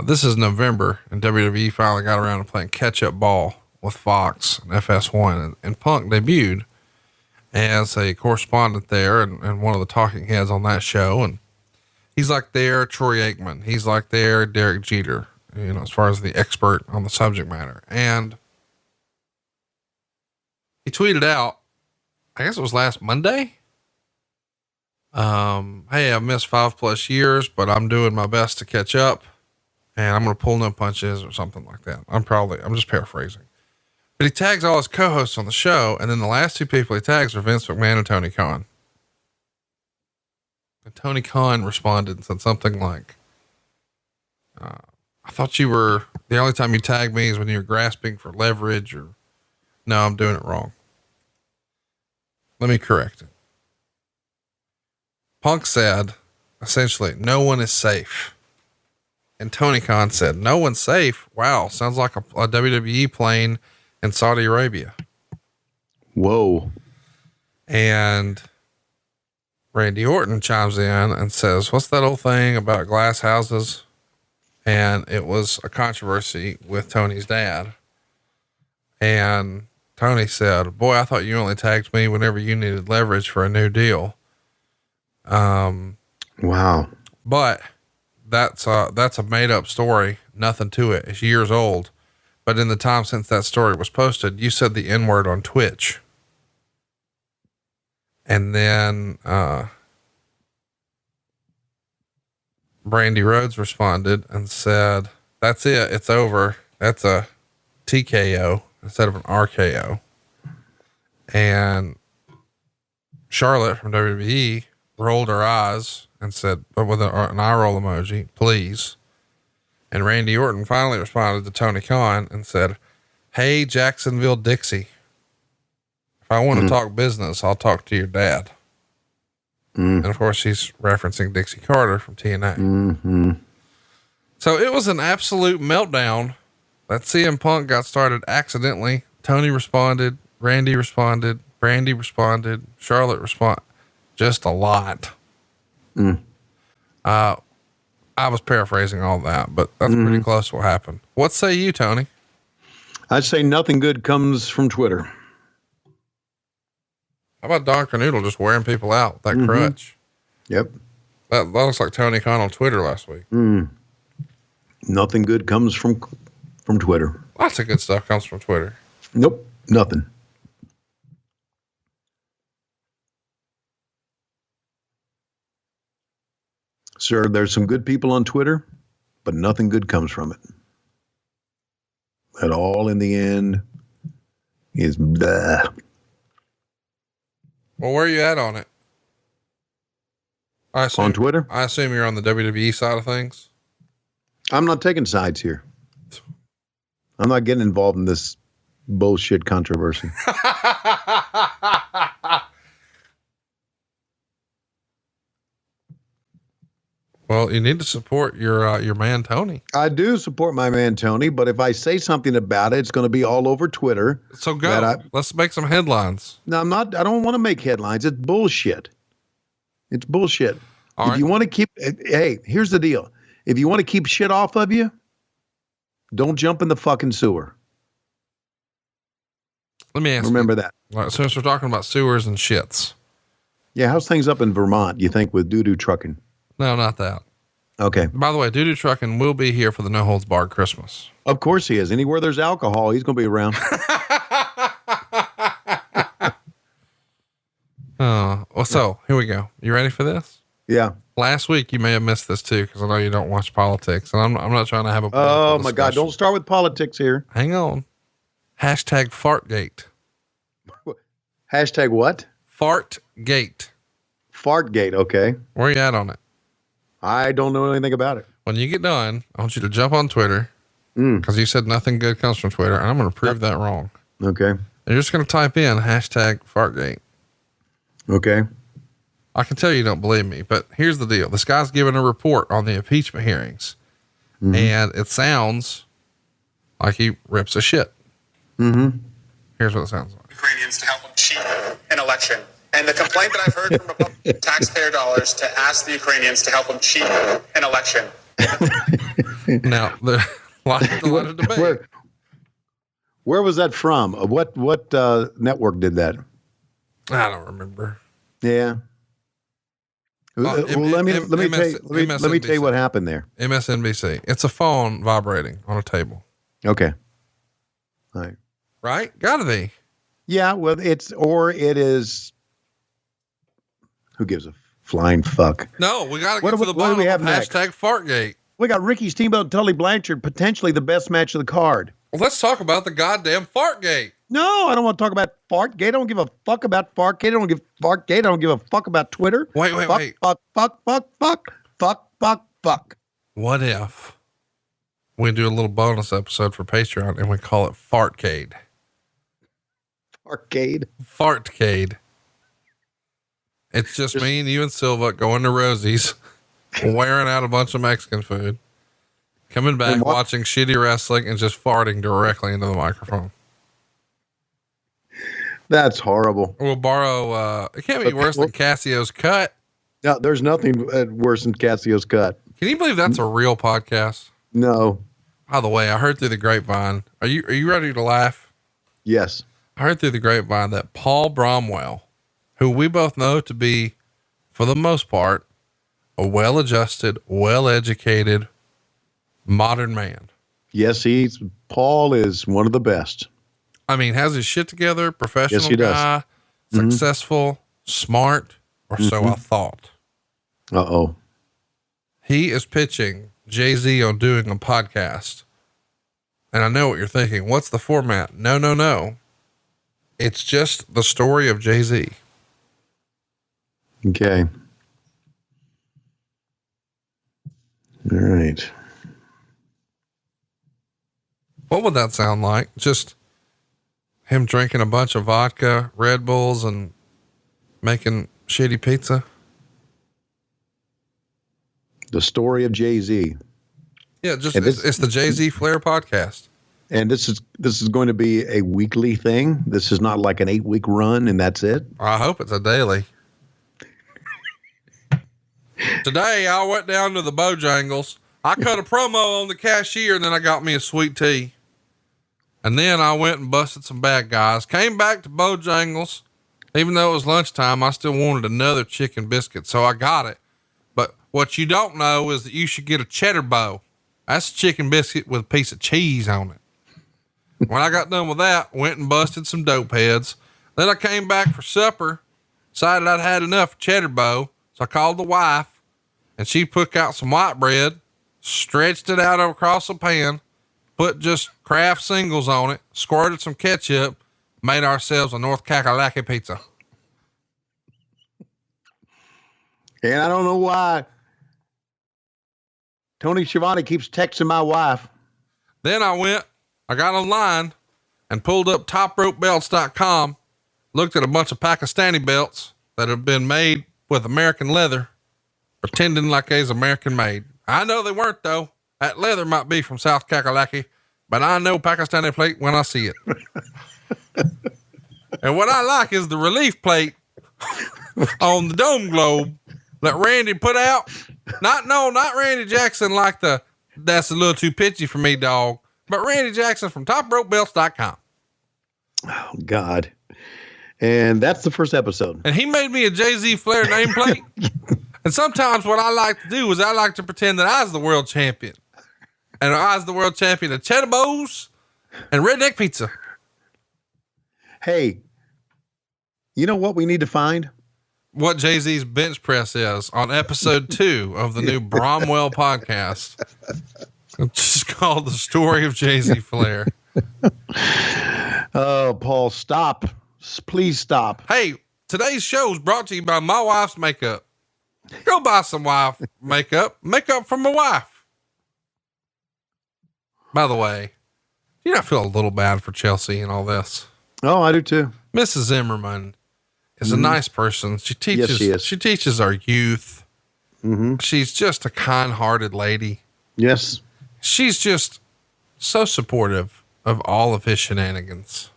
This is November, and WWE finally got around to playing catch up ball with Fox and FS1, and Punk debuted as a correspondent there and one of the talking heads on that show. And he's like their Troy Aikman. He's like their Derek Jeter, as far as the expert on the subject matter. And he tweeted out, I guess it was last Monday. Hey, I've missed 5+ years, but I'm doing my best to catch up, and I'm going to pull no punches or something like that. I'm just paraphrasing, but he tags all his co-hosts on the show. And then the last two people he tags are Vince McMahon and Tony Khan. And Tony Khan responded and said something like, I thought you were, the only time you tagged me is when you were grasping for leverage, or no, I'm doing it wrong. Let me correct it. Punk said, essentially, no one is safe. And Tony Khan said, no one's safe. Wow. Sounds like a WWE plane in Saudi Arabia. Whoa. And Randy Orton chimes in and says, what's that old thing about glass houses? And it was a controversy with Tony's dad. And Tony said, boy, I thought you only tagged me whenever you needed leverage for a new deal. Wow. But that's a made up story. Nothing to it. It's years old. But in the time since that story was posted, you said the N-word on Twitch. And then, Brandy Rhodes responded and said, that's it. It's over. That's a TKO instead of an RKO. And Charlotte from WWE rolled her eyes and said, but with an eye roll emoji, please. And Randy Orton finally responded to Tony Khan and said, "Hey, Jacksonville Dixie, if I want to talk business, I'll talk to your dad." And of course he's referencing Dixie Carter from TNA. So it was an absolute meltdown. That CM Punk got started accidentally. Tony responded, Randy responded, Brandy responded, Charlotte responded. Just a lot. I was paraphrasing all that, but that's pretty close to what happened. What say you, Tony? I'd say nothing good comes from Twitter. How about Don Canoodle just wearing people out with that crutch? Yep. That looks like Tony Khan on Twitter last week. Nothing good comes from Twitter. Lots of good stuff comes from Twitter. Nope. Nothing. Sir, there's some good people on Twitter, but nothing good comes from it. That all in the end is blah. Well, where are you at on it? On Twitter? I assume you're on the WWE side of things. I'm not taking sides here. I'm not getting involved in this bullshit controversy. Well, you need to support your man, Tony. I do support my man, Tony, but if I say something about it, it's going to be all over Twitter. So go. Let's make some headlines. No, I'm not. I don't want to make headlines. It's bullshit. It's bullshit. All if right. you want to keep, hey, here's the deal. If you want to keep shit off of you, don't jump in the fucking sewer. Let me ask Remember you. that. All right, since we're talking about sewers and shits. Yeah, how's things up in Vermont, you think, with doo-doo trucking? No, not that. Okay. By the way, Doo-Doo Trucking will be here for the No Holds Barred Christmas. Of course he is. Anywhere there's alcohol, he's going to be around. Well, so here we go. You ready for this? Yeah. Last week, you may have missed this too, because I know you don't watch politics, and I'm not trying to have a. Oh my God! Don't start with politics here. Hang on. Hashtag Fartgate. Hashtag what? Fartgate. Fartgate. Okay. Where you at on it? I don't know anything about it. When you get done, I want you to jump on Twitter, because you said nothing good comes from Twitter, and I'm going to prove that wrong. Okay. You're just going to type in hashtag Fartgate. Okay. I can tell you don't believe me, but here's the deal. This guy's giving a report on the impeachment hearings, and it sounds like he rips a shit. Here's what it sounds like. Ukrainians to help them cheat an election. And the complaint that I've heard from Republican taxpayer dollars to ask the Ukrainians to help them cheat an election. Now, the lot of debate. Where was that from? What network did that? I don't remember. Yeah. Let me tell you what happened there. MSNBC. It's a phone vibrating on a table. Okay. All right. Right? Gotta be. Yeah. Well, it is. Who gives a flying fuck? No, we got to get to the bottom of hashtag Fartgate. We got Ricky Steamboat and Tully Blanchard, potentially the best match of the card. Well, let's talk about the goddamn Fartgate. No, I don't want to talk about Fartgate. I don't give a fuck about Fartgate. I don't give Fartgate. I don't give a fuck about Twitter. Wait. Fuck. What if we do a little bonus episode for Patreon and we call it Fartcade? Fartcade. It's just me and you and Silva going to Rosie's, wearing out a bunch of Mexican food, coming back, watching shitty wrestling, and just farting directly into the microphone. That's horrible. We'll borrow, it can't be worse than Cassio's Cut. No, there's nothing worse than Cassio's Cut. Can you believe that's a real podcast? No. By the way, I heard through the grapevine. Are you ready to laugh? Yes. I heard through the grapevine that Paul Bromwell, who we both know to be, for the most part, a well-adjusted, well-educated, modern man. Yes, Paul is one of the best. I mean, has his shit together, professional yes, he guy, successful, smart, or so I thought. Uh-oh. He is pitching Jay-Z on doing a podcast. And I know what you're thinking. What's the format? No. It's just the story of Jay-Z. Okay. All right. What would that sound like? Just him drinking a bunch of vodka, Red Bulls, and making shitty pizza? The story of Jay-Z. Yeah, it's the Jay-Z Flair podcast. And this is going to be a weekly thing. This is not like an 8-week run and that's it. I hope it's a daily. Today I went down to the Bojangles. I cut a promo on the cashier and then I got me a sweet tea. And then I went and busted some bad guys. Came back to Bojangles. Even though it was lunchtime, I still wanted another chicken biscuit. So I got it. But what you don't know is that you should get a cheddar bow. That's a chicken biscuit with a piece of cheese on it. When I got done with that, went and busted some dope heads. Then I came back for supper, decided I'd had enough cheddar bow. So I called the wife and she put out some white bread, stretched it out across a pan, put just Kraft singles on it, squirted some ketchup, made ourselves a North Kakalaki pizza. And I don't know why Tony Schiavone keeps texting my wife. Then I got online and pulled up topropebelts.com, looked at a bunch of Pakistani belts that have been made with American leather, pretending like they's American made. I know they weren't though. That leather might be from South Kakalaki, but I know Pakistani plate when I see it. And what I like is the relief plate on the dome globe that Randy put out. Not Randy Jackson like that's a little too pitchy for me, dog. But Randy Jackson from topropebelts.com. Oh God. And that's the first episode. And he made me a Jay-Z Flair nameplate. And sometimes what I like to do is I like to pretend that I was the world champion. And I was the world champion of cheddar bows and redneck pizza. Hey, you know what we need to find? What Jay-Z's bench press is on episode 2 of the new Bromwell podcast. It's just called The Story of Jay-Z Flair. Oh, Paul, stop. Please stop. Hey, today's show is brought to you by my wife's makeup. Go buy some wife makeup from my wife. By the way, do you not feel a little bad for Chelsea and all this? Oh, I do too. Mrs. Zimmerman is a nice person. She teaches, yes, she is. She teaches our youth. Mm-hmm. She's just a kind-hearted lady. Yes. She's just so supportive of all of his shenanigans.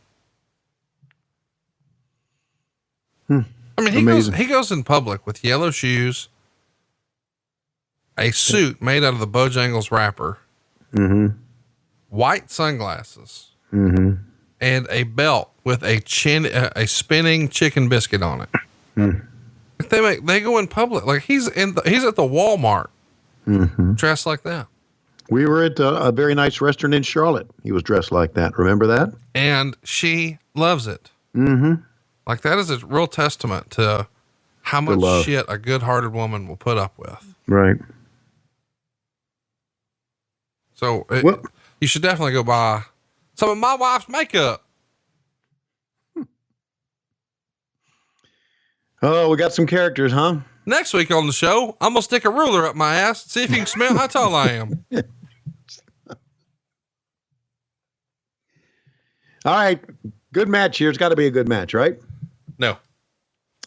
I mean, he goes in public with yellow shoes, a suit made out of the Bojangles wrapper, white sunglasses, and a belt with a spinning chicken biscuit on it. They go in public like he's at the Walmart dressed like that. We were at a very nice restaurant in Charlotte. He was dressed like that. Remember that? And she loves it. Like that is a real testament to how much shit a good-hearted woman will put up with. Right. So you should definitely go buy some of my wife's makeup. Oh, we got some characters, huh? Next week on the show, I'm going to stick a ruler up my ass and see if you can smell how tall I am. All right. Good match here. It's got to be a good match, right? No.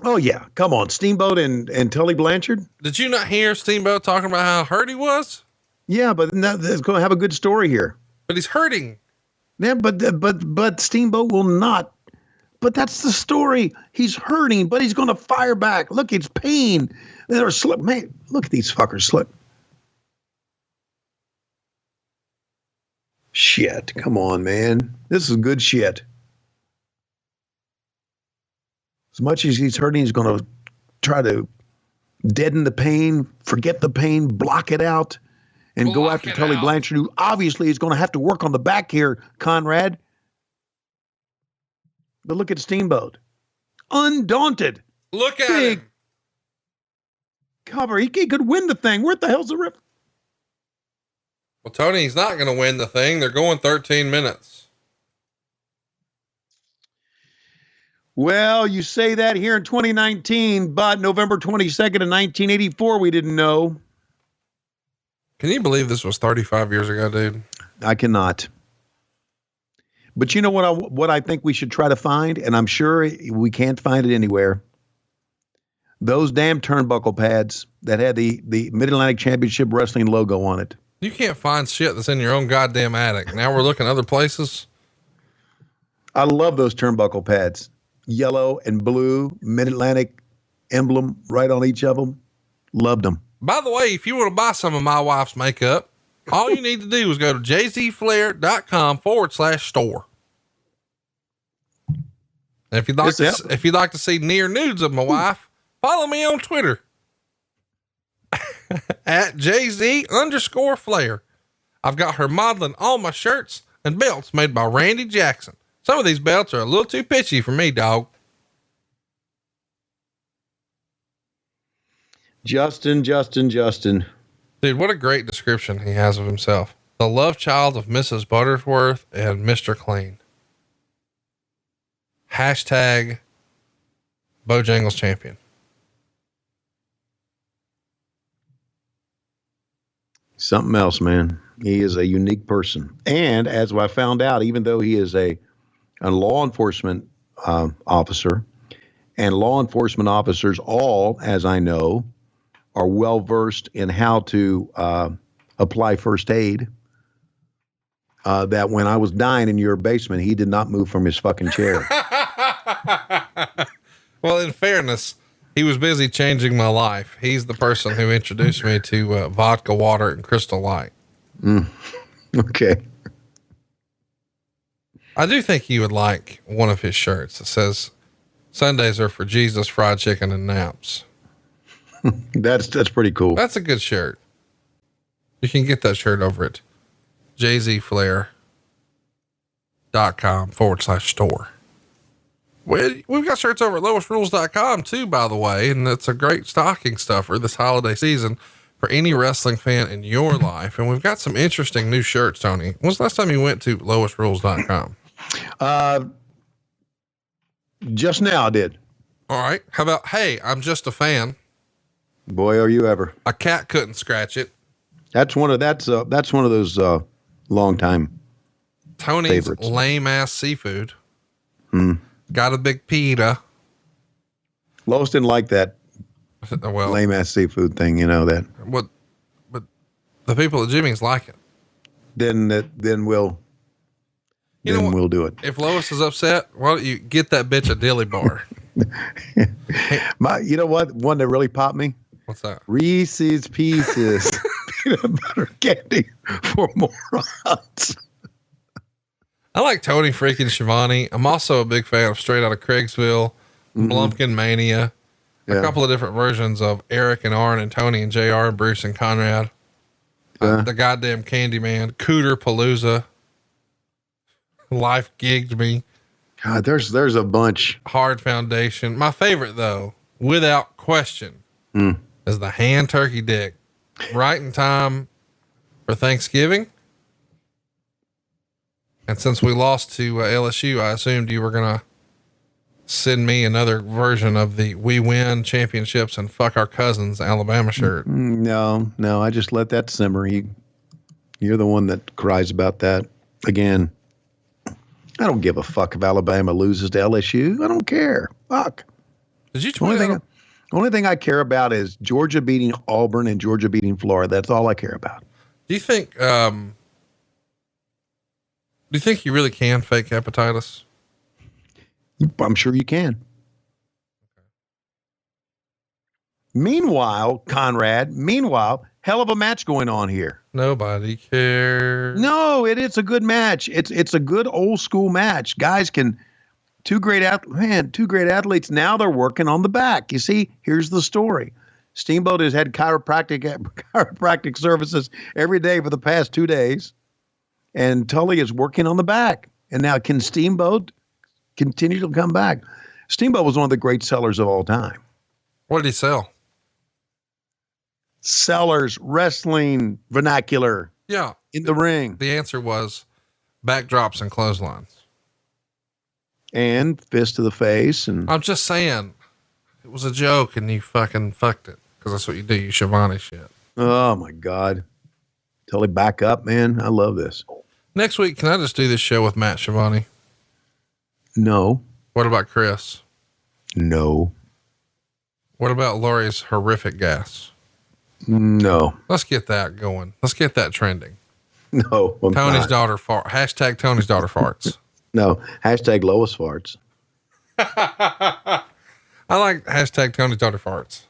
Oh, yeah. Come on. Steamboat and Tully Blanchard. Did you not hear Steamboat talking about how hurt he was? Yeah, but that's going to have a good story here. But he's hurting. Yeah, but Steamboat will not. But that's the story. He's hurting, but he's going to fire back. Look, it's pain. They're slip. Man, look at these fuckers slip. Shit. Come on, man. This is good shit. As much as he's hurting, he's going to try to deaden the pain, forget the pain, block it out, and go after Tully Blanchard, who obviously is going to have to work on the back here, Conrad. But look at Steamboat. Undaunted. Look at him. Cover. He could win the thing. Where the hell's the rip? Well, Tony, he's not going to win the thing. They're going 13 minutes. Well, you say that here in 2019, but November 22nd of 1984, we didn't know. Can you believe this was 35 years ago, dude? I cannot. But you know what I think we should try to find, and I'm sure we can't find it anywhere. Those damn turnbuckle pads that had the Mid-Atlantic Championship Wrestling logo on it. You can't find shit that's in your own goddamn attic. Now we're looking other places. I love those turnbuckle pads. Yellow and blue Mid-Atlantic emblem right on each of them. Loved them. By the way, if you want to buy some of my wife's makeup, all you need to do is go to jzflair.com/store. And if you'd like to see near nudes of my wife, follow me on Twitter at JZ_Flair. I've got her modeling all my shirts and belts made by Randy Jackson. Some of these belts are a little too pitchy for me, dog. Justin. Dude, what a great description he has of himself. The love child of Mrs. Butterworth and Mr. Clean. Hashtag Bojangles champion. Something else, man. He is a unique person. And as I found out, even though he is a law enforcement officer, and law enforcement officers all, as I know, are well versed in how to apply first aid. That when I was dying in your basement, he did not move from his fucking chair. Well, in fairness, he was busy changing my life. He's the person who introduced me to vodka, water, and Crystal Light. Okay. I do think you would like one of his shirts. It says, "Sundays are for Jesus, fried chicken, and naps." That's pretty cool. That's a good shirt. You can get that shirt over at jzflair.com/store. We've got shirts over at lowestrules.com too, by the way. And it's a great stocking stuffer this holiday season for any wrestling fan in your life. And we've got some interesting new shirts, Tony. When's the last time you went to lowestrules.com? Just now I did. All right. How about, hey, I'm just a fan. Boy, are you ever. A cat couldn't scratch it. That's one of those long time Tony's favorites. Lame ass seafood. Got a big pita. Lois didn't like that well, lame ass seafood thing, you know that. But the people at Jimmy's like it. Then we'll do it. If Lois is upset, why don't you get that bitch a dilly bar? You know what? One that really popped me. What's that? Reese's Pieces peanut butter candy for morons. I like Tony freaking Schiavone. I'm also a big fan of Straight Outta Craigsville, Blumpkin Mania, a couple of different versions of Eric and Arn and Tony and JR and Bruce and Conrad. The goddamn Candyman, Cooter Palooza. Life gigged me. God, there's a bunch. Hard Foundation. My favorite though, without question, is the hand turkey dick. Right in time for Thanksgiving. And since we lost to LSU, I assumed you were going to send me another version of the "We Win Championships and Fuck Our Cousins" Alabama shirt. No, I just let that simmer. You're the one that cries about that again. I don't give a fuck if Alabama loses to LSU. I don't care. Fuck. Did you tweet out? Only thing I care about is Georgia beating Auburn and Georgia beating Florida. That's all I care about. Do you think, you really can fake hepatitis? I'm sure you can. Meanwhile, Conrad, hell of a match going on here. Nobody cares. No, it's a good match. It's a good old school match. Guys two great athletes. Now they're working on the back. You see, here's the story. Steamboat has had chiropractic services every day for the past 2 days. And Tully is working on the back. And now can Steamboat continue to come back? Steamboat was one of the great sellers of all time. What did he sell? Sellers, wrestling, vernacular. Yeah. In the ring. The answer was backdrops and clotheslines. And fist to the face. And I'm just saying, it was a joke and you fucking fucked it. Because that's what you do. You Schiavone shit. Oh my God. Tully back up, man. I love this. Next week, can I just do this show with Matt Schiavone? No. What about Chris? No. What about Lori's horrific gas? No. Let's get that going. Let's get that trending. No. Tony's daughter fart. Hashtag Tony's daughter farts. No. Hashtag Lois farts. I like hashtag Tony's daughter farts.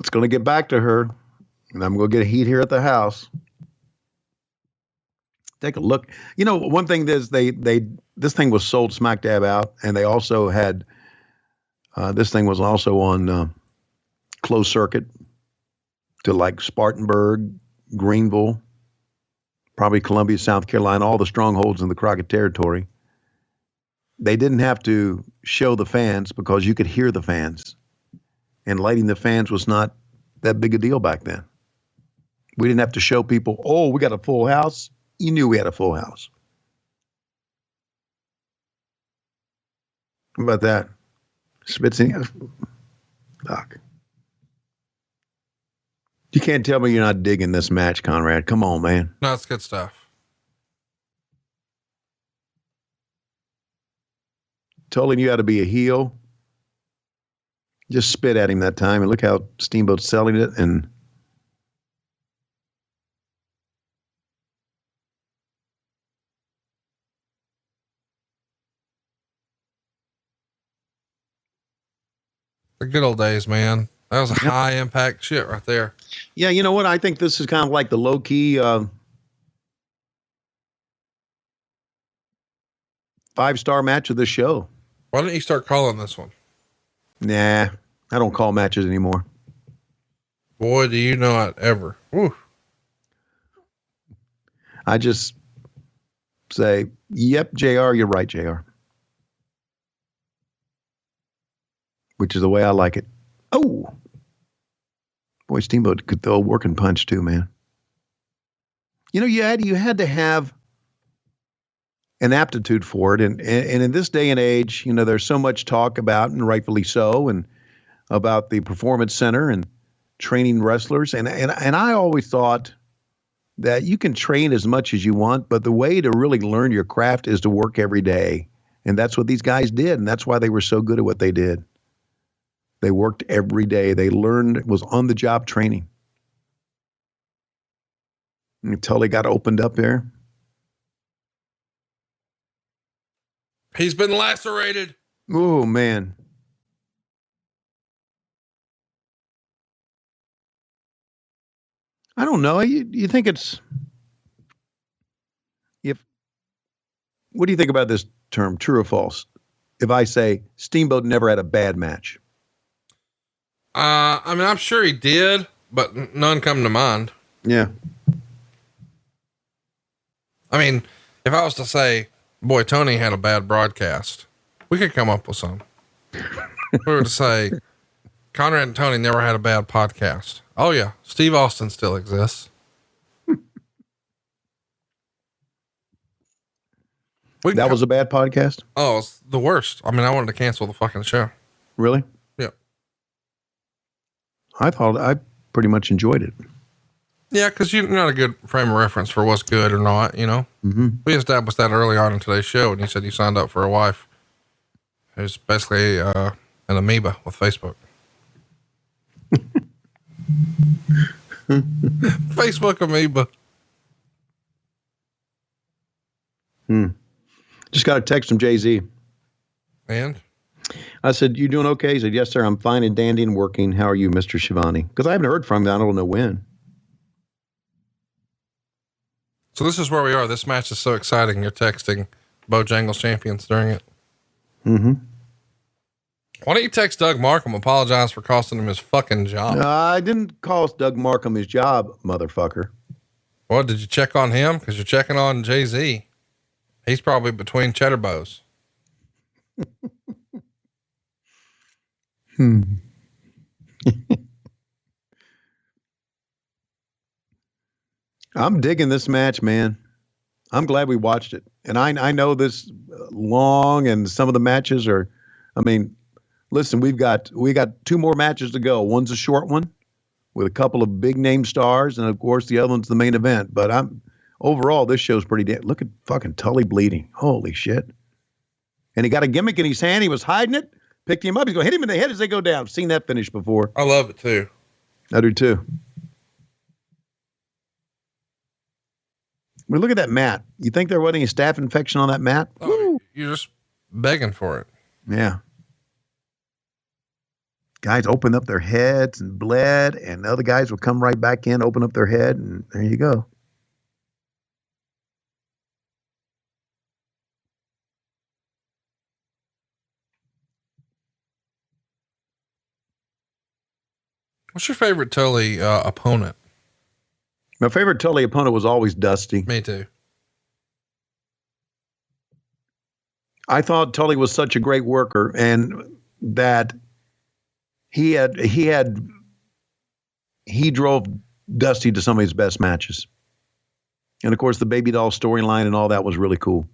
It's going to get back to her, and I'm going to get heat here at the house. Take a look. You know, one thing is this thing was sold smack dab out, and they also had this thing was also on closed circuit to like Spartanburg, Greenville, probably Columbia, South Carolina, all the strongholds in the Crockett territory. They didn't have to show the fans because you could hear the fans, and lighting the fans was not that big a deal back then. We didn't have to show people, oh, we got a full house. You knew we had a full house. How about that? Spitzing. Fuck. You can't tell me you're not digging this match, Conrad. Come on, man. No, it's good stuff. Told him you had to be a heel. Just spit at him that time, and look how Steamboat's selling it. And the good old days, man. That was a high impact shit right there. yeah, you know what? I think this is kind of like the low key 5-star match of the show. Why don't you start calling this one? Nah, I don't call matches anymore. Boy, do you know it ever. Woo. I just say, yep, JR, you're right, JR. Which is the way I like it. Oh, boy, Steamboat could throw a working punch too, man. You know, you had to have an aptitude for it. And in this day and age, you know, there's so much talk about, and rightfully so, and about the Performance Center and training wrestlers. And I always thought that you can train as much as you want, but the way to really learn your craft is to work every day. And that's what these guys did. And that's why they were so good at what they did. They worked every day. They learned, it was on the job training. Until they got opened up there. He's been lacerated. Oh, man. I don't know. You think it's, what do you think about this term, true or false? If I say Steamboat never had a bad match. I mean, I'm sure he did, but none come to mind. Yeah. I mean, if I was to say, boy, Tony had a bad broadcast, we could come up with some. If we were to say, Conrad and Tony never had a bad podcast. Oh yeah. Steve Austin still exists. That was a bad podcast? Oh, it's the worst. I mean, I wanted to cancel the fucking show. Really? Yeah. I thought I pretty much enjoyed it. Yeah, because you're not a good frame of reference for what's good or not, you know? Mm-hmm. We established that early on in today's show, and you said you signed up for a wife who's basically an amoeba with Facebook. Facebook amoeba. Just got a text from Jay-Z. And? I said, you doing okay? He said, yes, sir. I'm fine and dandy and working. How are you, Mr. Schiavone? Because I haven't heard from him. I don't know when. So this is where we are. This match is so exciting. You're texting Bojangles champions during it. Mm-hmm. Why don't you text Doug Markham, apologize for costing him his fucking job? I didn't cost Doug Markham his job, motherfucker. What, did you check on him? Because you're checking on Jay-Z. He's probably between cheddar bows. I'm digging this match, man. I'm glad we watched it. And I know this long, and some of the matches are, I mean, listen, we got 2 more matches to go. One's a short one. with a couple of big name stars, and of course the other one's the main event. But overall, this show's pretty damn. Look at fucking Tully bleeding. Holy shit! And he got a gimmick in his hand. He was hiding it. Picked him up. He's going to hit him in the head as they go down. I've seen that finish before. I love it too. I do too. Well, look at that mat. You think there wasn't any staph infection on that mat? Oh, you're just begging for it. Yeah. Guys opened up their heads and bled, and the other guys would come right back in, open up their head, and there you go. What's your favorite Tully opponent? My favorite Tully opponent was always Dusty. Me too. I thought Tully was such a great worker, and that he drove Dusty to some of his best matches. And of course, the baby doll storyline and all that was really cool.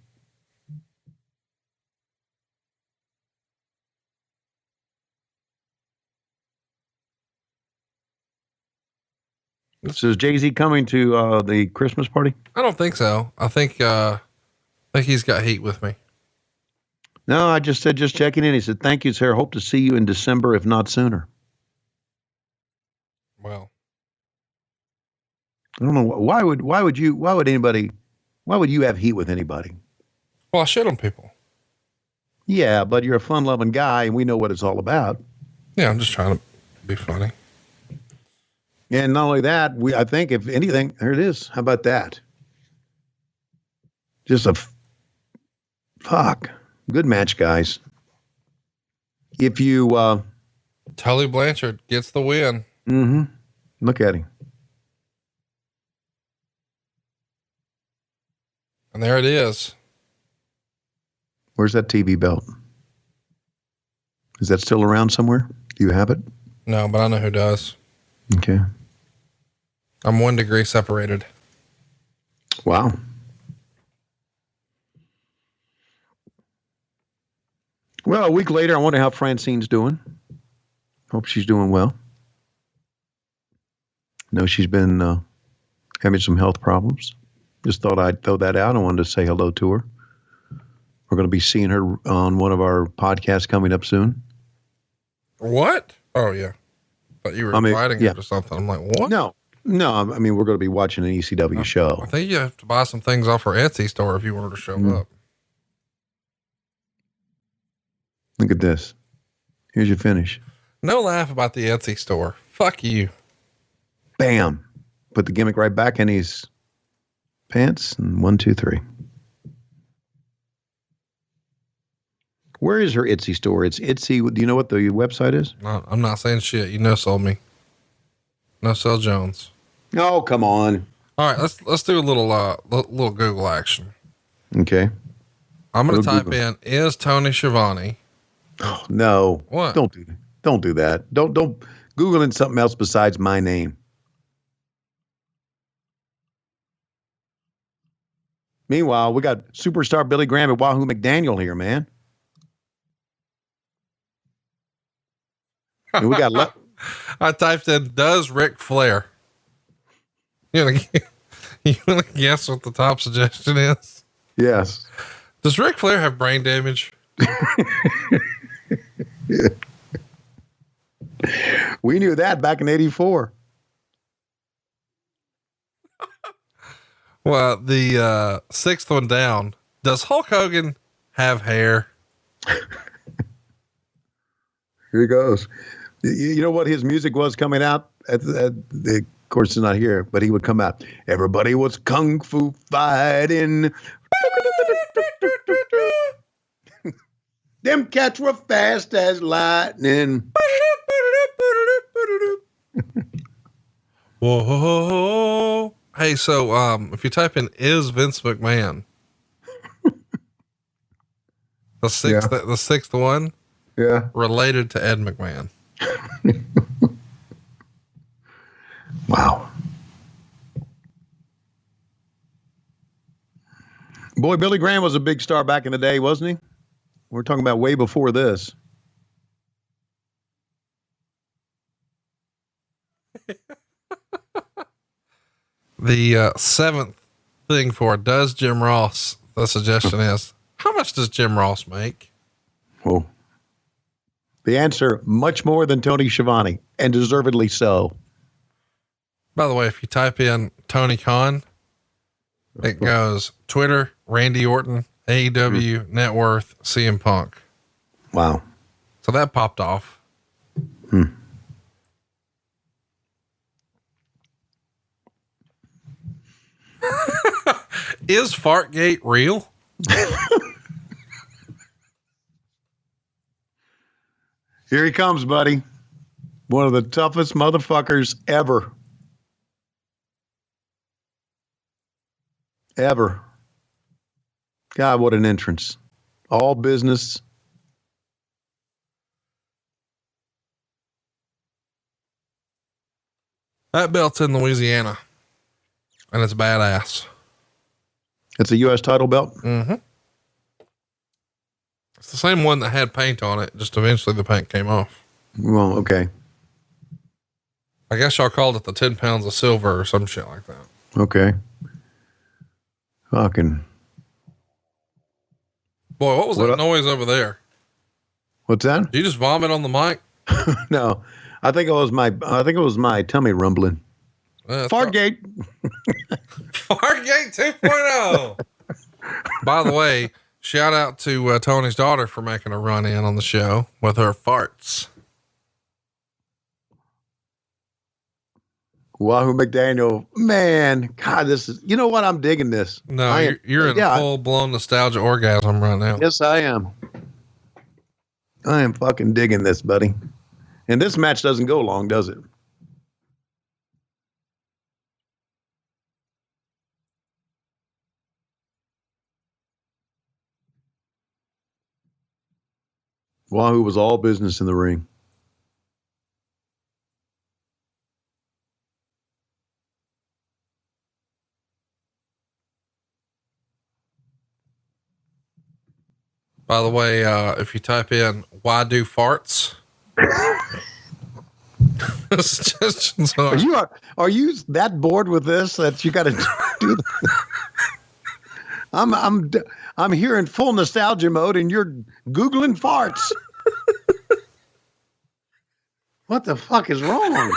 So is Jay-Z coming to the Christmas party? I don't think so. I think he's got heat with me. No, I just said, just checking in. He said, thank you, sir. Hope to see you in December, if not sooner. Well, I don't know. Why would you have heat with anybody? Well, I shit on people. Yeah, but you're a fun-loving guy, and we know what it's all about. Yeah, I'm just trying to be funny. And not only that, I think if anything, there it is. How about that? Just good match, guys. If you Tully Blanchard gets the win. Mm-hmm. Look at him. And there it is. Where's that TV belt? Is that still around somewhere? Do you have it? No, but I know who does. Okay. I'm 1 degree separated. Wow. Well, a week later, I wonder how Francine's doing. Hope she's doing well. No, she's been having some health problems. Just thought I'd throw that out. I wanted to say hello to her. We're going to be seeing her on one of our podcasts coming up soon. What? Oh, yeah. But you were inviting her to something. I'm like, what? No, I mean, we're going to be watching an ECW show. I think you have to buy some things off her Etsy store if you want her to show up. Look at this. Here's your finish. No laugh about the Etsy store. Fuck you. Bam. Put the gimmick right back in his pants. And 1, 2, 3. Where is her Etsy store? It's Etsy. Do you know what the website is? No, I'm not saying shit. You no sold me. No sell Jones. Oh, come on. All right. Let's do a little Google action. Okay. I'm going to type in, is Tony Schiavone? Oh, no. What? Don't do that. Don't Google in something else besides my name. Meanwhile, we got superstar Billy Graham and Wahoo McDaniel here, man. And we got I typed in, does Ric Flair? You want to guess what the top suggestion is? Yes. Does Ric Flair have brain damage? We knew that back in '84. Well, the sixth one down. Does Hulk Hogan have hair? Here he goes. You know what his music was coming out? Of course, it's not here, but he would come out. Everybody was kung fu fighting. Them cats were fast as lightning. Whoa. Hey, so if you type in is Vince McMahon, the sixth one, yeah, related to Ed McMahon. Wow. Boy, Billy Graham was a big star back in the day, wasn't he? We're talking about way before this. The seventh thing for does Jim Ross, the suggestion is, how much does Jim Ross make? Oh, the answer, much more than Tony Schiavone, and deservedly so. By the way, if you type in Tony Khan, it goes Twitter, Randy Orton, AEW, net worth, CM Punk. Wow. So that popped off. Is Fartgate real? Here he comes, buddy. One of the toughest motherfuckers ever. Ever. God, what an entrance. All business. That belt's in Louisiana, and it's badass. It's a U.S. title belt? Mm-hmm. It's the same one that had paint on it, just eventually the paint came off. Well, okay. I guess y'all called it the 10 pounds of silver or some shit like that. Okay. Fucking. Boy, what was that noise over there? What's that? Did you just vomit on the mic? No, I think it was my tummy rumbling. Fartgate. Fartgate 2.0. By the way, shout out to Tony's daughter for making a run in on the show with her farts. Wahoo McDaniel, man, God, this is, you know what? I'm digging this. No, you're in a full blown nostalgia orgasm right now. Yes, I am. I am fucking digging this, buddy. And this match doesn't go long, does it? Wahoo was all business in the ring. By the way, if you type in why do farts? Are you that bored with this that you got to do I'm here in full nostalgia mode and you're Googling farts. What the fuck is wrong?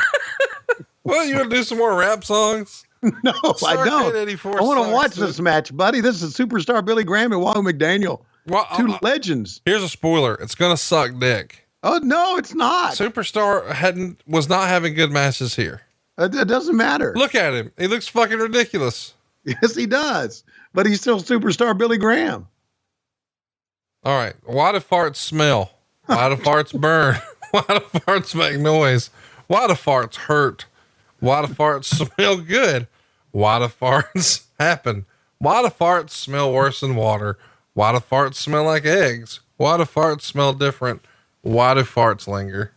Well, you want to do some more rap songs? No, I don't. I want to watch this match, buddy. This is Superstar Billy Graham and Wahoo McDaniel. Well, two legends. Here's a spoiler. It's going to suck dick. Oh, no, it's not. Superstar was not having good matches here. It doesn't matter. Look at him. He looks fucking ridiculous. Yes, he does. But he's still Superstar Billy Graham. All right. Why do farts smell? Why do farts burn? Why do farts make noise? Why do farts hurt? Why do farts smell good? Why do farts happen? Why do farts smell worse than water? Why do farts smell like eggs? Why do farts smell different? Why do farts linger?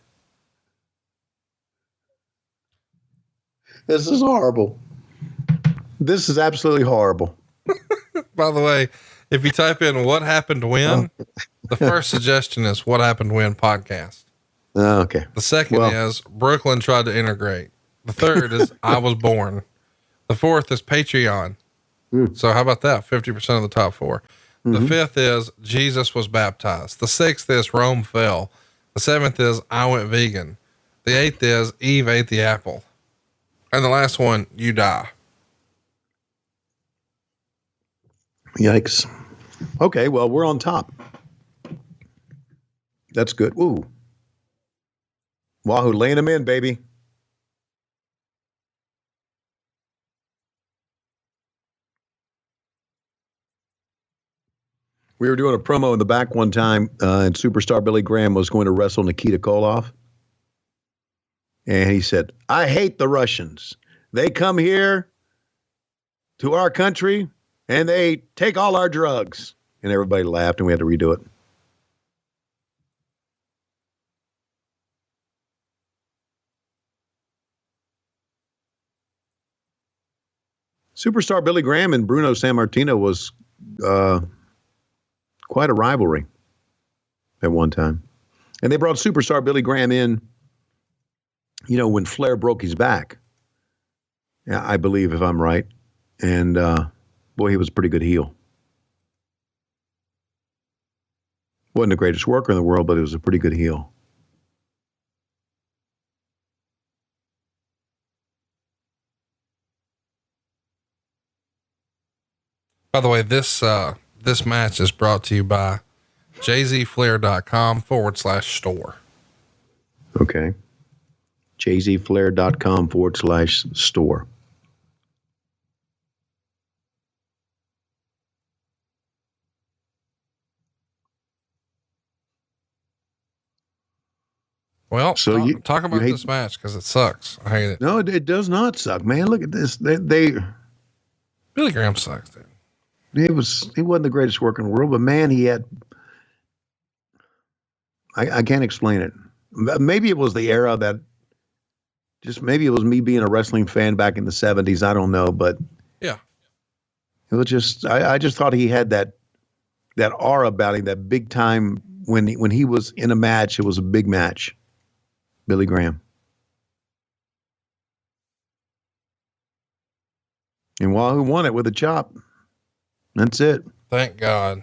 This is horrible. This is absolutely horrible. By the way, if you type in what happened when, the first suggestion is what happened when podcast. Okay. The second is Brooklyn tried to integrate. The third is I was born. The fourth is Patreon. So how about that? 50% of the top four. The fifth is Jesus was baptized. The sixth is Rome fell. The seventh is I went vegan. The eighth is Eve ate the apple. And the last one, you die. Yikes. Okay, well, we're on top. That's good. Ooh. Wahoo laying them in, baby. We were doing a promo in the back one time, and Superstar Billy Graham was going to wrestle Nikita Koloff. And he said, I hate the Russians. They come here to our country and they take all our drugs. And everybody laughed and we had to redo it. Superstar Billy Graham and Bruno Sammartino was quite a rivalry at one time. And they brought Superstar Billy Graham in when Flair broke his back, I believe, if I'm right, and boy, he was a pretty good heel. Wasn't the greatest worker in the world, but he was a pretty good heel. By the way, this match is brought to you by jzflair.com/store. Okay. jzflair.com/store. Well, so talk about this match because it sucks. I hate it. No, it does not suck, man. Look at this. Billy Graham sucks, dude. He wasn't the greatest worker in the world, but man, he had. I can't explain it. Maybe it was the era that. Maybe it was me being a wrestling fan back in the 70s. I don't know, but yeah, it was just. I just thought he had that aura about him, that big time when he was in a match. It was a big match. Billy Graham. And Wahoo won it with a chop. That's it. Thank God.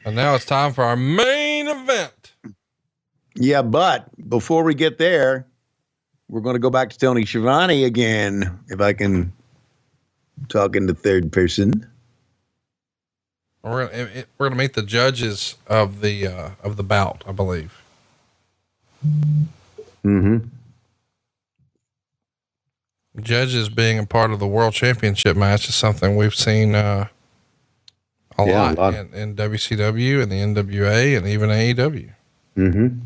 And now it's time for our main event. Yeah, but before we get there, we're going to go back to Tony Schiavone again, if I can talk in the third person. We're gonna meet the judges of the bout, I believe. Mm-hmm. Judges being a part of the World Championship match is something we've seen a lot in WCW and the NWA and even AEW. Mm-hmm.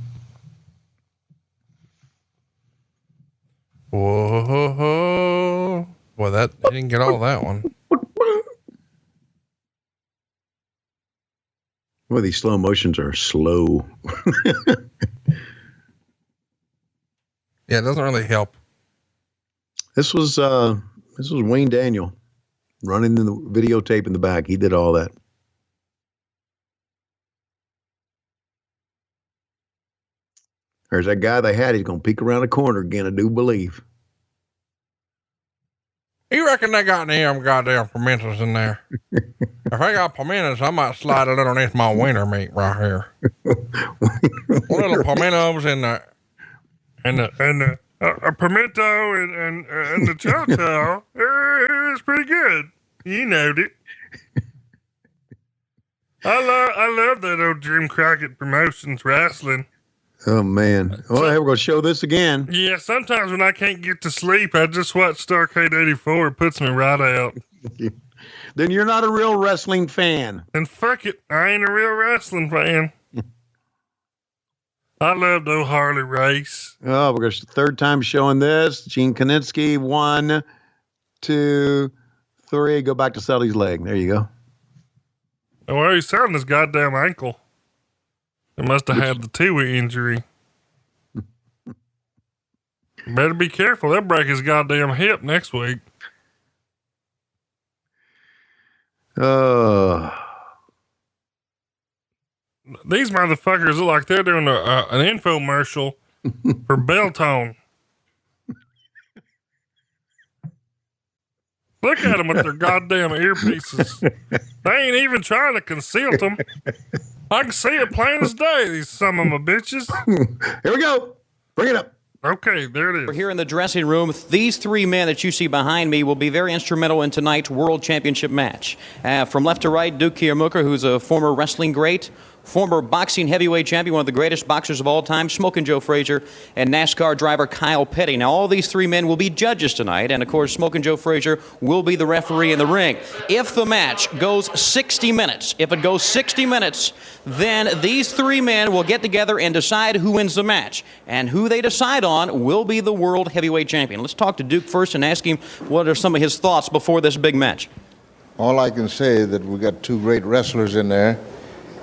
Whoa. Well, he didn't get all that one. Well, these slow motions are slow. Yeah, it doesn't really help. This was Wayne Daniel running the videotape in the back. He did all that. There's that guy they had. He's going to peek around the corner again, I do believe. You reckon they got any goddamn pimentos in there? If they got pimentos, I might slide it underneath my wiener meat right here. Little pimentos and a pimento and the chow. It's pretty good. You knowed it. I love that old Jim Crockett Promotions wrestling. Oh man! Well, hey, we're going to show this again. Yeah, sometimes when I can't get to sleep, I just watch Starrcade 84. It puts me right out. Then you're not a real wrestling fan. And fuck it, I ain't a real wrestling fan. I loved old Harley Race. Oh, we're going to third time showing this. Gene Kiniski, 1, 2, 3. Go back to Sully's leg. There you go. Well, he's selling his goddamn ankle. He must have had the Tua injury. Better be careful. They'll break his goddamn hip next week. These motherfuckers look like they're doing an infomercial for Beltone. Look at them with their goddamn earpieces. They ain't even trying to conceal them. I can see it plain as day, these some of my bitches. Here we go. Bring it up. Okay, there it is. We're here in the dressing room. These three men that you see behind me will be very instrumental in tonight's World Championship match. From left to right, Duke Kiyomuka, who's a former wrestling great, former boxing heavyweight champion, one of the greatest boxers of all time, Smokin Joe Frazier, and NASCAR driver Kyle Petty. Now, all these three men will be judges tonight, and of course, Smokin Joe Frazier will be the referee in the ring. If the match goes 60 minutes, then these three men will get together and decide who wins the match. And who they decide on will be the world heavyweight champion. Let's talk to Duke first and ask him what are some of his thoughts before this big match. All I can say is that we got two great wrestlers in there,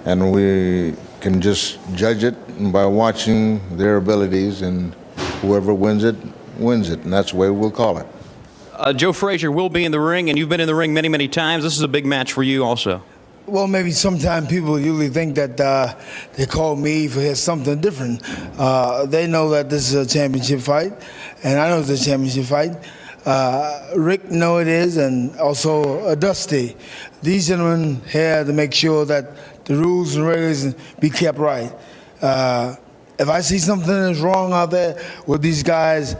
and we can just judge it by watching their abilities, and whoever wins it, and that's the way we'll call it. Joe Frazier will be in the ring, and you've been in the ring many, many times. This is a big match for you also. Well, maybe sometimes people usually think that they call me for something different. They know that this is a championship fight, and I know it's a championship fight. Rick know it is, and also Dusty. These gentlemen here to make sure that the rules and regulations be kept right. If I see something that's wrong out there with these guys,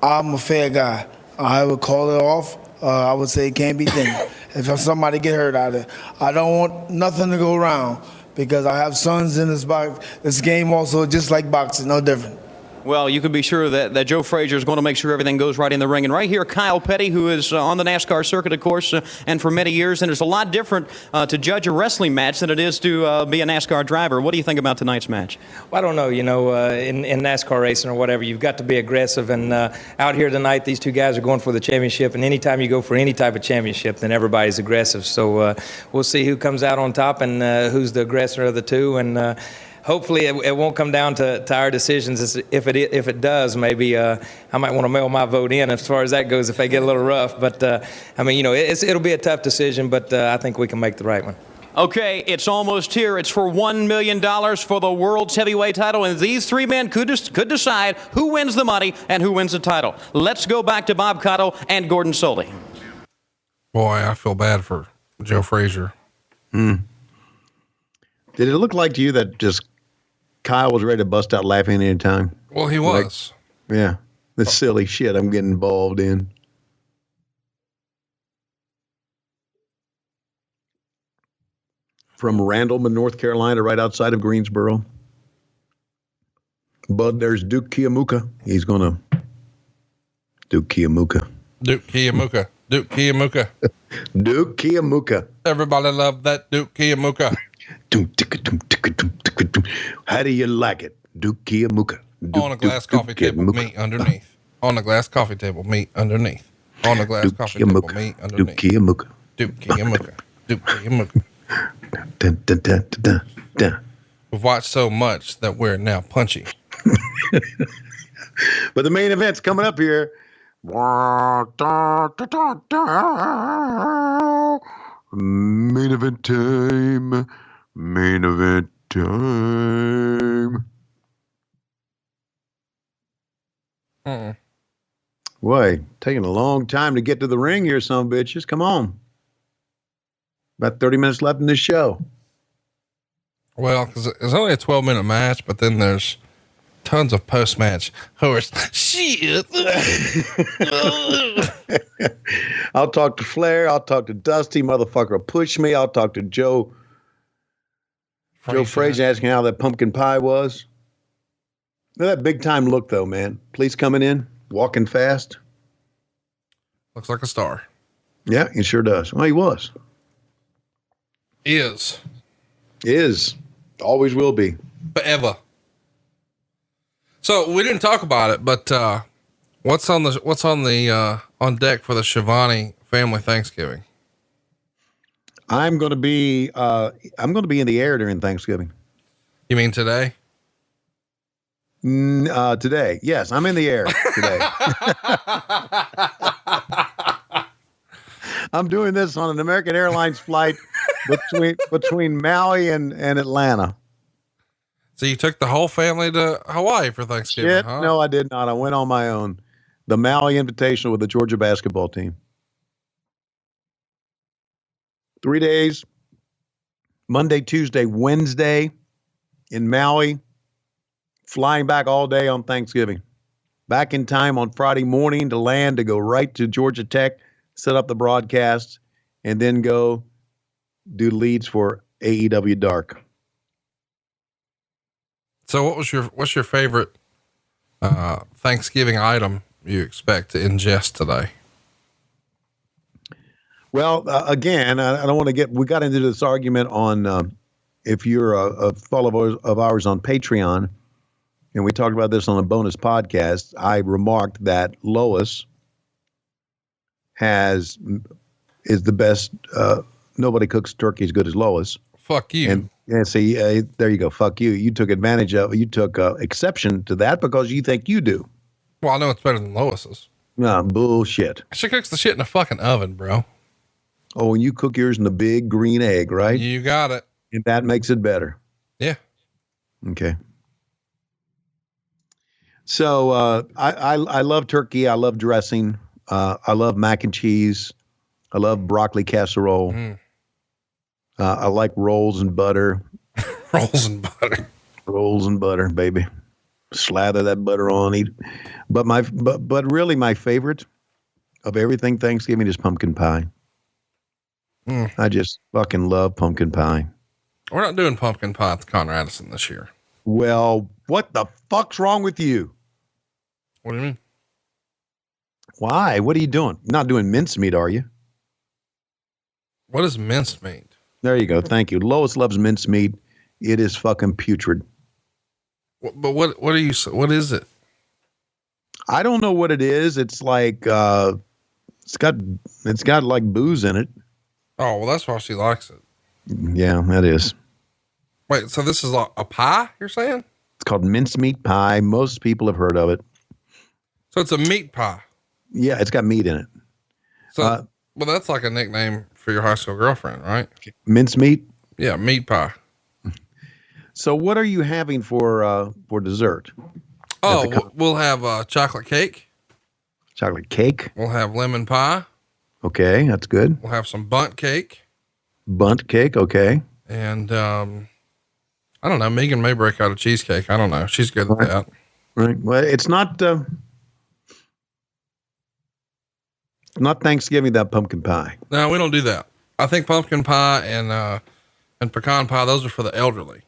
I'm a fair guy. I would call it off. I would say it can't be done. If somebody get hurt out there, I don't want nothing to go around because I have sons in this game also, just like boxing, no different. Well, you can be sure that Joe Frazier is going to make sure everything goes right in the ring. And right here, Kyle Petty, who is on the NASCAR circuit, of course, and for many years. And it's a lot different to judge a wrestling match than it is to be a NASCAR driver. What do you think about tonight's match? Well, I don't know. In NASCAR racing or whatever, you've got to be aggressive. And out here tonight, these two guys are going for the championship. And anytime you go for any type of championship, then everybody's aggressive. So we'll see who comes out on top and who's the aggressor of the two. And hopefully it won't come down to our decisions. If it does, maybe I might want to mail my vote in as far as that goes if they get a little rough. But, it'll be a tough decision, but I think we can make the right one. Okay, it's almost here. It's for $1 million for the world's heavyweight title, and these three men could decide who wins the money and who wins the title. Let's go back to Bob Caudle and Gordon Soley. Boy, I feel bad for Joe Frazier. Did it look like to you that just Kyle was ready to bust out laughing any time? Well, he was. Yeah, the silly shit I'm getting involved in. From Randleman, North Carolina, right outside of Greensboro. But there's Duke Kiamuka. He's going to Duke Kiamuka. Duke Kiamuka. Duke Kiamuka. Duke Kiamuka. Everybody love that Duke Kiamuka. How do you like it? Duke Kiamuka. On a glass coffee table, meat underneath. On a glass coffee table, meat underneath. On a glass coffee table, meat underneath. Duke Kiamuka. Duke Kiamuka. Duke Kiamuka. We've watched so much that we're now punchy. But the main event's coming up here. Main event time. Main event time. Boy, taking a long time to get to the ring here, some bitches. Come on. About 30 minutes left in this show. Well, because it's only a 12-minute match, but then there's tons of post-match horse shit. I'll talk to Flair. I'll talk to Dusty. Motherfucker will push me. I'll talk to Joe Frazier asking how that pumpkin pie was. Look at that big-time look, though, man. Police coming in, walking fast. Looks like a star. Yeah, he sure does. Well, he was. Is. Always will be. Forever. So we didn't talk about it, but what's on deck for the Schiavone family Thanksgiving? I'm going to be in the air during Thanksgiving. You mean today? Today. Yes, I'm in the air today. I'm doing this on an American Airlines flight between Maui and Atlanta. So you took the whole family to Hawaii for Thanksgiving, Shit, huh? No, I did not. I went on my own. The Maui Invitational with the Georgia basketball team. 3 days. Monday, Tuesday, Wednesday in Maui. Flying back all day on Thanksgiving. Back in time on Friday morning to land to go right to Georgia Tech, set up the broadcast, and then go do leads for AEW Dark. So what's your favorite Thanksgiving item you expect to ingest today? Well, again, I don't want to we got into this argument on if you're a follower of ours on Patreon, and we talked about this on a bonus podcast. I remarked that Lois is the best. Nobody cooks turkey as good as Lois. Fuck you. And see, there you go. Fuck you. You took advantage of. You took exception to that because you think you do. Well, I know it's better than Lois's. No bullshit. She cooks the shit in a fucking oven, bro. Oh, and you cook yours in the big green egg, right? You got it. And that makes it better. Yeah. Okay. So I love turkey. I love dressing. I love mac and cheese. I love broccoli casserole. I like rolls and butter. Rolls and butter. Rolls and butter, baby. Slather that butter on, eat. But really my favorite of everything Thanksgiving is pumpkin pie. I just fucking love pumpkin pie. We're not doing pumpkin pie at the Conrad Edison this year. Well, what the fuck's wrong with you? What do you mean? Why? What are you doing? Not doing mincemeat, are you? What is minced meat? There you go. Thank you. Lois loves mincemeat. It is fucking putrid. But what are you? What is it? I don't know what it is. It's like it's got like booze in it. Oh, well, that's why she likes it. Yeah, that is. Wait, so this is a pie, you're saying? It's called mincemeat pie. Most people have heard of it. So it's a meat pie. Yeah, it's got meat in it. So, well, that's like a nickname for your high school girlfriend, right? Mincemeat? Yeah, meat pie. So what are you having for dessert? Oh, we'll have chocolate cake. Chocolate cake? We'll have lemon pie. Okay, that's good. We'll have some bundt cake. Bundt cake, okay. And I don't know, Megan may break out a cheesecake. I don't know. She's good at that. Right. Well, it's not Thanksgiving, that pumpkin pie. No, we don't do that. I think pumpkin pie and pecan pie, those are for the elderly.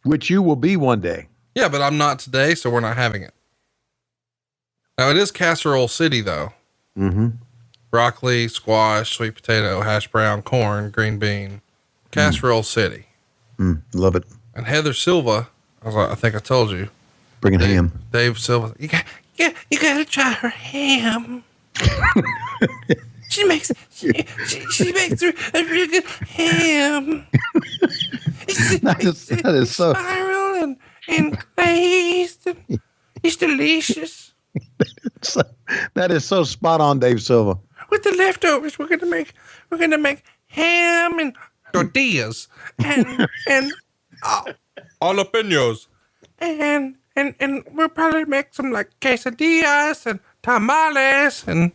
Which you will be one day. Yeah, but I'm not today, so we're not having it. Now it is casserole city though. Mm-hmm. Broccoli, squash, sweet potato, hash brown, corn, green bean, casserole city. Love it. And Heather Silva, I think I told you. Bringing ham. Dave Silva. You gotta try her ham. she makes a really good ham. That is so spiral and glazed. It's delicious. That is so spot on, Dave Silva. With the leftovers, we're gonna make ham and tortillas and jalapenos and we'll probably make some like quesadillas and tamales and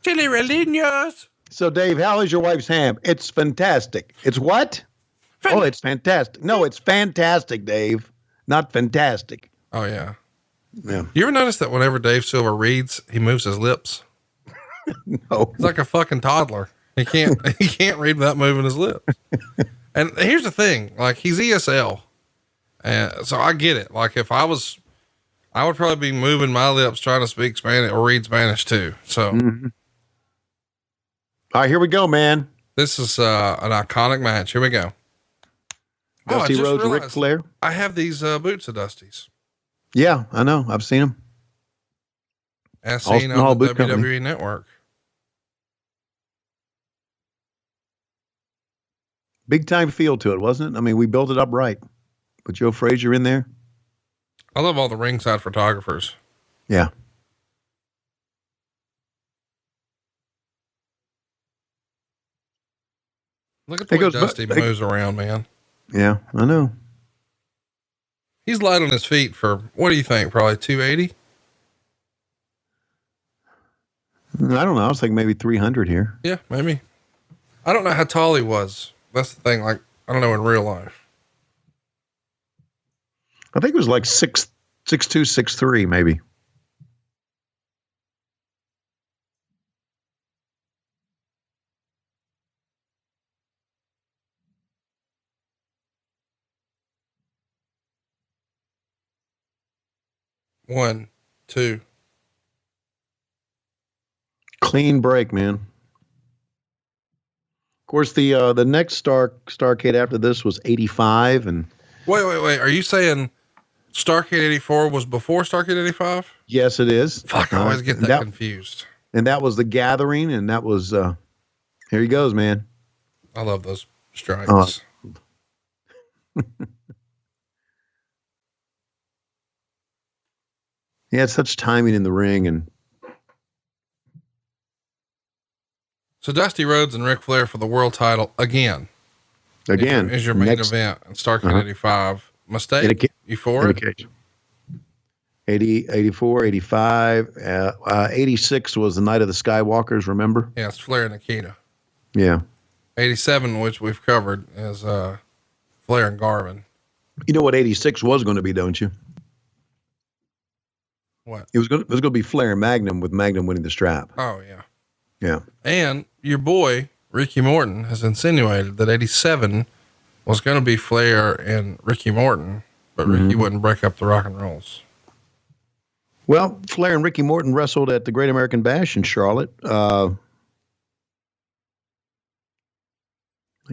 chili rellenos. So, Dave, how is your wife's ham? It's fantastic. It's what? Oh, it's fantastic. No, it's fantastic, Dave. Not fantastic. Oh yeah. Yeah. You ever notice that whenever Dave Silva reads, he moves his lips? No. He's like a fucking toddler. He can't read without moving his lips. And here's the thing, like he's ESL. And so I get it. Like if I would probably be moving my lips trying to speak Spanish or read Spanish too. So All right, here we go, man. This is an iconic match. Here we go. Dusty Rhodes, Ric Flair. I have these boots of Dusty's. Yeah, I know. I've seen them. As seen on the WWE Network. Big time feel to it, wasn't it? I mean, we built it up right. Put Joe Frazier in there. I love all the ringside photographers. Yeah. Look at the way Dusty moves around, man. Yeah, I know. He's light on his feet for, what do you think? Probably 280? I don't know. I was thinking maybe 300 here. Yeah, maybe. I don't know how tall he was. That's the thing. Like, I don't know in real life. I think it was like 6'2", 6'3", maybe. One, two. Clean break, man. Of course, the next Starrcade after this was 85, and Wait. Are you saying Starrcade 84 was before Starrcade 85? yes, it is. Fuck, I always get that confused. And that was the Gathering, and that was here he goes, man. I love those strikes. He had such timing in the ring, and So Dusty Rhodes and Ric Flair for the world title again. Is your main event in Starrcade 85. Mistake? You for it? 80, 84, 85, 86 was the night of the Skywalkers, remember? Yeah, it's Flair and Nikita. Yeah. 87, which we've covered, is Flair and Garvin. You know what 86 was going to be, don't you? What? It was going to be Flair and Magnum, with Magnum winning the strap. Oh, yeah. Yeah. And your boy, Ricky Morton, has insinuated that 87 was going to be Flair and Ricky Morton, but Ricky wouldn't break up the rock and rolls. Well, Flair and Ricky Morton wrestled at the Great American Bash in Charlotte. I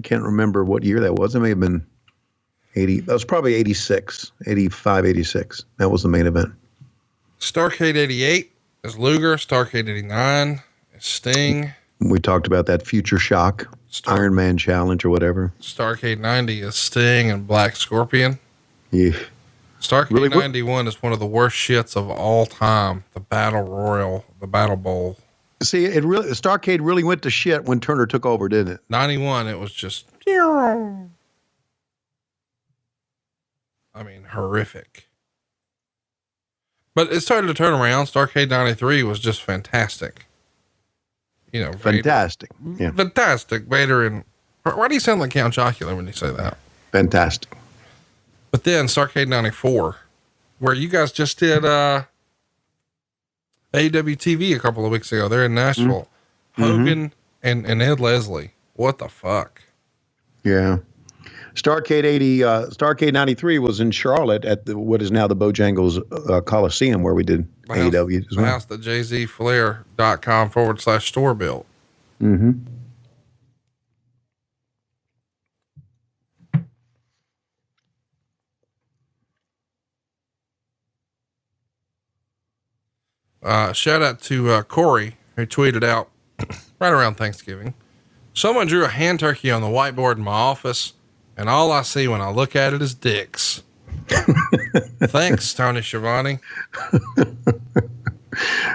can't remember what year that was. It may have been 80. That was probably 86, 85, 86. That was the main event. Starrcade 88 is Luger. Starrcade 89 is Sting. We talked about that Future Shock, Iron Man Challenge or whatever. Starrcade 90 is Sting and Black Scorpion. Yeah. Starrcade Really, 91 is one of the worst shits of all time. The Battle Royal, the Battle Bowl. See, Starrcade really went to shit when Turner took over, didn't it? 91, it was just, I mean, horrific. But it started to turn around. Starrcade 93 was just fantastic. You know, fantastic. Vader, Yeah. Fantastic. Vader and, why do you sound like Count Chocula when you say that? Fantastic. But then Starrcade 94, where you guys just did AWTV a couple of weeks ago. They're in Nashville. Hogan and Ed Leslie. What the fuck? Yeah. Starrcade 93 was in Charlotte at what is now the Bojangles Coliseum, where we did AEW as well. The house that jzflair.com/store built. Mm-hmm. Shout out to Corey, who tweeted out right around Thanksgiving. Someone drew a hand turkey on the whiteboard in my office, and all I see when I look at it is dicks. Thanks, Tony Schiavone.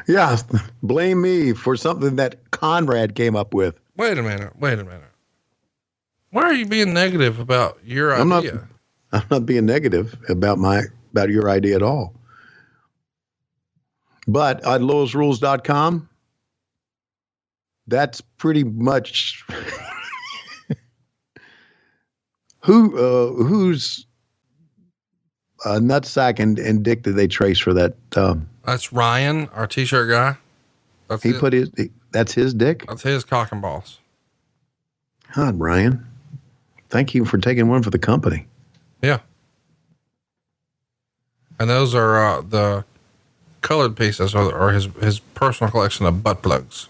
Yeah, blame me for something that Conrad came up with. Wait a minute. Why are you being negative about your idea? I'm not being negative about your idea at all. But at lowestrules.com, that's pretty much whose nutsack and dick did they trace for that? That's Ryan, our t-shirt guy. That's his dick? That's his cock and balls. God, Ryan. Thank you for taking one for the company. Yeah. And those are the colored pieces are his personal collection of butt plugs.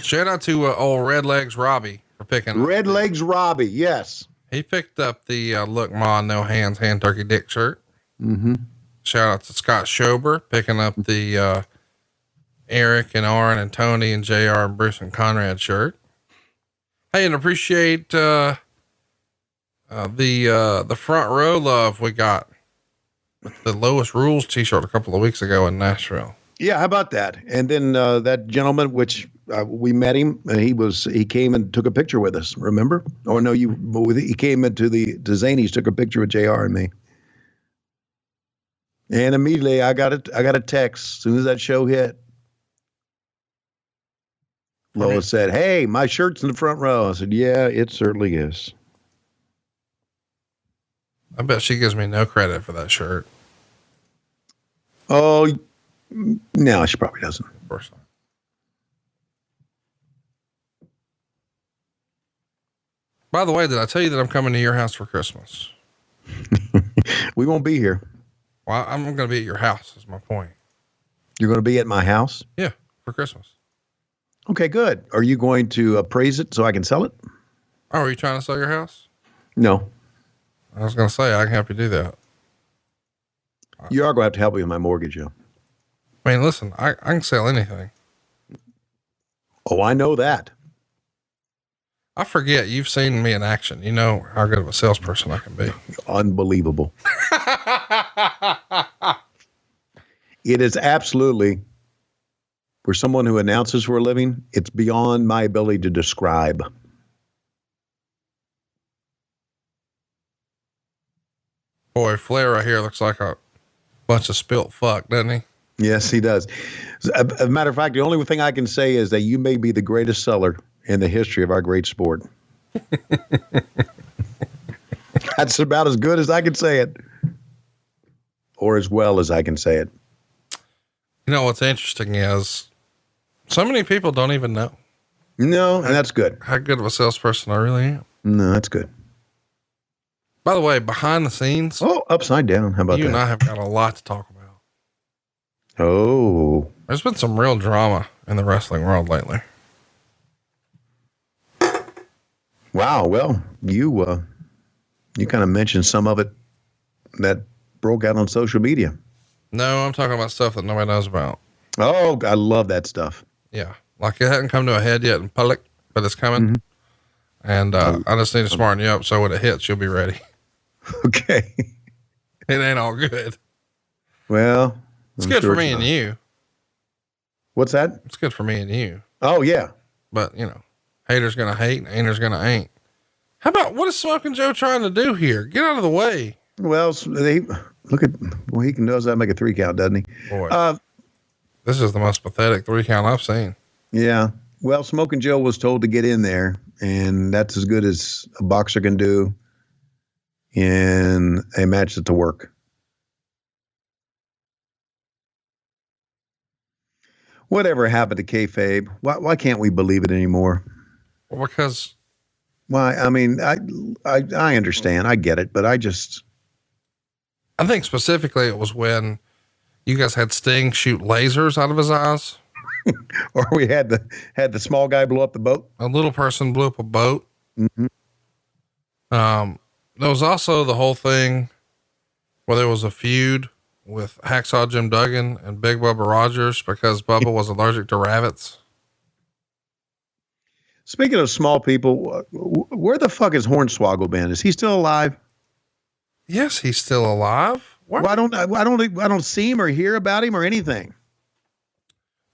Shout out to old Red Legs Robbie for picking Red Legs Robbie, yes. He picked up the Look Ma No Hands Hand Turkey Dick shirt. Mm-hmm. Shout out to Scott Schober picking up the Eric and Aaron and Tony and JR and Bruce and Conrad shirt. Hey, and appreciate the front row love we got with the Lowest Rules t-shirt a couple of weeks ago in Nashville. Yeah, how about that? And then that gentleman, which we met him, and he came and took a picture with us. Remember? Oh no, he came into to Zany's, took a picture with JR and me. And immediately I got a text as soon as that show hit. Lois said, "Hey, my shirt's in the front row." I said, "Yeah, it certainly is." I bet she gives me no credit for that shirt. Oh, no, she probably doesn't. Of course not. By the way, did I tell you that I'm coming to your house for Christmas? We won't be here. Well, I'm going to be at your house is my point. You're going to be at my house? Yeah, for Christmas. Okay, good. Are you going to appraise it so I can sell it? Oh, are you trying to sell your house? No. I was going to say, I can help you do that. You are going to have to help me with my mortgage, Joe. I mean, listen, I can sell anything. Oh, I know that. I forget you've seen me in action. You know how good of a salesperson I can be. Unbelievable. It is absolutely For someone who announces for a living, it's beyond my ability to describe. Boy, Flair right here looks like a bunch of spilt fuck, doesn't he? Yes, he does. As a matter of fact, the only thing I can say is that you may be the greatest seller in the history of our great sport. That's about as good as I can say it, or as well as I can say it. You know, what's interesting is so many people don't even know. No, and that's good. How good of a salesperson I really am. No, that's good. By the way, behind the scenes. Oh, upside down. How about you that? and I have got a lot to talk about. Oh. There's been some real drama in the wrestling world lately. Wow. Well, you kind of mentioned some of it that broke out on social media. No, I'm talking about stuff that nobody knows about. Oh, I love that stuff. Yeah. Like it hadn't come to a head yet in public, but it's coming. Mm-hmm. And I just need to smarten you up so when it hits, you'll be ready. Okay. It ain't all good. Well, it's good for me and you. What's that? It's good for me and you. Oh, yeah. But, you know, haters going to hate and ain'ters going to ain't. How about what is Smokin Joe trying to do here? Get out of the way. Well, look at what he can do. That make a 3 count, doesn't he? Boy, this is the most pathetic 3 count I've seen. Yeah. Well, Smokin Joe was told to get in there, and that's as good as a boxer can do in a match that's to work. Whatever happened to kayfabe? Why can't we believe it anymore? Well, because. Why? I mean, I understand. I get it, but I think specifically it was when you guys had Sting shoot lasers out of his eyes. Or we had the small guy blow up the boat. A little person blew up a boat. Mm-hmm. There was also the whole thing where there was a feud with Hacksaw Jim Duggan and Big Bubba Rogers because Bubba was allergic to rabbits. Speaking of small people, where the fuck is Hornswoggle been? Is he still alive? Yes, he's still alive. Well, I don't see him or hear about him or anything.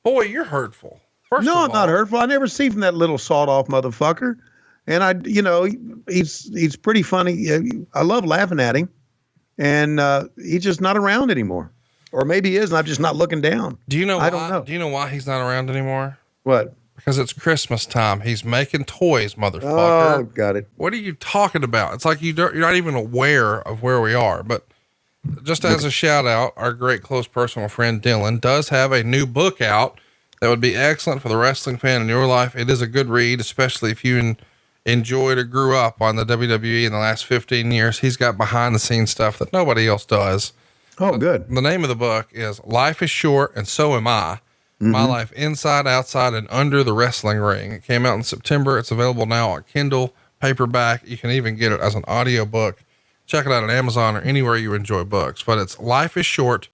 Boy, you're hurtful. I'm not hurtful. I never see from that little sawed off motherfucker. And he's pretty funny. I love laughing at him, and he's just not around anymore. Or maybe he is, and I'm just not looking down. Do you know why? I don't know. Do you know why he's not around anymore? What? Because it's Christmas time. He's making toys, motherfucker. Oh, got it. What are you talking about? It's like you're not even aware of where we are. But just as a shout out, our great close personal friend Dylan does have a new book out that would be excellent for the wrestling fan in your life. It is a good read, especially if you enjoyed or grew up on the WWE in the last 15 years. He's got behind the scenes stuff that nobody else does. Oh, good. The name of the book is Life is Short and So Am I. My life inside, outside, and under the wrestling ring. It came out in September. It's available now on Kindle, paperback. You can even get it as an audio book. Check it out on Amazon or anywhere you enjoy books. But it's Life is Short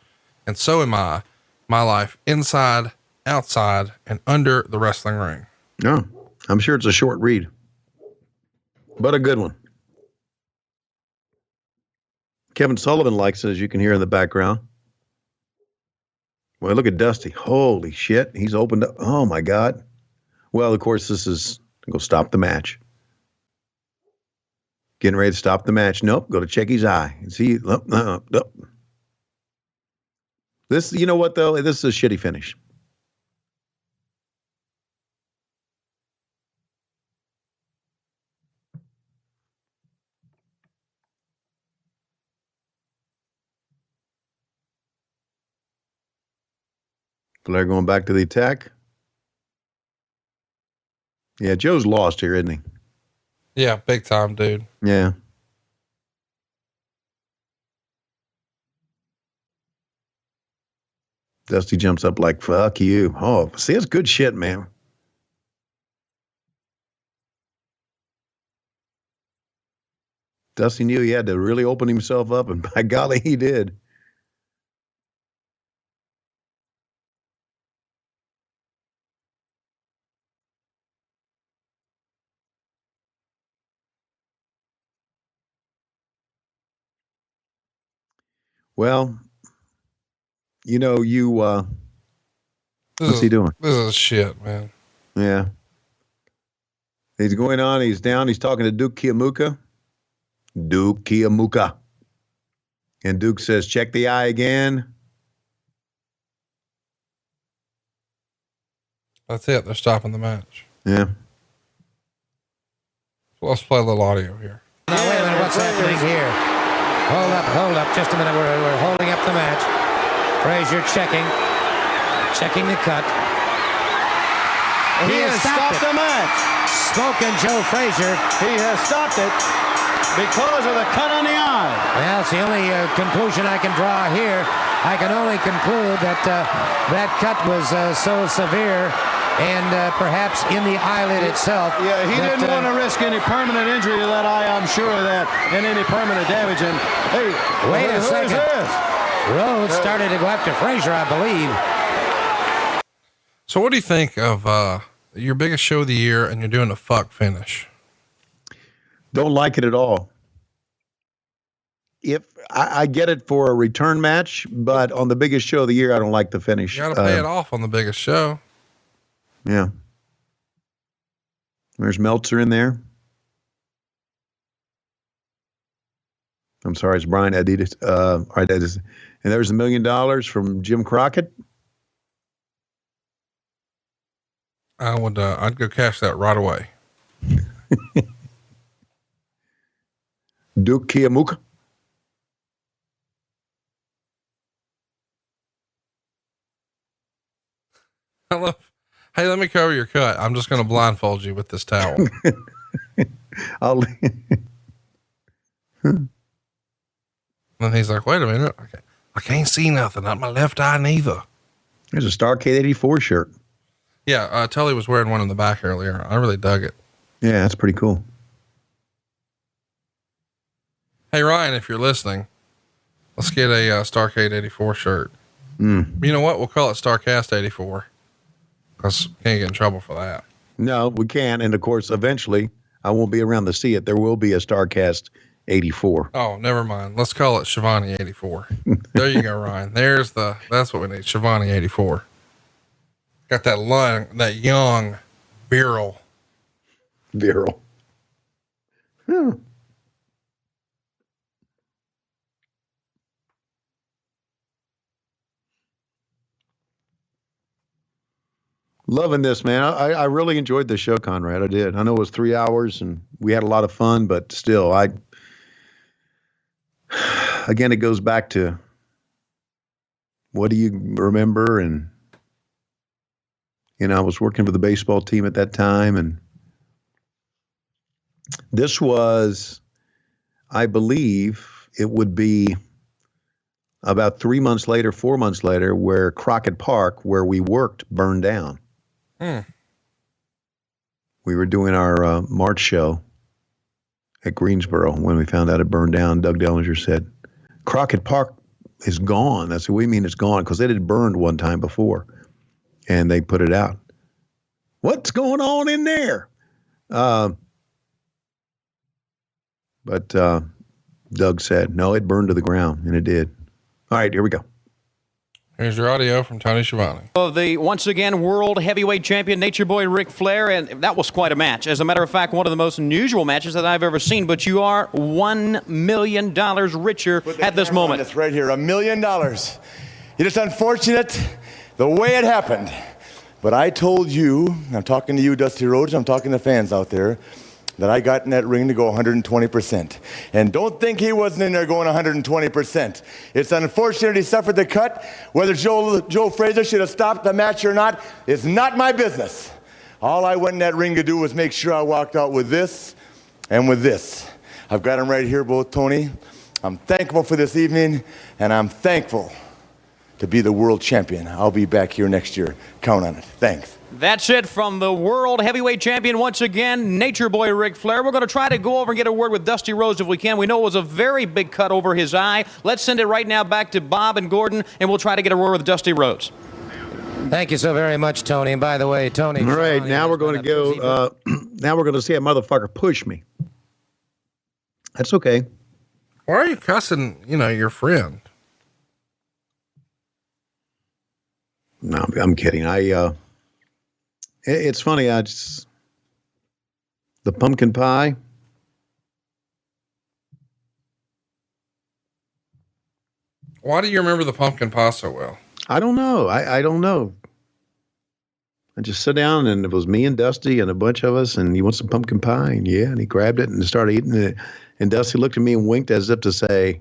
and So Am I. My life inside, outside, and under the wrestling ring. No, I'm sure it's a short read, but a good one. Kevin Sullivan likes it, as you can hear in the background. Well, look at Dusty. Holy shit. He's opened up. Oh my God. Well, of course, this is go stop the match. Getting ready to stop the match. Nope. Go to check his eye. See, nope. This, you know what though? This is a shitty finish. Flair going back to the attack. Yeah, Joe's lost here, isn't he? Yeah, big time, dude. Yeah. Dusty jumps up like, fuck you. Oh, see, it's good shit, man. Dusty knew he had to really open himself up, and by golly, he did. Well, you What's he doing? This is shit, man. Yeah. He's going on. He's down. He's talking to Duke Kiamuka. Duke Kiamuka. And Duke says, check the eye again. That's it. They're stopping the match. Yeah. So let's play a little audio here. Now, wait a minute. What's happening here? Hold up. Just a minute. We're holding up the match. Frazier checking the cut. He has stopped the match. Smokin Joe Frazier. He has stopped it because of the cut on the eye. Well, it's the only conclusion I can draw here. I can only conclude that that cut was so severe and perhaps in the eyelid itself. Yeah, he didn't want to risk any permanent injury to that eye, I'm sure of that, and any permanent damage. And, hey, wait a second. This? Rhodes started to go after Frazier, I believe. So what do you think of your biggest show of the year and you're doing a fuck finish? Don't like it at all. If I get it for a return match, but on the biggest show of the year, I don't like the finish. You got to pay it off on the biggest show. Yeah. There's Meltzer in there. I'm sorry, it's Brian Adidas. Adidas. And there's $1 million from Jim Crockett. I'd go cash that right away. Duke Kiamuka. I love. Hey, let me cover your cut. I'm just going to blindfold you with this towel. I'll. And he's like, wait a minute. Okay. I can't see nothing. Not my left eye neither. There's a Starrcade 84 shirt. Yeah. Tully was wearing one in the back earlier. I really dug it. Yeah, that's pretty cool. Hey, Ryan, if you're listening, let's get a Starrcade 84 shirt. You know what? We'll call it Starrcast 84 because we can't get in trouble for that. No, we can. And of course, eventually I won't be around to see it. There will be a Starrcast 84. Oh, never mind. Let's call it Schiavone 84. There you go, Ryan. That's what we need. Schiavone 84. Got that young, virile. Yeah. Loving this, man. I really enjoyed the show, Conrad. I did. I know it was 3 hours and we had a lot of fun, but still, again, it goes back to what do you remember? And, I was working for the baseball team at that time, and this was, I believe it would be about 4 months later, where Crockett Park, where we worked, burned down. We were doing our March show at Greensboro when we found out it burned down. Doug Dellinger said, Crockett Park is gone. I said, what do you mean it's gone? Because it had burned one time before, and they put it out. What's going on in there? But Doug said, no, it burned to the ground, and it did. All right, here we go. Here's your audio from Tony Schiavone. Of the, once again, world heavyweight champion, Nature Boy Ric Flair, and that was quite a match. As a matter of fact, one of the most unusual matches that I've ever seen, but you are $1 million richer at this moment. It's right here, $1 million. It's just unfortunate the way it happened. But I told you, I'm talking to you, Dusty Rhodes, I'm talking to fans out there, that I got in that ring to go 120%. And don't think he wasn't in there going 120%. It's unfortunate he suffered the cut. Whether Joe Frazier should have stopped the match or not is not my business. All I went in that ring to do was make sure I walked out with this and with this. I've got them right here, both, Tony. I'm thankful for this evening, and I'm thankful to be the world champion. I'll be back here next year. Count on it. Thanks. That's it from the world heavyweight champion once again, Nature Boy Ric Flair. We're going to try to go over and get a word with Dusty Rhodes if we can. We know it was a very big cut over his eye. Let's send it right now back to Bob and Gordon, and we'll try to get a word with Dusty Rhodes. Thank you so very much, Tony. And by the way, Tony. All right, now we're going to go. Now we're going to see a motherfucker push me. That's okay. Why are you cussing, your friend? No, I'm kidding. It's funny. The pumpkin pie. Why do you remember the pumpkin pie so well? I don't know. I don't know. I just sit down, and it was me and Dusty and a bunch of us, and you want some pumpkin pie? And yeah, and he grabbed it and started eating it. And Dusty looked at me and winked as if to say,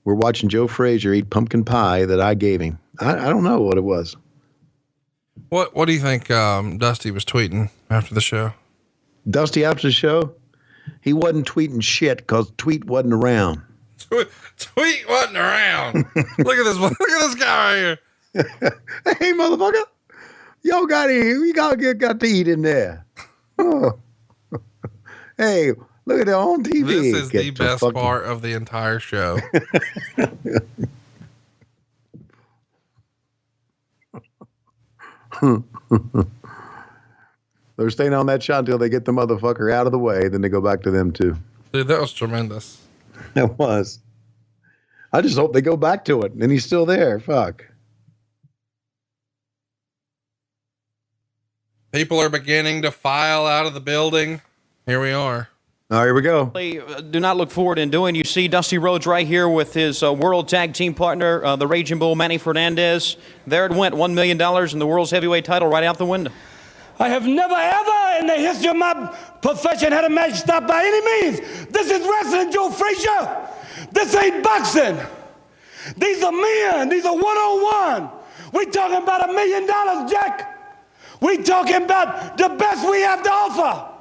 we're watching Joe Frazier eat pumpkin pie that I gave him. I don't know what it was. What do you think Dusty was tweeting after the show? Dusty after the show? He wasn't tweeting shit because Tweet wasn't around. Tweet wasn't around. Look at this guy right here. Hey, motherfucker. Y'all got to eat in there. Oh. Hey, look at it on TV. This is the best part of the entire show. They're staying on that shot until they get the motherfucker out of the way. Then they go back to them too. Dude, that was tremendous. It was. I just hope they go back to it. And he's still there. Fuck. People are beginning to file out of the building. Here we are. All right, here we go. Do not look forward in doing. You see Dusty Rhodes right here with his world tag team partner, the Raging Bull, Manny Fernandez. There it went, $1 million in the world's heavyweight title right out the window. I have never, ever in the history of my profession had a match stopped by any means. This is wrestling, Joe Frazier. This ain't boxing. These are men. These are one-on-one. We talking about $1 million, Jack. We talking about the best we have to offer.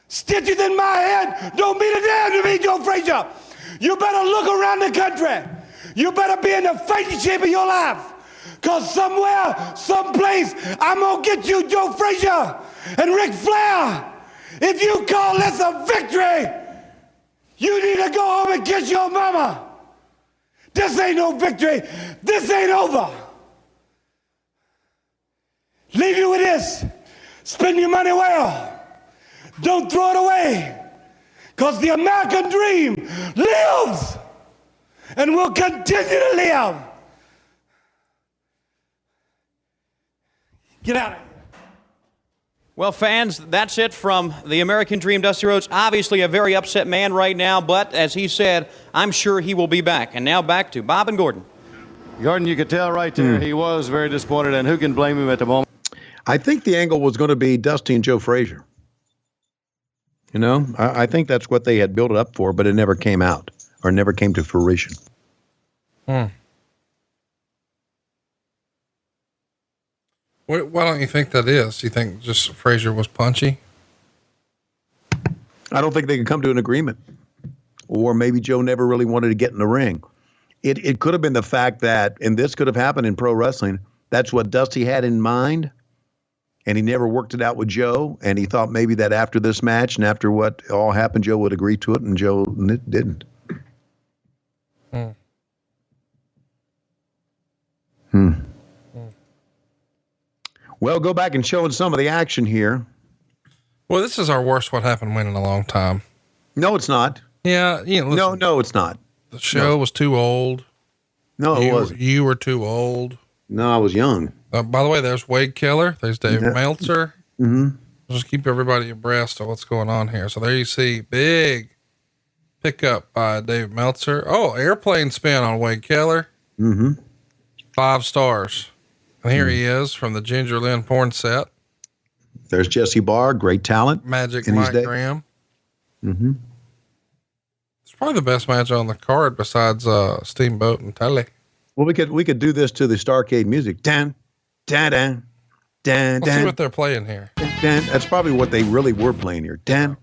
Stitches in my head don't mean a damn to me, Joe Frazier. You better look around the country. You better be in the fighting shape of your life. Because somewhere, someplace, I'm going to get you, Joe Frazier and Ric Flair. If you call this a victory, you need to go home and kiss your mama. This ain't no victory. This ain't over. Leave you with this. Spend your money well. Don't throw it away. Because the American dream lives and will continue to live. Get out of here. Well, fans, that's it from the American Dream, Dusty Rhodes. Obviously a very upset man right now, but as he said, I'm sure he will be back. And now back to Bob and Gordon. Gordon, you could tell right there he was very disappointed, and who can blame him at the moment? I think the angle was going to be Dusty and Joe Frazier. You know, I think that's what they had built it up for, but it never came out or never came to fruition. Why don't you think that is? You think just Frazier was punchy? I don't think they could come to an agreement. Or maybe Joe never really wanted to get in the ring. It could have been the fact that, and this could have happened in pro wrestling, that's what Dusty had in mind. And he never worked it out with Joe. And he thought maybe that after this match and after what all happened, Joe would agree to it. And Joe didn't. Well, go back and show some of the action here. Well, this is our worst What Happened When in a long time. No, it's not. Yeah. Listen, no, it's not. The show was too old. No, it wasn't. You were too old. No, I was young. By the way, there's Wade Keller. There's Dave Meltzer. Mm-hmm. Just keep everybody abreast of what's going on here. So there you see big pickup by Dave Meltzer. Oh, airplane spin on Wade Keller. Mm-hmm. 5 stars. And here he is from the Ginger Lynn porn set. There's Jesse Barr, great talent. Magic Mike Graham. Mm-hmm. It's probably the best match on the card besides Steamboat and Tully. Well, we could do this to the Starrcade music. Dan, dan, dan, dan, Let's see what they're playing here. Dan. That's probably what they really were playing here. Dan,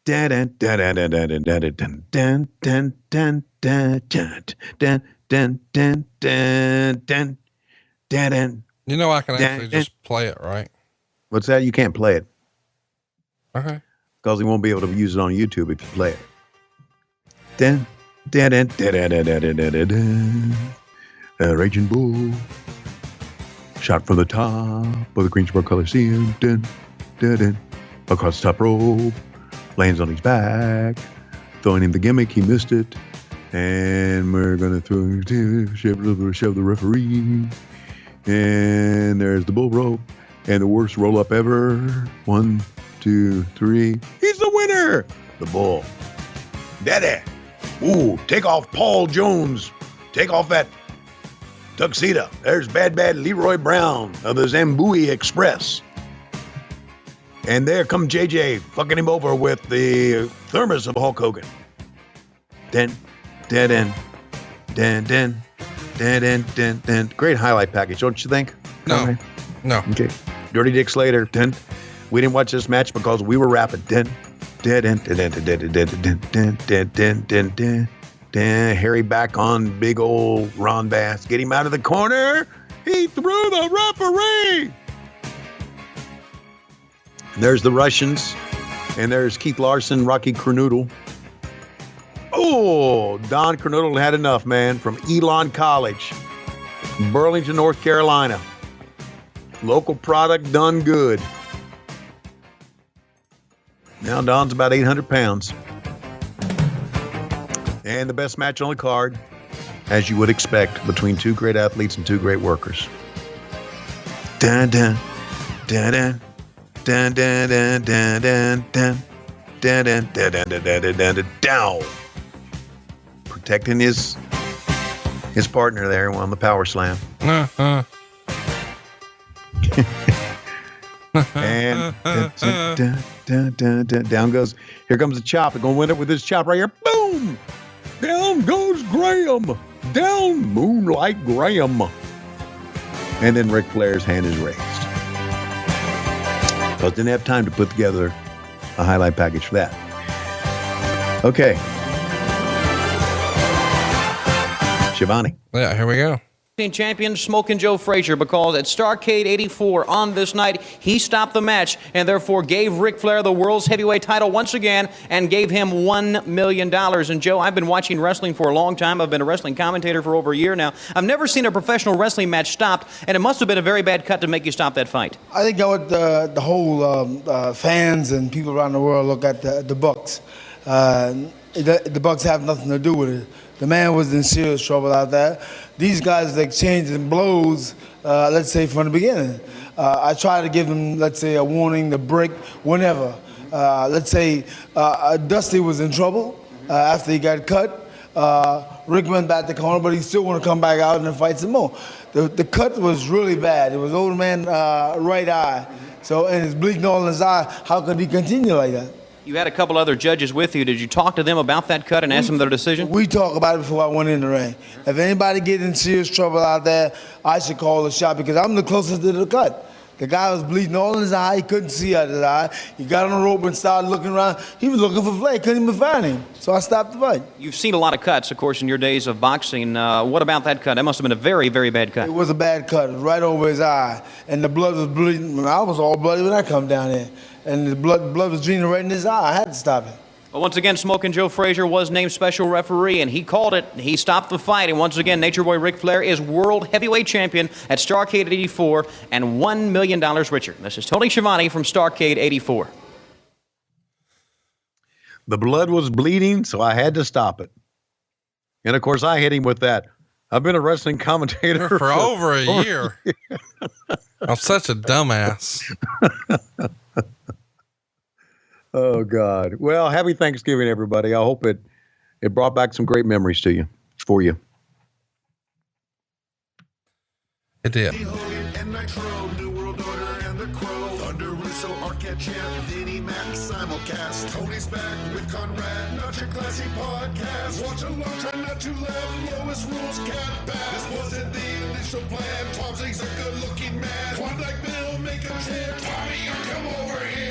dan, dan, dan, dan, dan, dan, dan, dan, dan, dan, dan, dan, dan, dan, dan, dan, dan. You know I can actually just play it, right? What's that? You can't play it. Okay. Because he won't be able to use it on YouTube if you play it. Dan, dan, dan, dan, dan, dan, dan, dan. Raging Bull, shot from the top of the Greensboro Coliseum, dun, dun, dun, across the top rope, lands on his back, throwing him the gimmick, he missed it, and we're going to shove the referee, And there's the bull rope. And the worst roll up ever. 1, 2, 3. He's the winner. The bull. Daddy. Ooh, take off Paul Jones. Take off that tuxedo. There's bad Leroy Brown of the Zambui Express. And there come JJ fucking him over with the thermos of Hulk Hogan. Den. Great highlight package, don't you think? No. No. Okay. Dirty Dick Slater. We didn't watch this match because we were rapping. Harry back on big old Ron Bass. Get him out of the corner. He threw the referee. And there's the Russians. And there's Keith Larson, Rocky Kernoodle. Oh, Don Kernoodle had enough, man, from Elon College, Burlington, North Carolina. Local product done good. Now Don's about 800 pounds. And the best match on the card, as you would expect, between two great athletes and two great workers. Dun dun dun dun dun dun dun dun dun dun dun dun dun dun dun dun down. Protecting his partner there on the power slam. And down goes. Here comes the chop. They're going to win it with this chop right here. Boom! Down goes Graham. Down Moonlight Graham. And then Ric Flair's hand is raised. Because didn't have time to put together a highlight package for that. Okay. Schiavone. Yeah, here we go. Champion Smokin Joe Frazier, because at Starrcade 84 on this night, he stopped the match and therefore gave Ric Flair the world's heavyweight title once again and gave him $1 million. And Joe, I've been watching wrestling for a long time. I've been a wrestling commentator for over a year now. I've never seen a professional wrestling match stopped, and it must have been a very bad cut to make you stop that fight. I think that what the whole fans and people around the world look at the Bucks. The Bucks have nothing to do with it. The man was in serious trouble out there. These guys are exchanging blows, let's say, from the beginning. I try to give them, let's say, a warning, the break, whenever. Let's say Dusty was in trouble after he got cut. Rick went back to the corner, but he still want to come back out and fight some more. The cut was really bad. It was old man right eye. So, and it's bleeding all in his eye. How could he continue like that? You had a couple other judges with you. Did you talk to them about that cut and ask them their decision? We talked about it before I went in the ring. If anybody get in serious trouble out there, I should call the shot because I'm the closest to the cut. The guy was bleeding all in his eye. He couldn't see out of his eye. He got on the rope and started looking around. He was looking for Flair. Couldn't even find him. So I stopped the fight. You've seen a lot of cuts, of course, in your days of boxing. What about that cut? That must have been a very, very bad cut. It was a bad cut. It was right over his eye. And the blood was bleeding. I was all bloody when I come down there. And the blood was draining right in his eye. I had to stop it. Well, once again, Smokin Joe Frazier was named special referee, and he called it. He stopped the fight, and once again, Nature Boy Ric Flair is world heavyweight champion at Starrcade 84 and $1 million richer. This is Tony Schiavone from Starrcade 84. The blood was bleeding, so I had to stop it. And, of course, I hit him with that. I've been a wrestling commentator for over a year. I'm such a dumbass. Oh, God. Well, happy Thanksgiving, everybody. I hope it brought back some great memories for you. It did. Simulcast. Tony's back with Conrad, not your classy podcast. Watch along, try not to laugh. Lowest rules can't pass. This wasn't the initial plan. Tom Zigg's a good-looking man. Klondike Bill, make a trip. Tommy, you come over here.